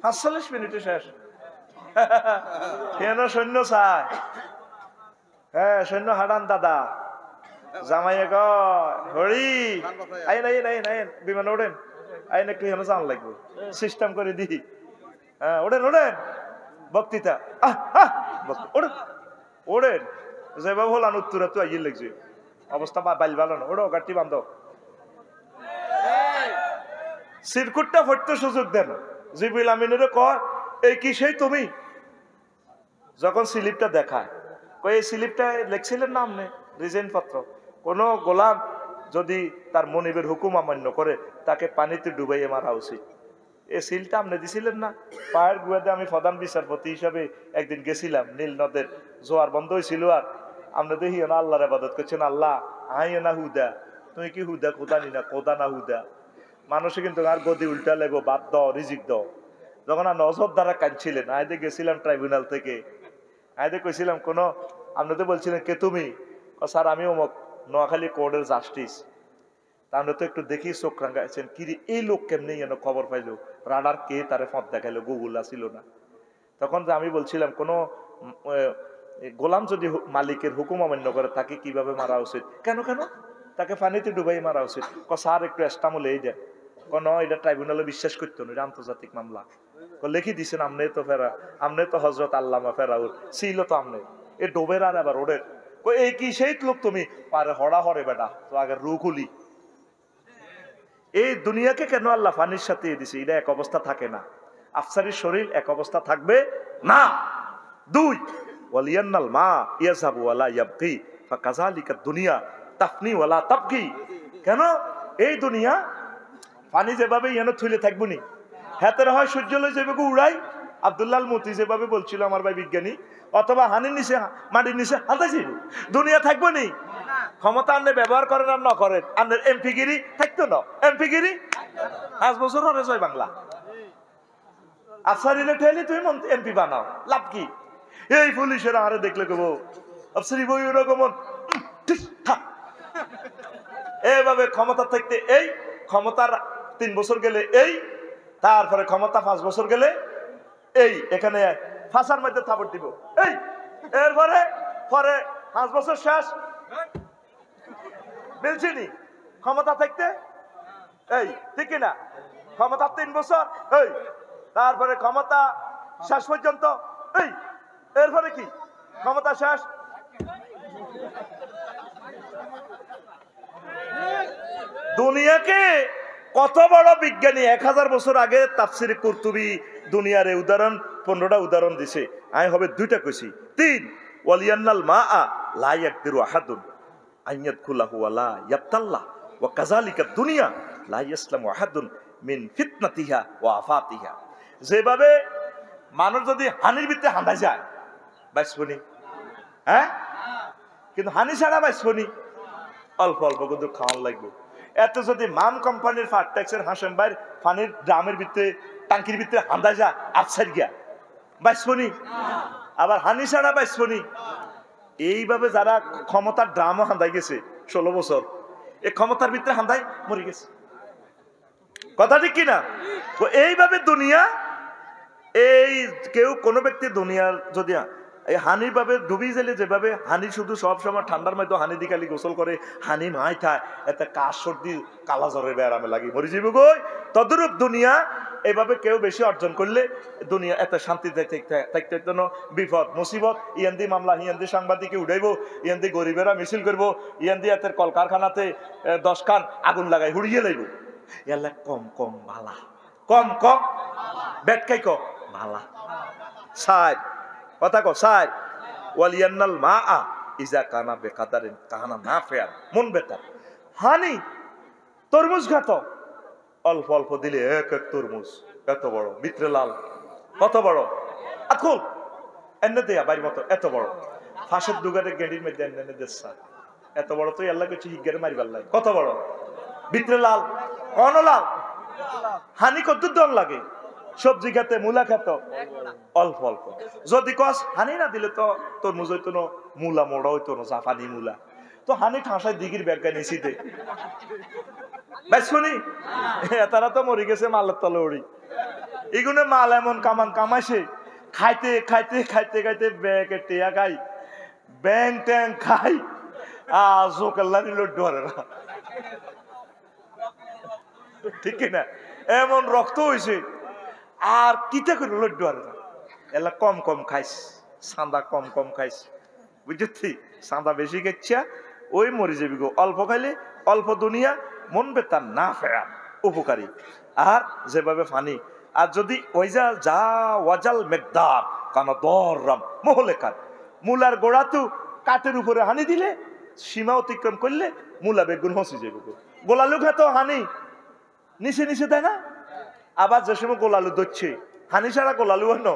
45 মিনিটে শেষ। কেন সৈন্য চায়? হ্যাঁ সৈন্য হাডান দাদা জামাইয়ে হরি আইন আইন আইন আইন বিমান ওঠেন, আইন একটু হেন জান লাগবে, সিস্টেম করে দিই। হ্যাঁ ওঠেন ওঠেন, বক্তৃতা ওঠেন ওঠেন, যেভাবে হলান উত্তরা তো আইয়ে লাগছে, অবস্থা বাইল ভালো না। ওঠো গাড়ি বান্ধ, সিরকুটটা ফটতে সুযোগ দেন। জিবরিল আমিনের কয় এই কি সেই তুমি? যখন স্লিপটা দেখায়, এই স্লিপটা লেখছিলেন নাম নেই রিজাইন পত্র। কোন গোলাম যদি তার মনিবের হুকুম অমান্য করে, তাকে পানিতে ডুবাইয়ে মারা উচিত। এই সিলটা আপনি দিছিলেন না? পায়ের গুয়াতে আমি প্রধান বিচারপতি হিসাবে একদিন গেছিলাম, নীল নদের জোয়ার বন্ধ হয়েছিল, আর আপনি দেখি না আল্লাহর ইবাদত করছেন। আল্লাহ আই না হুদা, তুমি কি হুদা কোদা নি না কোদা না হুদা। মানুষে কিন্তু আর গদি উল্টা লেগো, বাদ দাও, রিজিক দাও। যখন আর নজর দ্বারা কাঁদছিলেন, আইতে গেছিলাম ট্রাইব্যুনাল থেকে, আইতে কইছিলাম কোন, আপনি তো বলছিলেন কে তুমি? স্যার আমি অমুক নোয়াখালী কোর্টের জাস্টিস। তাহলে তো একটু দেখি চোখ রাঙাইছেন, কি এই লোক কেমনি যেন খবর পাইলো, রাডার কে তারে ফত দেখাইলো, গুগল আসিল না। তখন যে আমি বলছিলাম কোন গোলাম যদি মালিকের হুকুম অমান্য করে তাকে কিভাবে মারা উচিত? কেন কেন তাকে পানিতে ডুবাই মারা উচিত? স্যার একটু এস্টামলে এই দেন। কোন এটা ট্রাইব্যুনালে বিশ্বাস করতো না, এটা আন্তর্জাতিক মামলা। লিখি দিছেন আমনে তো ফেরা, আমনে তো হজরত আল্লামা ফেরাউর ছিল তো আমনে এ ডোবের আর আবার ওদের এই কি সেই লোক তুমি পারে হড়া হরে বেটা তো আগে রুকুলি। এই দুনিয়াকে কেন আল্লাহ পানির সাথে দিছে? এটা এক অবস্থা থাকে না। আফসারির শরীর এক অবস্থা থাকবে না। দুই, ওয়ালিয়ান্নাল মা ইয়াযাবু ওয়ালা ইয়াবকি ফাকাযালিকা দুনিয়া তাফনি ওয়ালা তাবকি। কেন এই দুনিয়া পানি যেভাবে ইয়ানো থুলে থাকবো নি, হাতের হয় সূর্য লই যেভাবে উড়াই, আব্দুল্লাহ আল মতি যেভাবে বলছিল আমার ভাই বিজ্ঞানী, অথবা হানির নিচে মাটির নিচে হাতে যাইব, দুনিয়া থাকবো নি। ক্ষমতা আনলে ব্যবহার করেন আর ন করেন, আনলে এমপিগিরি থাকতো না, এমপিগিরি 5 বছর হরে জয় বাংলা। আফসারিলে ঠেলি তুমি এমপি বানাও, লাভ কি? এই পুলিশের আরে দেখলে কেবো আফসারি বই ওরকম এইভাবে ক্ষমতা থাকতে, এই ক্ষমতার 3 বছর গেলে এই, তারপরে ক্ষমতা 5 বছর গেলে এই, এখানে ফাঁসার মধ্যে থাপড় দিব এই, এরপরে পরে 5 বছর শেষ বলছিনি ক্ষমতা থাকতে এই, ঠিক না? ক্ষমতা 3 বছর এই, তারপরে ক্ষমতা শেষ পর্যন্ত এই, এরপরে কি ক্ষমতা শেষ। দুনিয়াকে কত বড় বিজ্ঞানী 1000 বছর আগে তাফসির কুরতুবী দুনিয়ার উদাহরণ 15টা উদাহরণ দিছে, আমি হবে 2টা কইছি। 3, ওয়ালিয়ান্নাল মাআ লা ইয়াকদিরু আহাদুন আইয়াদখুলাহু ওয়ালা ইয়াবতাল্লাহ ওয়া কাযালিকা দুনিয়া লা ইয়াসলামু আহাদুন মিন ফিতনাতিহা ওয়া আফাতিহা। যেভাবে মানুষ যদি হানির ভিতরে হাঁদা যায় বাইসবনি, হ্যাঁ, কিন্তু হানি ছাড়া বাইসবনি, অল্প অল্প কিন্তু খাওয়ান লাগবে। এত যদি মাম কোম্পানির ফার্টেক্সের হাসেম ভাই পানির ড্রামের ভিতরে টাঙ্কির ভিতরে হাঁদা যা আফসার গিয়া বাইসবনি, আবার হানি ছাড়া বাইসবনি। এইভাবে যারা ক্ষমতার ড্রামও হাঁদাই গেছে 16 বছর, এই ক্ষমতার ভিতরে হাঁদাই মরে গেছে, কথা ঠিক কিনা? তো এইভাবে দুনিয়া, এই কেউ কোনো ব্যক্তি দুনিয়ার যদি এই হানির ভাবে ডুবি গেলে, যেভাবে হানি শুধু সব সময় ঠান্ডার মধ্যে হানি দিকালি গোসল করে, হানি মাই থায় এতে কাশ সর্দি কালা জ্বরের ব্যারামে লাগে মরে যাবো গই। তদরূপ দুনিয়া এইভাবে কেউ বেশি অর্জন করলে দুনিয়া এত শান্তি থাকতে জন্য বিপদ মুসিবত, ইয়ান্দি মামলা, ইয়ান্দি সাংবাদিকে উঠাইবো, ইয়ান্দি গরিবেরা মিছিল করবো, ইয়ান্দি এতের কলকারখানাতে 10 খান আগুন লাগাই হুড়িয়ে লাইব। ইয়াল্লা কম কম ভালা, কম কম বেটকাই ক ভালা সাইড, কথা কো সাইড। ওয়ালিয়ান্নাল মাআ ইজা কানা বেকাদারিন কানা নাফিআন মন বেতার। হানি তরমুজ খাত, অল্প অল্প দিলে এক এক তরমুজ এত বড়, ভিতরে লাল, কত বড় আকুল এনে দেয়া বাড়ির মতো এত বড়, ফাঁসের দুগারে গেড়ির মধ্যে এনে দেশা এত বড়, তো আল্লাহ কিছু হিগারে মারিবার লাগে, কত বড় ভিতরে লাল, কন লাল। হানি কত দম লাগে, সবজি খেতে মূলা খেত অল্প অল্প। যদি কস হানি না দিলে তো তরমুজ হইতো না, মূলা মোড়া হইতো না, জাপানি মূলা, তো হানি ঠাঁসায় দিঘির ব্যাগা নিচিতে শুনি তারা তো মরে গেছে মালের তলে উড়ি। এগুলো মাল এমন কামান কামাইছে, খাইতে খাইতে খাইতে খাইতে ব্যাগে টেয়া খাই, ব্যাং ট্যাং খাই, জোকাল্লা নিল ডরে না, ঠিক না? এমন রক্ত হয়েছে আর কিতা করে লড্ডু আর না, এলা কম কম খাইস, সাদা কম কম খাইস, বুঝছি? সাদা বেশি খেচ্ছা ওই মরে যাবি গো। অল্প খাইলে অল্প দুনিয়া, মন বেতার না ফেরা উপকারী। আর যেভাবে ফানি, আর যদি ওই যা ওয়াজাল মেকদার কানা দররাম মহলেকার, মূলার গোড়া তো কাঠের উপরে হানি দিলে, সীমা অতিক্রম করলে মূলা বেগুন হসি যাবে গো। গোলালু খাত হানি নিচে নিচে দেয় না, আবার যে সময় গোলালু ধরছে হানি ছাড়া গোলালু অন্য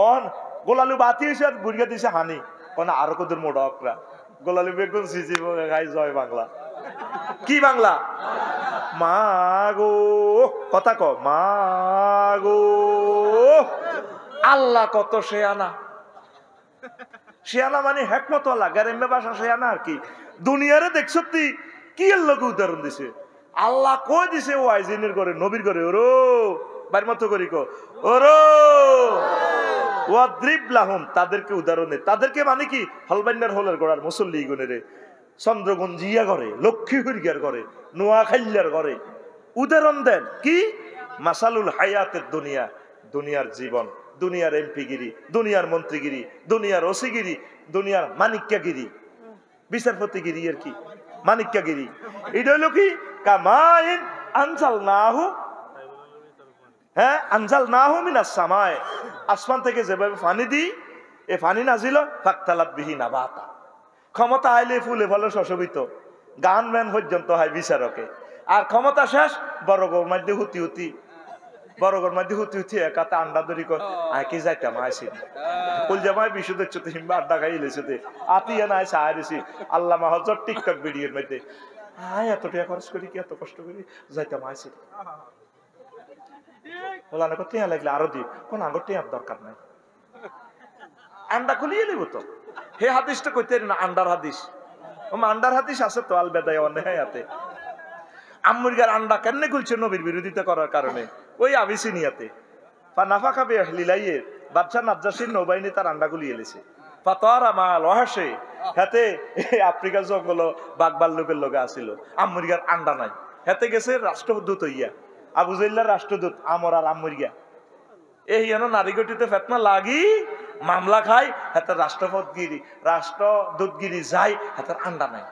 অন গোলালু বাতি হয়েছে আর গুড়িয়া দিছে হানি, কোন আরো কদর মোটা অকরা গোলালু বেগুন সিজি খাই। জয় বাংলা, কি বাংলা? মা গো, কথা ক মা গো, আল্লাহ কত শেয়ানা। শেয়ানা মানে হেকমত গারেম্বে ভাষা শেয়ানা আর কি। দুনিয়ারে দেখছ তুই কি এর লোক উদাহরণ দিছে, আল্লাহ কই দিছে ও আইজিনের ঘরে, নবীর ঘরে, ওরো বাড়ির মতো করি কো ওরো ওয়াদ্রিব লাহুম, তাদেরকে উদাহরণে, তাদেরকে মানে কি হলবান্নার হলের গড়ার মুসল্লি গুণেরে, চন্দ্রগঞ্জিয়া করে, লক্ষ্মী হুরগিয়ার করে, নোয়াখাইল্লার করে উদাহরণ দেন কি মাসালুল হায়াতের দুনিয়া, দুনিয়ার জীবন, দুনিয়ার এমপিগিরি, দুনিয়ার মন্ত্রীগিরি, দুনিয়ার ওসিগিরি, দুনিয়ার মানিক্যাগিরি, বিচারপতিগিরি আর কি মানিক্যাগিরি। এটা হলো কি কামাইন আনজাল নাহু, হ্যাঁ আনজাল নাহু মিনাস সামায়, আসমান থেকে যেভাবে পানি দিই, এ পানি নাজিল ফাকতালাত বিহি নাবাতা, ক্ষমতা আইলে ফুলে ফলে শোষিত, গান ম্যান পর্যন্ত হয় বিচারকে। আর ক্ষমতা শেষ বড়গর মধ্যে হুতি হুতি, বড়গর মধ্যে হুতি হুতি একাতে আন্ডা দরি কর আয় কি যাইতাম আইসি কুল জামাই বিশুদ্ধ চতে হিম্বা আড্ডা খাই লেছেতে আতিয়া নাই সাহায্য দিছি আল্লাহ মাহজর টিকটক ভিডিওর মধ্যে আয় এত টাকা খরচ করি কি এত কষ্ট করি যাইতাম আইসি বলা না টিয়া লাগলে আরো দিই কোন আগর টিয়ার দরকার নাই, আন্ডা খুলিয়ে নিব তো। হে হাদিসটা কইতে না আন্ডার হাদিস, আন্ডার হাদিস আছে তো আল বেদায় অনেহাতে। আম্মুরগার আন্ডা কেন খুলছে নবীর বিরোধিতা করার কারণে, ওই আবিসিনিয়াতে নাফা খাবে লিলাইয়ে বাদশাহ নাজ্জাসীর নৌবাহিনী তার আন্ডা গুলিয়ে এলেছে। ফাতারা মাল ওহাসে হাতে আফ্রিকার জঙ্গল বাগবাল লোকের লোকে আসিল, আম্মুরগার আন্ডা নাই, হাতে গেছে রাষ্ট্রদূত হইয়া, আবু জাইল্লার রাষ্ট্রদূত আমর আর আম্মুরগা এই যেন নারীগটিতে ফেতনা লাগি মামলা খাই, হাতে রাষ্ট্রপতিগিরি রাষ্ট্রদূতগিরি যাই, হাতের আন্ডা নাই।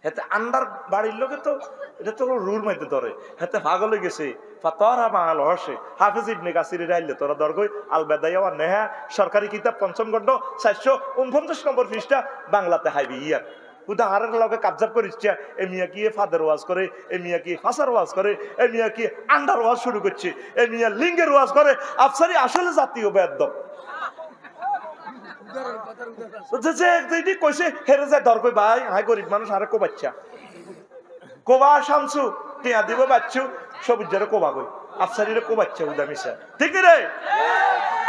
হাতে আন্ডার বাড়ির লোকে তো এটা তো রুল মধ্যে ধরে, হাতে পাগল হয়ে গেছে। ফাতারা মাল হসে হাফেজ ইবনে কাসির রাইলে তোরা দরগই আল বেদাইয়া ওয়া নেহা সরকারি কিতাব পঞ্চম খণ্ড 449 নম্বর পৃষ্ঠা বাংলাতে হাইবি ইয়ার উদাহরণের লগে কাবজাব করিচ্ছে। এ মিয়া কি ফাদার ওয়াজ করে, এ মিয়া কি ফাসার ওয়াজ করে, এ মিয়া কি আন্ডার ওয়াজ শুরু করছে, এ মিয়া লিঙ্গের ওয়াজ করে। আফসারি আসলে জাতীয় বেয়াদব কইছে হেরে যায় দরগই ভাই হাই গরিব মানুষ আরে কো বাচ্চা কোবা শামসু টিয়া দিব বাচ্চু সবুজের কোবা কই আফসারিরে কো বাচ্চা উদা মিশা ঠিক রে।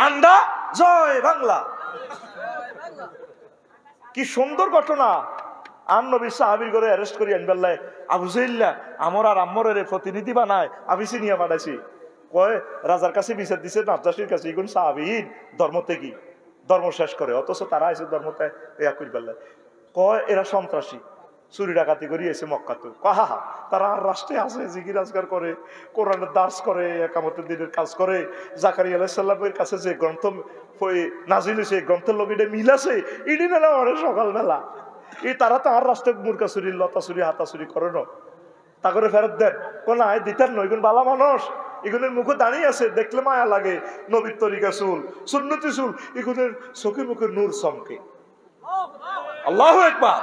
আন্ডা জয় বাংলা, কি সুন্দর ঘটনা। আম নবী সাহাবীর করে অ্যারেস্ট করি আনবাল্লাহ আবু জাইল্লা আমর আর আম্মরের প্রতিনিধি বানায় আবিসিনিয়া বানাইছি, কয় রাজার কাছে বিচার দিছে নাজ্জাসীর কাছে, এগুন সাহাবীন ধর্ম থেকে ধর্ম শেষ করে, অথচ তারা এসে ধর্মতে ইয়া করি পারলে কয় এরা সন্ত্রাসী চুরি ডাকাতি করি এসে মক্কাতে। কহা তারা আর রাষ্ট্রে আছে, জিকির আজগার করে, কোরআনের দাস করে, একামতের দিনের কাজ করে। জাকারিয়া আলাইহিস সালামের কাছে যে গ্রন্থ নাজিল হয়েছে গ্রন্থের লোক এটা মিল আছে, ইডি মেলা অনেক সকালবেলা এই তারা তো আর রাষ্ট্র মুরকা চুরি লতা চুরি হাতা চুরি করে না, তা করে ফেরত দেন কোন দিতার নয়, এগুন বালা মানুষ, এগুনের মুখে দাঁড়িয়ে আছে দেখলে মায়া লাগে, নবীর তরিকা চুল সুন্নতি চুল, এগুনের চোখে মুখে নূর চমকে। আল্লাহু আকবার।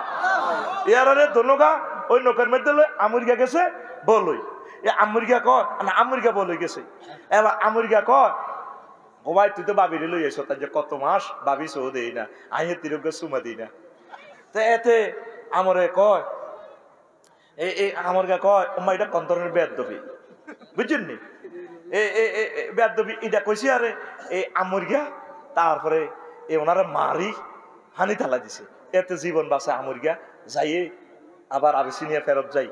ইয়ারে দনগা ওই নৌকার মধ্যে আমুরগা গেছে বলই, এ আমুরগা কয় না আমুরগা বলই গেছে, এবার আমুরগা কয় ও ভাই তুই তো বাবির লই এসো, তার যে কত মাস বাবি সৌ দেই না আইহে তিরোগ্য সুমা দিই না। তো এতে আমরে কয় এই আমরগা কয় ওমা এটা কোন ধরনের বেয়াদবি বুঝছেন নি, বেয়াদবি এটা কইছি। আরে এই আমুরগা তারপরে এ ওনারা মারি হানি থালা দিছে, এতে জীবন বাঁচা আমুরগা যাইয়ে আবার আবিসিনিয়া ফেরত যাই,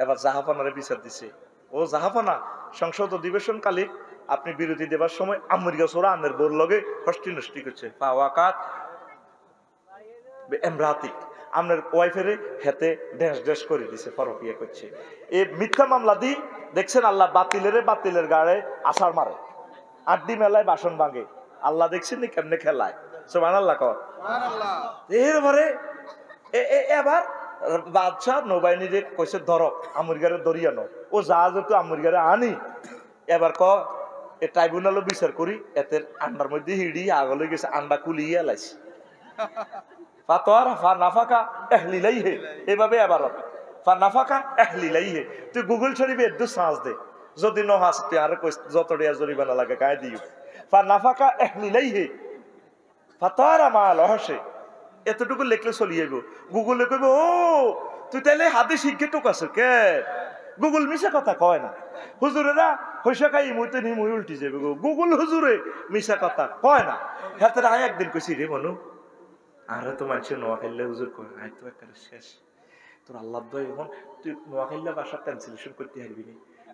এবার জাহাপানারে বিচার দিছে। ও জাহাপানা সংসদ অধিবেশনকালে আপনি বিরতি দেবার সময় আমুরগা ছোড়া আনের বোর লগে হস্টি নষ্টি করছে, পাওয়াকাত এমরাতিক আপনার ওয়াইফেরে হেতে ড্যাশ ড্যাশ করে দিছে, পরকিয়া করছে। এই মিথ্যা মামলা দি দেখছেন আল্লাহ বাতিলের গাড়ে আছাড় মারে, আড্ডি মেলায় বাসন ভাঙে, আল্লাহ দেখছেন নি কেমনে খেলায়। সুবহানাল্লাহ কর। এরপরে এবার বাদশাহ নৌবাহিনীরে কইছে ধর আমুরগারে দরিয়ানো, ও জাহাজ তো আমুরগারে আনি, এবার ক এ ট্রাইব্যুনালও বিচার করি, এতের আন্ডার মধ্যে হিড়ি আগলে গেছে, আন্ডা কুলিয়ে এলাইছে। এভাবে আবার তুই গুগল শরীফে একটু সাঁচ দে, যদি ন হাস তুই আর যত জরিমানা লাগে গায়ে দিও। নাফাকা এহলিলাইহে ফাতারা মাল হসে এতটুকু লেখলে চলি যাইব। গুগলে কইব ও তুই তাইলে হাতে শিখে টুক আছে কে, গুগল মিশা কথা কয় না। হুজুরেরা হইসা খাই মুইতে নি মুই উল্টি যাবে, গুগল হুজুরে মিশা কথা কয় না। হাতে আয় একদিন কইছি রে মনু আরে তো মানুষের নোয়াখাইল্লা হুজুর কয় আয় তো একটা শেষ তোর আল্লাহ দয়, এখন তুই নোয়াখাইল্লা বাসা ট্রান্সলেশন করতে হারবি নি।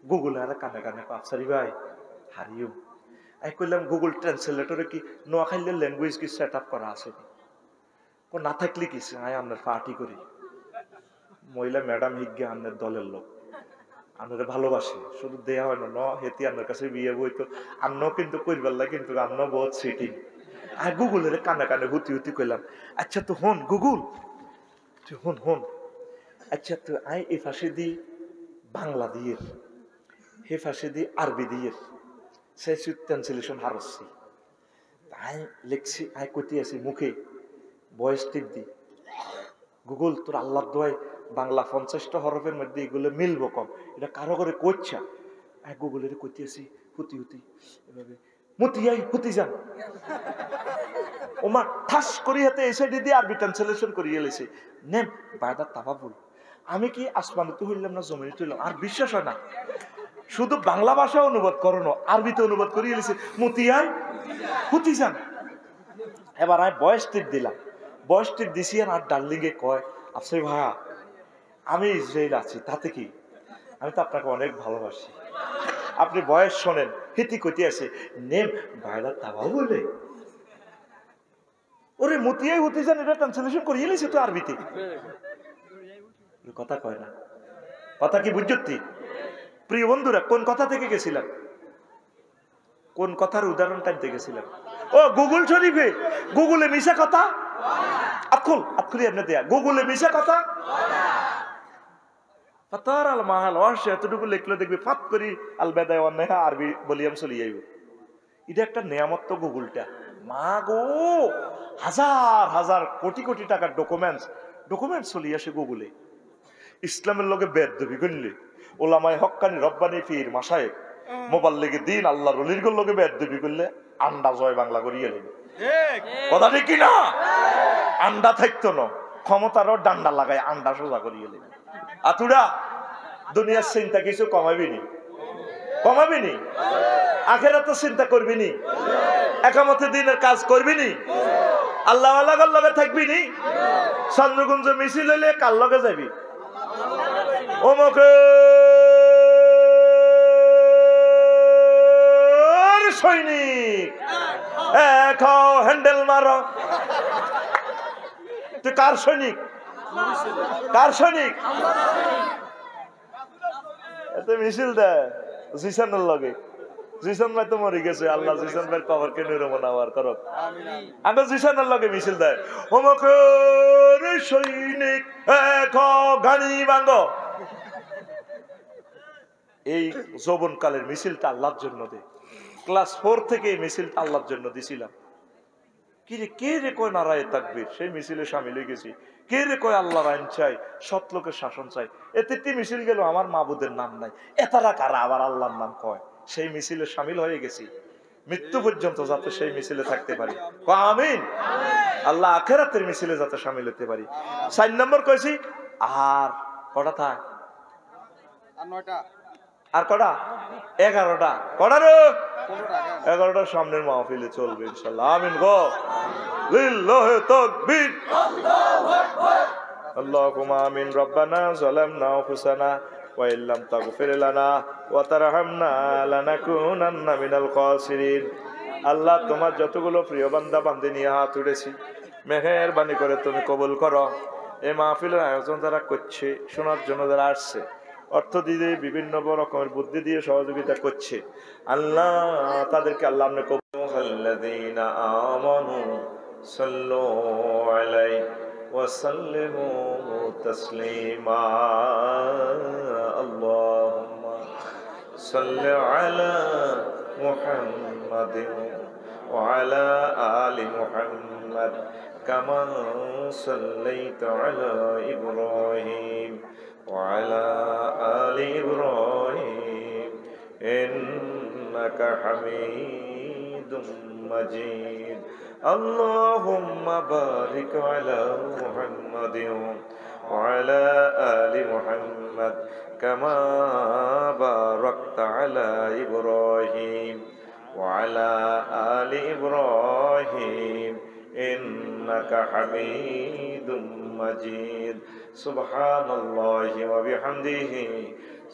গুগলে আর কানে কানে আফসারি ভাই হারিও আমি কইলাম গুগল ট্রান্সলেটরে কি নোয়াখালীর ল্যাঙ্গুয়েজ কি সেট আপ করা আছে না থাকলে কি আপনার পার্টি করি। মহিলা ম্যাডাম হিজ্ঞা আপনার দলের লোক, আপনারা ভালোবাসি, শুধু দেয়া হয় না হেতি আপনার কাছে বিয়ে বইতো আন্নাও কিন্তু করবার লাগে, কিন্তু আন্নাও বহুত সিটিং। আর গুগলের কানে কানে হুতি হুতি কইলাম, আচ্ছা তো হন গুগল, তুই হন হন, আচ্ছা তো আই এ ফাঁসে দি বাংলা দিয়ে, হে ফাঁসে দি আরবি দিয়ে, সেই ট্রান্সলেশন হারছি। আই লিখছি, আই কইতে আছি মুখে ভয়েস টিপ দি, গুগল তোর আল্লাহর দোয়ায় বাংলা 50টা হরফের মধ্যে এগুলো মিলবো কম, এটা কারো করে কইছা। এক গুগলের কইতে আছি হুতি হুতি এভাবে, মতিয়াই হুতি যান ওমা ঠাস করি হাতে এসে দিদি আরবি ট্রান্সলেশন করিয়ে এলেছে নেম বায়দার তাবাবুল। আমি কি আসমানিতে হইলাম না জমিনিতে হইলাম আর বিশ্বাস হয় না, শুধু বাংলা ভাষা অনুবাদ করো, আরবিতে অনুবাদ করিয়ে এলেছে মতিয়াই হুতি যান। এবার আমি বয়স টিপ দিলাম, বয়স টিপ দিছি আর ডার্লিং এ কয়, আফসার ভাইয়া আমি ইসরায়েল আছি, তাতে কি, আমি তো আপনাকে অনেক ভালোবাসি, আপনি বয়স শোনেন। হিতি কইতে আছে নেম ভাইরা তাবা বলে, ওরে মতিয়াই হতে যান, এটা ট্রান্সলেশন করিয়ে এলেছে তো আরবিতে। কথা কয় না, কথা কি বুঝতি? প্রিয় বন্ধুরা, কোন কথা থেকে গেছিলাম, কোন কথার উদাহরণ টানতে গেছিলাম? ও গুগল শরীফে, গুগলে মিশা কথা আকুল আকুলি আপনি দেয়া, গুগলে মিশা কথা ফাতার আল মাহাল অর্শে এতটুকু লিখলে দেখবি ফাত করি আল বেদায় অন্যায় আরবি বলিয়াম চলে যাইব। এটা একটা নিয়ামত তো গুগলটা, মা গো হাজার হাজার কোটি কোটি টাকার ডকুমেন্টস চলে আসে গুগলে। ইসলামের লগে বেদবি করলে ওলামায়ে হক্কানি রব্বানি পীর মাশায়েখ মোবাল্লিগে দিন আল্লাহর ওলির লগে বেদবি করলে আন্ডা জয় বাংলা করিয়ে নেবে। কথা ঠিক কিনা? আন্ডা থাকতো না, ক্ষমতারও ডান্ডা লাগায় আন্ডা সোজা করিয়ে নেবে। আতুরা দুনিয়ার চিন্তা কিছু কমাবি নি, আখেরাতের চিন্তা করবি নি, একামতে দিনের কাজ করবি নি, আল্লাহ আল্লাহর লগে থাকবি নি। চন্দ্রগুঞ্জ মিছিল হইলে কার লগে যাবি? ওমকে সৈনিক খাও হ্যান্ডেল মারো, তুই কার সৈনিক? এত মিছিল দেয় জিসানের লগে, জিসান ভাই তো মরে গেছে, আল্লাহ জিসান ভাইয়ের কবরকে নিরমনাওয়ার করক। আগে জিসানের লগে মিছিল দেয়, ওমকের সৈনিক গাড়ি ভাঙ। এই যৌবনকালের মিছিলটা আল্লাহর জন্য দে। ক্লাস 4 থেকে এই মিছিলটা আল্লাহর জন্য দিছিলাম। কে রে কয় নারায়ে তাকবীর, সেই মিছিলে শামিল হয়ে গেছি। কে রে কয় আল্লাহর আইন চাই, সৎ লোকের শাসন চাই। এতে মিছিল গেল, আমার মাবুদের নাম নাই, এতারা কারা আবার আল্লাহর নাম কয়, সেই মিছিলে শামিল হয়ে গেছি। মৃত্যু পর্যন্ত যাতে সেই মিছিলে থাকতে পারি, আমিন। আল্লাহ আখিরাতের মিছিলে যাতে শামিল হতে পারি। 4 নম্বর কইছি, আর কটা থাক, আর কটা? 11টা। কটা রে? 11টার সামনের মাহফিলে চলবে ইনশাআল্লাহ। আমিন গো। লিল্লাহি তাকবীর, আল্লাহু আকবার, আল্লাহুম্মা আমিন। রব্বানা যালামনা আনফুসানা ওয়া ইল্লাম তাগফির লানা ওয়া তারহামনা লানাকুনান্না মিনাল খাসিরিন। আল্লাহ, তোমার যতগুলো প্রিয় বান্দা বান্দী নিয়ে হাত উঠেছি, মেহেরবানি করে তুমি কবুল করো। এই মাহফিলের আয়োজন যারা করছে, শোনার জন্য যারা আসছে, অর্থ দিয়ে বিভিন্ন রকমের বুদ্ধি দিয়ে সহযোগিতা করছে, আল্লাহ তাদেরকে আল্লাহ আপনি কবুল আমানু সাল্লু আলাইহি ওয়া সাল্লিমু তাসলিমা। আল্লাহুম্মা সাল্লি আলা মুহাম্মাদিন ওয়া আলা আলি মুহাম্মাদ কামা সাল্লাইতা আলা ইব্রাহিম وعلى آل إبراهيم إنك حميد مجيد. اللهم بارك على محمد وعلى آل محمد كما باركت على إبراهيم وعلى آل إبراهيم إنك حميد مجيد. سبحان الله وبحمده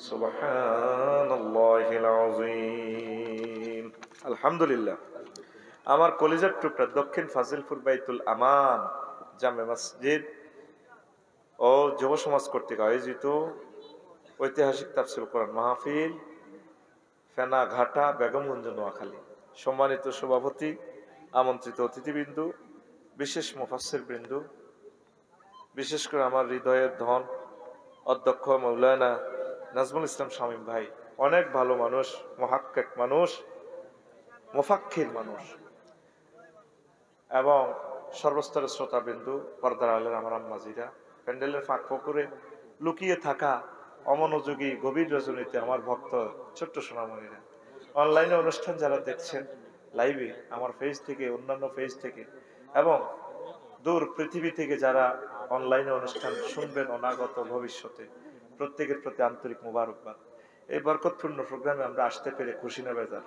سبحان الله العظيم. আলহামদুলিল্লাহ। আমার কলিজার টুকরা দক্ষিণ ফাজিলপুর বাইতুল আমান জামে মসজিদ ও যুব সমাজ কর্তৃক আয়োজিত ঐতিহাসিক তাফসীর কোরআন মাহফিল ফেনা ঘাটা বেগমগঞ্জ নোয়াখালী, সম্মানিত সভাপতি, আমন্ত্রিত অতিথিবৃন্দ, বিশেষ মুফাসসির বৃন্দ, বিশেষ করে আমার হৃদয়ের ধন অধ্যক্ষ মৌলানা নাজমুল ইসলাম শামীম ভাই, অনেক ভালো মানুষ, মুহাক্কিক মানুষ, মুফাক্কির মানুষ, এবং সর্বস্তরের শ্রোতাবিন্দু, পর্দার আলের আমার আম্মাজিরা, প্যান্ডেলের ফাঁক ফকরে লুকিয়ে থাকা অমনোযোগী গভীর রজনীতে আমার ভক্ত ছোট্ট সোনামণিরা, অনলাইনে অনুষ্ঠান যারা দেখছেন লাইভে আমার পেজ থেকে, অন্যান্য পেজ থেকে, এবং দূর পৃথিবী থেকে যারা অনলাইনে অনুষ্ঠান শুনবেন অনাগত ভবিষ্যতে, প্রত্যেকের প্রতি আন্তরিক মোবারকবাদ। এই বরকতপূর্ণ প্রোগ্রামে আমরা আসতে পেরে খুশি না বেজার?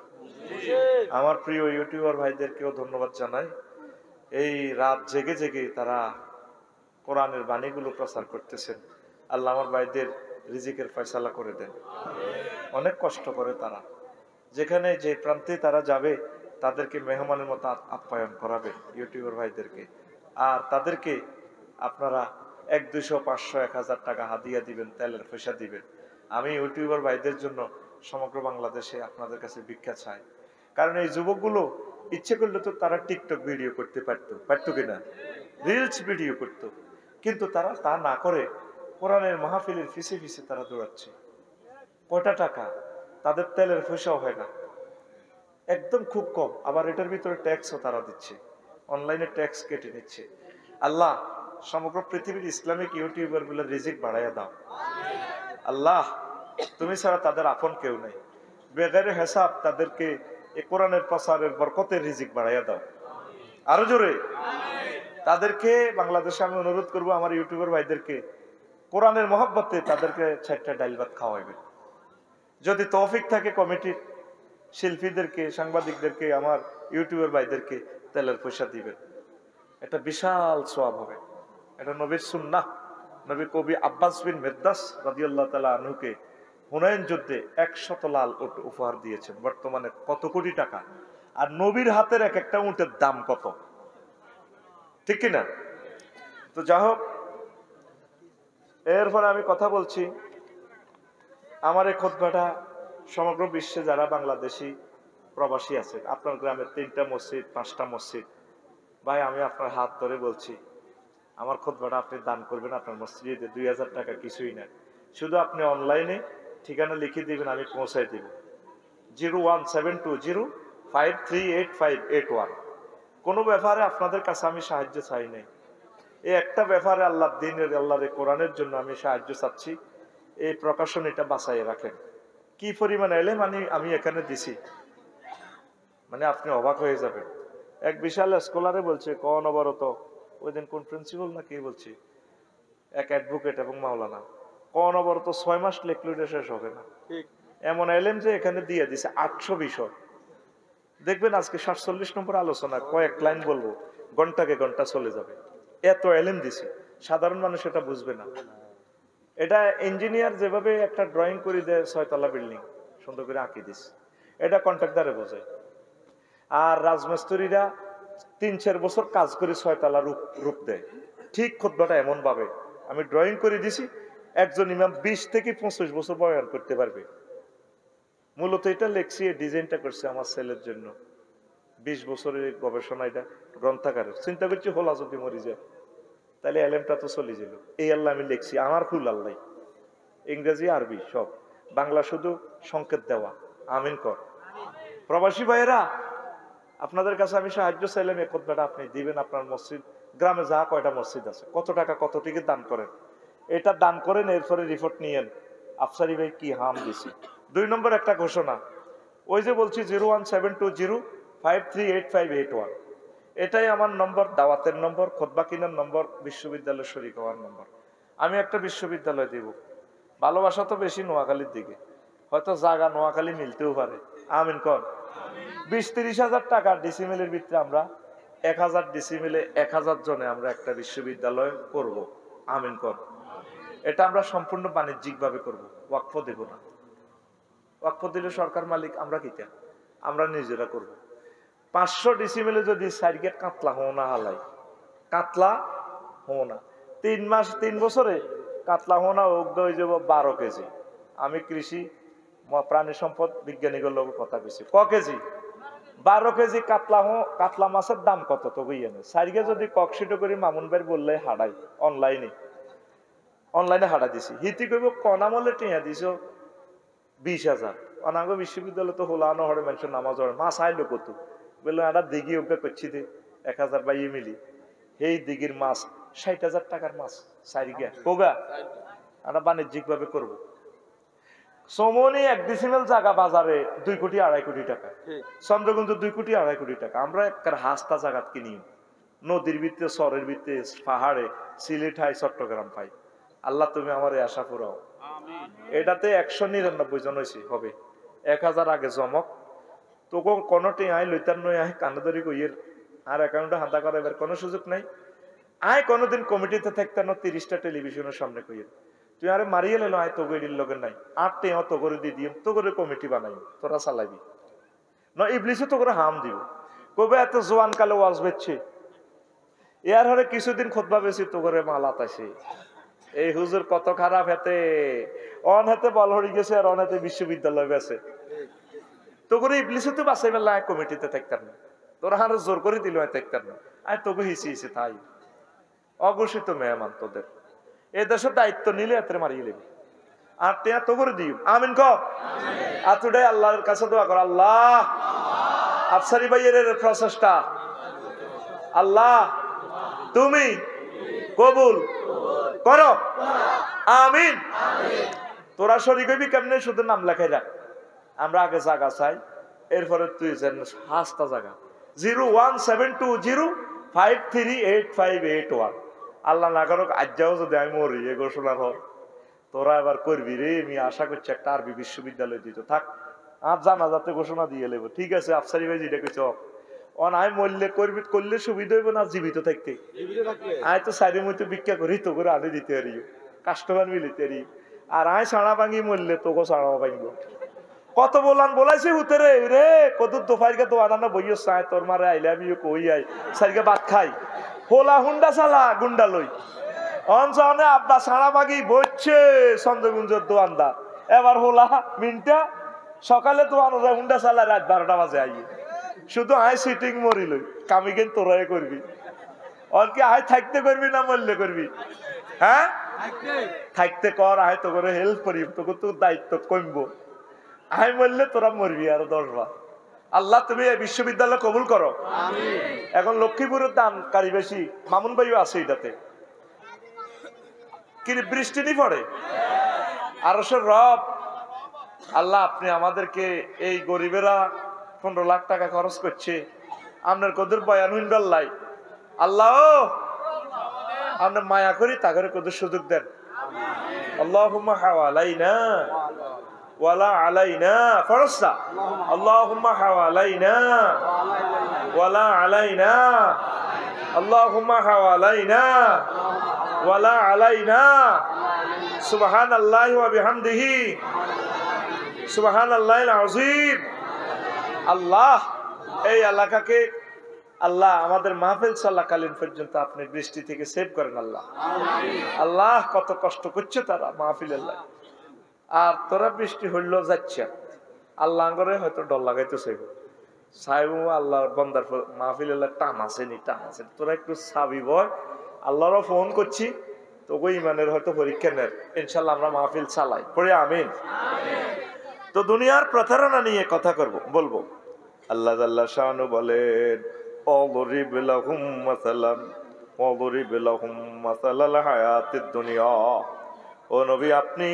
আমার প্রিয় ইউটিউবার ভাইদেরকেও ধন্যবাদ জানাই। এই রাত জেগে জেগে তারা কোরআনের বাণীগুলো প্রচার করতেছেন। আল্লাহ আমার ভাইদের রিজিকের ফয়সালা করে দেন। অনেক কষ্ট করে তারা, যেখানে যে প্রান্তে তারা যাবে তাদেরকে মেহমানের মতো আপ্যায়ন করাবে ইউটিউবার ভাইদেরকে, আর তাদেরকে আপনারা 100, 200, 500, 1000 টাকা হাদিয়া দিবেন, তেলের পয়সা দিবেন। আমি ইউটিউবার ভাইদের জন্য সমগ্র বাংলাদেশে আপনাদের কাছে ভিক্ষা চাই, কারণ এই যুবকগুলো ইচ্ছে করলে তো তারা টিকটক ভিডিও করতে পারতো কিনা, রিলস ভিডিও করত, কিন্তু তারা তা না করে কোরআনের মাহফিলের ফিসে ফিসে তারা দৌড়াচ্ছে। কয়টা টাকা তাদের তেলের পয়সাও হয় না, একদম খুব কম, আবার এটার ভিতরে ট্যাক্সও তারা দিচ্ছে, অনলাইনে ট্যাক্স কেটে নিচ্ছে। আল্লাহ সমগ্র পৃথিবীর ইসলামিক ইউটিউবার গুলোর রিজিক বাড়াইয়া দাও। আল্লাহ তুমি ছাড়া তাদের আপন কেউ নাই, বেগারে হিসাব তাদেরকে এই কোরআনের প্রচারের বরকতের রিজিক বাড়াইয়া দাও। আরো জোরে তাদেরকে বাংলাদেশে আমি অনুরোধ করবো, আমার ইউটিউবার ভাইদেরকে কোরআনের মহব্বতে তাদেরকে 4টা ডাইল ভাত খাওয়াইবেন। যদি তৌফিক থাকে কমিটির শিল্পীদেরকে, সাংবাদিকদেরকে, আমার ইউটিউবার ভাইদেরকে তেলের পয়সা দিবেন। এটা বিশাল সওয়াব হবে। এটা নবীর সুন্নাহ। নবী কবি আব্বাস বিন মিরদাস রাদিয়াল্লাহু তাআলা আনহুকে হুনাইন যুদ্ধে 100 লাল উট উপহার দিয়েছেন। বর্তমানে কত কোটি টাকা, আর নবীর হাতের এক একটা উটের দাম কত, ঠিক কিনা? তো যা হোক, এরপরে আমি কথা বলছি, আমার এই খুতবাটা সমগ্র বিশ্বে যারা বাংলাদেশি প্রবাসী আছেন, আপনার গ্রামের 3টা মসজিদ, 5টা মসজিদ, ভাই আমি আপনার হাত ধরে বলছি, আমার খুতবাটা আপনি দান করবেন আপনার মসজিদে। 2000 টাকা কিছুই না, শুধু আপনি অনলাইনে ঠিকানা লিখে দিবেন, আমি পৌঁছাই দিব। 01720538581। কোনো ব্যাপারে আপনাদের কাছে আমি সাহায্য চাই নাই, এই একটা ব্যাপারে আল্লাহর দ্বীনের, আল্লাহর কোরআনের জন্য আমি সাহায্য চাচ্ছি। এই প্রকাশন এটা বাঁচাই রাখেন। কি পরিমাণ এলেম আমি এখানে দিছি, মানে আপনি অবাক হয়ে যাবেন। এক বিশাল স্কলারে বলছে, অনবরত, ওই দিন কোন প্রিন্সিপাল না কি বলছি, এক অ্যাডভোকেট এবং মাওলানা, অনবরত 6 মাস লেখলে শেষ হবে না, এমন এলেম যে এখানে দিয়ে দিছে 800 বিষয়। দেখবেন আজকে 47 নম্বর আলোচনা, কয়েক লাইন বলবো, ঘন্টাকে ঘন্টা চলে যাবে, এত এলেম দিছে, সাধারণ মানুষ এটা বুঝবে না। এটা ইঞ্জিনিয়ার যেভাবে একটা ড্রয়িং করে দেয় 6 তলা বিল্ডিং সুন্দর করে আঁকি দিস, এটা কন্ট্রাক্টরে বোঝায়। আর রাজমিস্ত্রিরা 3-4 বছর কাজ করে 6 তলা রূপ দেয়। ঠিক খুতবাটা এমন ভাবে আমি ড্রয়িং করে দিছি, একজন ইমাম 20 থেকে 25 বছর বয়ান করতে পারবে। মূলত এটা লেখছি, ডিজাইনটা করছে আমার ছেলের জন্য, 20 বছরের গবেষণা, এটা গ্রন্থাগারের। চিন্তা করছি হোলা যদি মরি যায় তাহলে এলেমটা তো চলে যেল। এই আল্লাহ আমি লিখছি, আমার ফুল আল্লাহ, ইংরেজি আরবি সব, বাংলা শুধু সংকেত দেওয়া। আমিন কর। প্রবাসী ভাইয়েরা, আপনাদের কাছে আমি সাহায্য চাইলাম, এই খুতবাটা আপনি দিবেন। আপনার মসজিদ, গ্রামে যা কয়টা মসজিদ আছে, কত টাকা কত টিকিট দান করেন, এটা দান করেন, এরপরে রিপোর্ট নিয়েন আফসারি ভাই কি হাম দিছি। 2 নম্বর একটা ঘোষণা, ওই যে বলছি 01720538581, এটাই আমার নম্বর, দাওয়াতের নম্বর, খুতবা কিনার নম্বর, বিশ্ববিদ্যালয় শরীক হওয়ার নম্বর। আমি একটা বিশ্ববিদ্যালয় দিব, ভালোবাসা তো বেশি নোয়াখালীর দিকে, হয়তো জায়গা নোয়াখালী মিলতেও পারে। আমিন কর। 20-30 হাজার টাকা ডিসিমিলের ভিতরে আমরা 1000 ডিসিমিলে 1000 জনে আমরা একটা বিশ্ববিদ্যালয় করব। আমিন কর। এটা আমরা সম্পূর্ণ বাণিজ্যিক ভাবে করব, ওয়াকফ দেব না। ওয়াকফ দিলে সরকার মালিক, আমরা কিটা, আমরা নিজেরা করব। 500 ডিসিমেলে যদি 4 গেট কাতলা হোনা হালাই, কাতলা হোনা 3 মাস 3 বছরে কাতলা হোনা উগ্ধ হয়ে যাব 12 কেজি। আমি কৃষি প্রাণী সম্পদ বিজ্ঞানীদের লোক কথা কইছি, ক কেজি? 12 কেজি কাতলা মাছের দাম কত তো বুঝিয়ে 4 গে যদি ককশিটো করি মামুন ভাই বললে হাড়াই অনলাইনে হাড়া দিছি। হিতি কইব কনামলে টিয়া দিছ 20,000। অনাঙ্গ বিশ্ববিদ্যালয় তো হোলানো হরে মানুষের নামাজ হরে মাছ আইলো কত বললো একটা দিঘি ওকে করছি দে 1000 বাইয়ে মিলি, এই দিঘির মাছ 60,000 টাকার মাছ 4 গে কোগা আমরা বাণিজ্যিক ভাবে করবো। সমনি 1 ডিসিমেল জায়গা বাজারে 2 কোটি 2.5 কোটি টাকা, চন্দ্রগঞ্জ 2 কোটি 2.5 কোটি টাকা। আমরা একটা হাস্তা জায়গা কিনি নদীর ভিতরে, সরের ভিতরে, পাহাড়ে, সিলেট হাই, চট্টগ্রাম পাই। আল্লাহ তুমি আমার আশা পুরাও। এটাতে 199 জন হয়েছে হবে, 1000 আগে জমক তোকে কোনোটি আয় লইতার নয় আয় কান্নাদরি কইয়ের আর অ্যাকাউন্টে হাতা করাবার কোনো সুযোগ নাই। আয় কোনোদিন কমিটিতে থাকতেন 30টা টেলিভিশনের সামনে কইয়ের তুই আরে মারিয়ে লেলো আয় তো গেডির লোকের নাই 8টে তো করে দিয়ে দিম তো করে কমিটি বানাই তোরা চালাবি ন ইবলিসে তো করে হাম দিব কবে এত জোয়ান কালে ওয়াজ বেচছে এর হরে কিছুদিন খুতবা বেশি তো করে মালাত আসে। এই হুজুর কত খারাপ হেতে অন হাতে বল হরি গেছে আর অন হাতে বিশ্ববিদ্যালয় গেছে তো করে ইবলিসে তো বাঁচাই বেলা কমিটিতে থাকতাম না, তোরা আরো জোর করে দিল থাকতাম না আয় তোকে হিসি তাই অঘোষিত মেহমান তোদের এ দেশের দায়িত্ব নিলে এতে মারিয়ে নেবে আর টেয়া তো করে দিও আমিন ক আতুটাই আল্লাহর কাছে দোয়া কর আল্লাহ আফসারি ভাইয়ের প্রচেষ্টা আল্লাহ তুমি কবুল করো আমিন। তোরা শরীক হইবি কেমনে শুধু নাম লেখাই রাখ, আমরা আগে জায়গা চাই এরপরে তুই যেন হাসতা জায়গা 01720538581 আল্লাহ না করুক আজ্জাও যদি আমি মরি এ ঘোষণার হোক তোরা এবার করবি রে। আমি আশা করছি একটা আরবি বিশ্ববিদ্যালয় দিত থাক আর জানা যাতে ঘোষণা দিয়ে লেব ঠিক আছে আফসারি ভাই যেটা কইছ অন আয় মরলে করবি করলে সুবিধা হইব না জীবিত থাকতে আয় তো সাইডের মধ্যে ভিক্ষা করি তো করে আনি দিতে পারি কাস্টমার মিলিতে পারি আর আয় ছাড়া ভাঙি মরলে তোকে ছাড়া ভাঙবো কত বলান বলাইছে হুতেরে রে কত দোফাইকে তো আনানো বইও চায় তোর মারে আইলে আমি কই আই সাইকে ভাত খাই হোলা হুন্ডা চালা গুন্ডা লই অঞ্চলে আব্বা ছাড়া ভাগি বইছে চন্দ্রগুঞ্জের দোয়ানদার এবার হোলা মিনটা সকালে দোয়ান যায় হুন্ডা চালা রাত 12টা বাজে আইয়ে শুধু আয় সিটিং মরি লই কামি কেন তোরাই করবি আর কি আয় থাকতে করবি না মরলে করবি হ্যাঁ থাকতে কর আয় তো করে হেল্প করি তোকে তো দায়িত্ব কমবো আয় মরলে তোরা মরবি আরো 10 বার। আল্লাহ তুমি এই বিশ্ববিদ্যালয় কবুল করো এখন লক্ষ্মীপুরের দানকারী বেশি মামুন ভাইও আছে এটাতে কি বৃষ্টি নি পড়ে আরশের রব আল্লাহ আপনি আমাদেরকে এই গরিবেরা 15 লাখ টাকা খরচ করছে আপনার কদর বয়ান হইনবার লাই আল্লাহ আপনি মায়া করি তাগরে কদর সুযোগ দেন আল্লাহুম্মা হাওয়ালাইনা ওয়ালা আলাইনা ফরসা আল্লাহুম্মা হাওয়ালাইনা ওয়ালা আলাইনা আল্লাহুম্মা হাওয়ালাইনা ওয়ালা আলাইনা সুবহানাল্লাহি ওয়া বিহামদিহি সুবহানাল্লাহিল আযীম। আল্লাহ এই এলাকাকে আল্লাহ আমাদের মাহফিল চলাকালীন পর্যন্ত আপনি বৃষ্টি থেকে সেভ করেন আল্লাহ। আল্লাহ কত কষ্ট করছে তারা মাহফিল আল্লাহ আর তোরা বৃষ্টি হইল যাচ্ছে আল্লাহ করে হয়তো ডর লাগাইতেছে সাহেব আল্লাহর বন্দার মাহফিল আল্লাহ টান আসেনি তোরা একটু সাবি বয় আল্লাহরও ফোন করছি তোকে ইমানের হয়তো পরীক্ষা নেন ইনশাল্লাহ আমরা মাহফিল চালাই পড়ে আমিন। তো দুনিয়ার প্রতারণা নিয়ে কথা বলবো আল্লাহ আল্লাহ শানু বলেন অদরিব লাহুম মাসালান অদরিব লাহুম মাসালাল হায়াতিদ দুনিয়া। ও নবী আপনি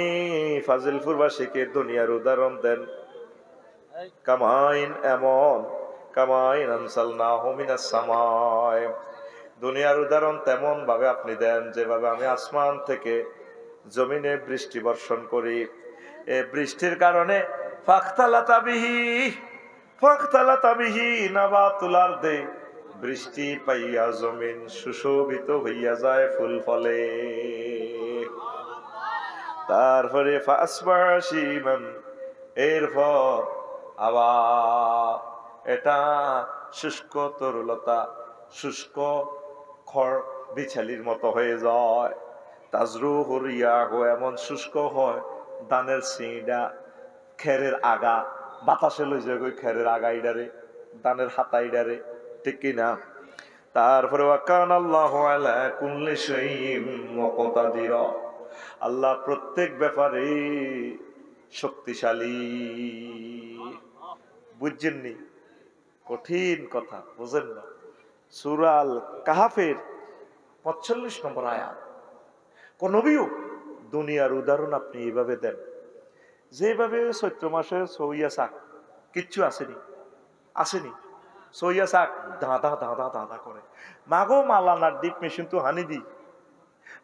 ফাজিলপুরবাসীকে দুনিয়ার উদাহরণ দেন কামাইন এমন কামাইন আনসালনাহু মিনাস সামায় দুনিয়ার উদাহরণ তেমন ভাবে আপনি দেন যেভাবে আমি আসমান থেকে জমিনে বৃষ্টি বর্ষণ করি এই বৃষ্টির কারণে ফাখতালাতা বিহি নাবাতুল আরদি বৃষ্টি পাইয়া জমিন সুশোভিত হইয়া যায় ফুল ফলে তারপরে ফাসবাশিমান এরপর আবার এটা শুষ্ক তরুলতা, শুষ্ক খড় বিছালির মতো হয়ে যায়। তাজরুহু রিয়াহু, এমন শুষ্ক হয় ধানের সিঁড়া, খেরের আগা বাতাসে লই যায় ওই খেরের আগা ইডারে, ধানের হাতা ইডারে, ঠিক কিনা? তারপরে ওয়াকান আল্লাহু আলা কুল্লি শাইইন মুকতাদিরা, আল্লাহ প্রত্যেক ব্যাপারে শক্তিশালী। বুঝছেননি? কঠিন কথা, বুঝেন না? সূরা আল কাহাফের ৪৫ নম্বর আয়াত। কোন নবীও দুনিয়ার উদাহরণ আপনি এইভাবে দেন, যেভাবে চৈত্র মাসের সইয়া শাক কিচ্ছু আসেনি, আসেনি। সইয়া শাক দাঁদা দাঁদা দাঁদা করে, মাগো মালানার ডিপ মেশিন তো হানি দি,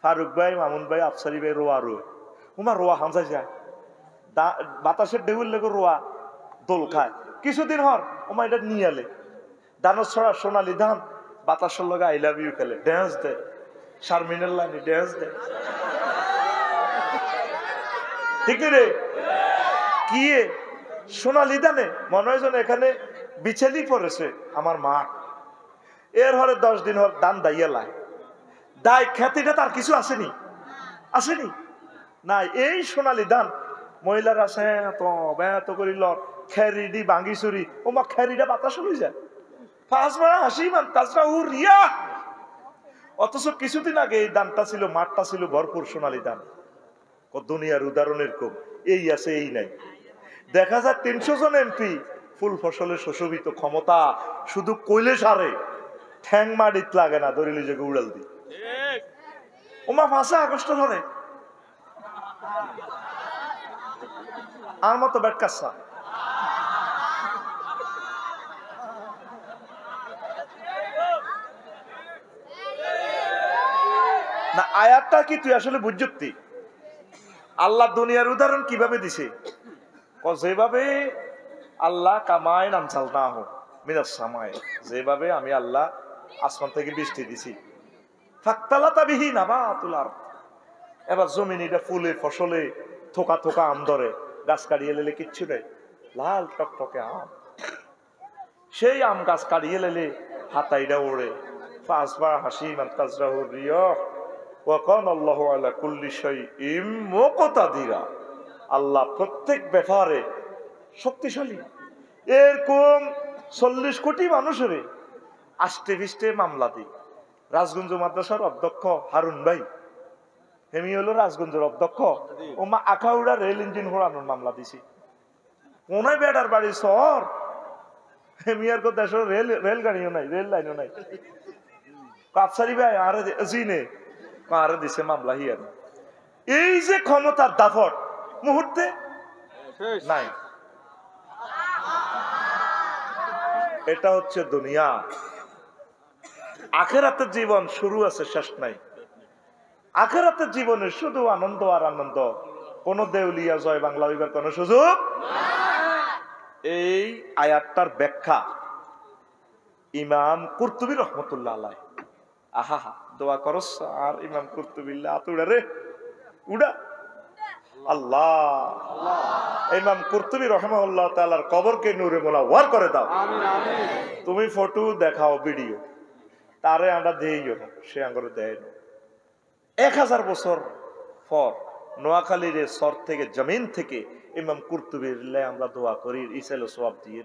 ফারুক ভাই, মামুন ভাই, আফসারি ভাই রোয়া রোয়, উমা রোয়া হামজা যায়, বাতাসের ঢেউর লেগে রোয়া দোল খায়। কিছুদিন হর ওমা এটা নিয়ে আলে দানোর ছড়া সোনালি ধান, বাতাসের লগে আই লাভ ইউ খেলে, ড্যান্স দেয়, শারমিনের লাইনে ড্যান্স দেয়, ঠিক রে? কি সোনালি ধানে মনে হয় যেন এখানে বিছেলি পড়েছে আমার মা। এর হরে 10 দিন হর দান দাইয়া লাই, দায় খ্যাতিটা তার কিছু আসেনি, আসেনি না। এই সোনালি ধান মহিলার আছে তো ব্যত করিল খেরিডি ভাঙ্গি চুরি, ও মা খেরিটা বাতাস হয়ে যায়, ফাঁসমারা হাসি মান তাজরা উ রিয়া। অথচ কিছুদিন আগে এই দানটা ছিল, মাঠটা ছিল ভরপুর সোনালি ধান। দুনিয়ার উদাহরণের কম, এই আছে এই নাই। দেখা যায় 300 জন এমপি ফুল ফসলে সুশোভিত, ক্ষমতা শুধু কইলে সারে, ঠ্যাং মাটিত লাগে না, দরিলি যে উড়াল দি। ওমা 5 আগস্ট ধরে আর মতো ব্যাট কাচ্ছা না। আয়াতটা কি তুই আসলে বুঝতি? আল্লাহ দুনিয়ার উদাহরণ কিভাবে দিছে? যেভাবে আল্লাহ কামায় নামচাল না হোক মিনাস সামায়, যেভাবে আমি আল্লাহ আসমান থেকে বৃষ্টি দিছি, ফাক্তালাতা বিহি নাবাতুল আরদ, এবার জমিন এটা ফুলে ফসলে থোকা থোকা আম ধরে, গাছ কাটিয়ে লেলে কিচ্ছু নেই, লাল টকটকে আম। সেই আম গাছ কাটিয়ে লেলে হাতাইটা ওড়ে, ফাসবা হাসি মান তাজরাহু রিয়াহ ওয়া কানা আল্লাহু আলা কুল্লি শাইইন মুকতাদিরা, আল্লাহ প্রত্যেক ব্যাপারে শক্তিশালী। এরকম 40 কোটি মানুষের আষ্টে পৃষ্ঠে মামলা দিই। রাজগঞ্জ মাদ্রাসার অধ্যক্ষ হারুন ভাই, হেমি হলো রাজগঞ্জের অধ্যক্ষ, ও মা আখাউড়া রেল ইঞ্জিন হোড়ানোর মামলা দিছি। কোন বেটার বাড়ি শহর, হেমিয়ার কো দেশের রেলগাড়িও নাই, রেল লাইনও নাই। কাপসারি ভাই আরে জিনে আরে দিছে মামলা হিয়ার। এই যে ক্ষমতার দাফট মুহূর্তে নাই। এটা হচ্ছে দুনিয়া। আখেরাতের জীবন শুরু আছে, শেষ নাই। আখেরাতের জীবনে শুধু আনন্দ আর আনন্দ, কোন দেউলিয়া জয় বাংলা হইবার কোন সুযোগ। এই আয়াতটার ব্যাখ্যা ইমাম কুরতুবী রহমতুল্লাহ আলাইহি, আহা দোয়া করস আর ইমাম কুরতুবিল্লাহ আতুড়া রে উড়া আল্লাহ, ইমাম কুরতুবী রাহিমাহুল্লাহ তাআলার কবরকে নূরে মুনাওয়ার করে দাও। তুমি ফটো দেখাও, ভিডিও, তারে আমরা দেইও না, সে আঙ্গরে দেয় না। 1000 বছর পর নোয়াখালীর সর থেকে, জমিন থেকে ইমাম কুরতুবীর আমরা দোয়া করি, ইসাইল সওয়াব দিয়ে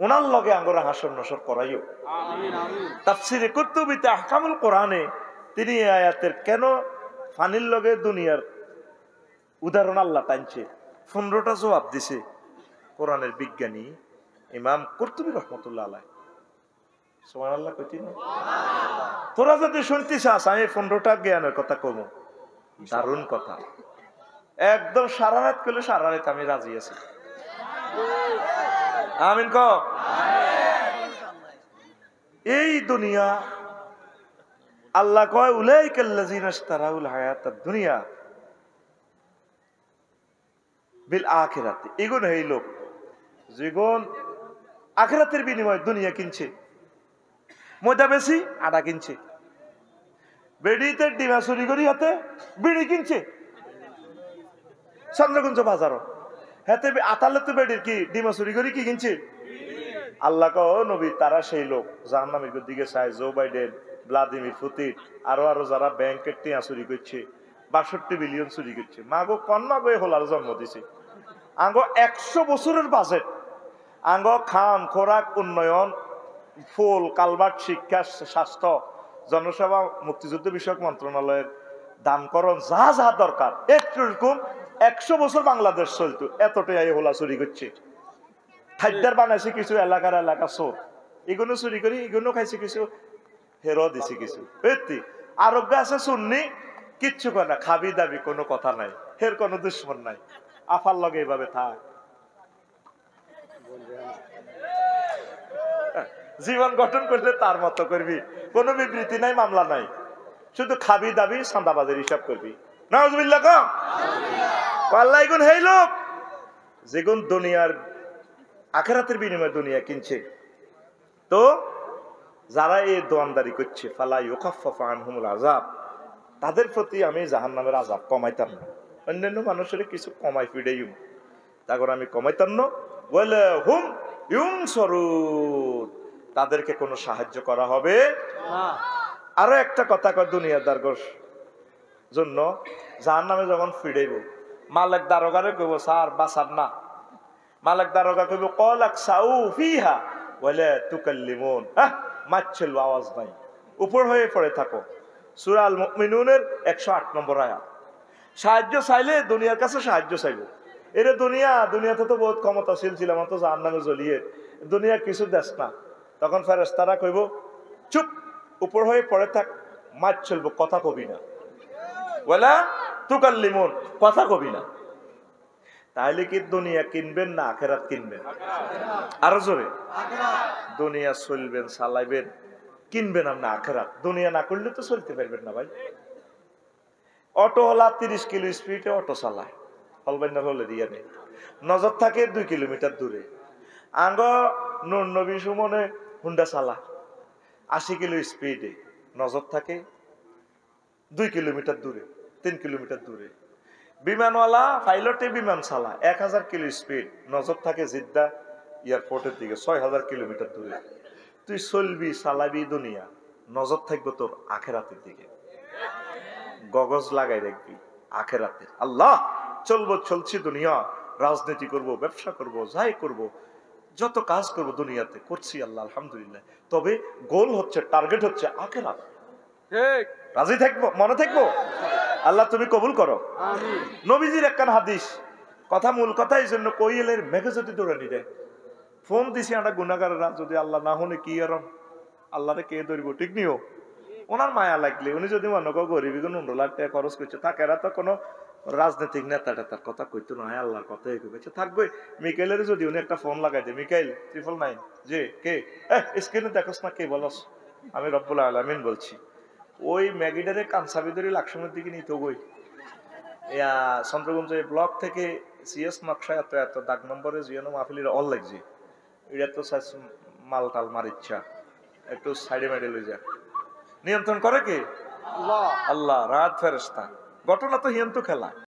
ওনার লগে আঙ্গরে হাসর নসর করাইও। তাফসিরে কুরতুবীতে আহকামুল কোরআনে তিনি আয়াতের কেন ফানির লগে দুনিয়ার উদাহরণ আল্লাহ টানছে 15টা জবাব দিছে কোরআনের বিজ্ঞানী ইমাম কুরতুবী রহমতুল্লাহ আলাইহি। সুবহানাল্লাহ কইতি না? তোরা যদি শুনতে চাস আমি 15টা জ্ঞানের কথা কম, দারুণ কথা, একদম সারা রাত করলে সারা রাত আমি রাজি আছি। আমিন ক। এই দুনিয়া আল্লাহ কয় উলাইকাল্লাযিনা ইশতারাউল হায়াতাদ দুনিয়া বিল আখিরাতি, এগুন এই লোক যেগুন আখিরাতের বিনিময়ে দুনিয়া কিনছে, ময়দা বেশি আটা কিনছে, বেডিতে ডিমা চুরি করি হাতে বিড়ি কিনছে চন্দ্রগঞ্জ বাজারও, হাতে আতালে তো বেডির কি ডিমা চুরি করে কি কিনছে আল্লাহ কো নবী তারা সেই লোক জাহান্নামের দিকে চায় জো বাইডেন ভ্লাদিমির পুতিন আরো যারা ব্যাংকের টিয়া চুরি করছে ৬২ বিলিয়ন চুরি করছে মাগো কন্যাগো হলার জন্ম দিছে আঙ্গো ১০০ বছরের বাজেট আঙ্গো খাম খোরাক উন্নয়ন ফুল কালভার্ট শিক্ষা স্বাস্থ্য জনসেবা মুক্তিযুদ্ধ বিষয়ক মন্ত্রণালয়ের দানকরণ যা যা দরকার এরকম ১০০ বছর বাংলাদেশ চলতো এতটাই হোলা চুরি করছে খাদ্যার বানাইছে কিছু এলাকা চোর এগুলো চুরি করি এগুলো খাইছে কিছু হেরো দিছে কিছু আরোগ্য আছে শুননি কিচ্ছু করে না খাবি দাবি কোনো কথা নাই হের কোনো দুশ্মন নাই আফার লগে এইভাবে থাক জীবন গঠন করলে তার মতো করবি কোনো বিবৃতি নাই মামলা নাই শুধু খাবি দাবি চাঁদাবাজের হিসাব করবি নাউজুবিল্লাহ কম আল্লাহ এগুন হেই লোক যেগুন দুনিয়ার আখিরাতের বিনিময়ে দুনিয়া কিনছে তো যারা এই দোয়ানদারি করছে ফালা ইউখাফফাফু আনহুমুল আযাব তাদের প্রতি আমি জাহান্নামের আযাব কমাইতাম না অন্যান্য মানুষের কিছু কমাই ফিডাইম তারপর আমি কমাইতাম না বলে হুম ইউনসরুন তাদেরকে কোনো সাহায্য করা হবে না আরো একটা কথা কয় দুনিয়াদার জন্য জাহান্নামে যখন ফিডাইব মালিক দারোগারে কইব স্যার বাসার না মালিক দারোগা কইব কলাক সাউ ফিহা বলে তুকাল্লিমুন মাচ্ছিল আওয়াজ নাই উপর হয়ে পড়ে থাকো সূরা আল মুমিনুনের ১০৮ নম্বর আয়াত সাহায্য চাইলে দুনিয়ার কাছে সাহায্য চাইব এরে দুনিয়াতে তো বহুত ক্ষমতাশীল ছিলাম তো জাহান্নামে জ্বলিয়ে দুনিয়া কিছু দেশ না তখন ফেরেশতারা কইব চুপ উপর হয়ে পড়ে থাক মাছ চলবো কথা কবি না বলা তুকাল্লিমুন কথা কবি না তাহলে কি দুনিয়া কিনবেন না আখিরাত কিনবেন আরো জোরে দুনিয়া চলবেন চালাইবেন কিনবেন আপনি আখিরাত দুনিয়া না করলে তো চলতে পারবেন না ভাই অটোওয়ালা ৩০ কিলো স্পিডে অটো চালায় হলবাইনার হলে দিয়ে নেই নজর থাকে ২ কিলোমিটার দূরে আঙ্গ নূর নবী সুমনে হুন্ডা চালা ৮০ কিলো স্পিডে নজর থাকে ২ কিলোমিটার দূরে ৩ কিলোমিটার দূরে বিমানওয়ালা পাইলটে বিমান চালা ১০০০ কিলো স্পিড নজর থাকে জিদ্দা এয়ারপোর্টের দিকে ৬০০০ কিলোমিটার দূরে তুই চলবি চালাবি দুনিয়া নজর থাকবে তোর আখেরাতের দিকে গগজ লাগাই রাখবি আখেরাতের আল্লাহ চলছি দুনিয়া রাজনীতি করব ব্যবসা করব যাই করব যত কাজ করব দুনিয়াতে করছি আল্লাহ আলহামদুলিল্লাহ তবে গোল হচ্ছে টার্গেট হচ্ছে আখেরাত ঠিক রাজি থাকবো মনে থাকবো আল্লাহ তুমি কবুল করো আমিন নবীজির একখান হাদিস কথা মূল কথা এই জন্য কইলের মেঘে যদি দৌড়ে নিতে ফোন দিছি আমরা গুনাহগাররা যদি আল্লাহ না হলে কি আর আল্লাহরে কে ধরবো ঠিক নিও ওনার মায়া লাগলে উনি যদি মনে করো গরিবী কোনো ১৫ লাখ টাকা খরচ করছে তাকেরা তো কোনো রাজনৈতিক নেতাটা তার কথা কইতো না আল্লাহর কথাই কইছে থাকবে মিকাইলের যদি উনি একটা ফোন লাগাই দেয় মিকাইল 999 যে কে স্ক্রিনে দেখোস না কে বলস আমি রব্বুল আলামিন বলছি ওই ম্যাগিডারে কানসাবিদরি লাকসামের দিকে নিত গই চন্দ্রগঞ্জ ব্লক থেকে সিএস নকশা এত দাগ নম্বরে জিয়ানো মাহফিলের অল লাগছে এটা তো মাল টাল মারিচ্ছা একটু সাইডে মেডে লই যা নিয়ন্ত্রণ করে কে আল্লাহ রাত ফেরেশতা ঘটনা তো হিয়ন্ত খেলা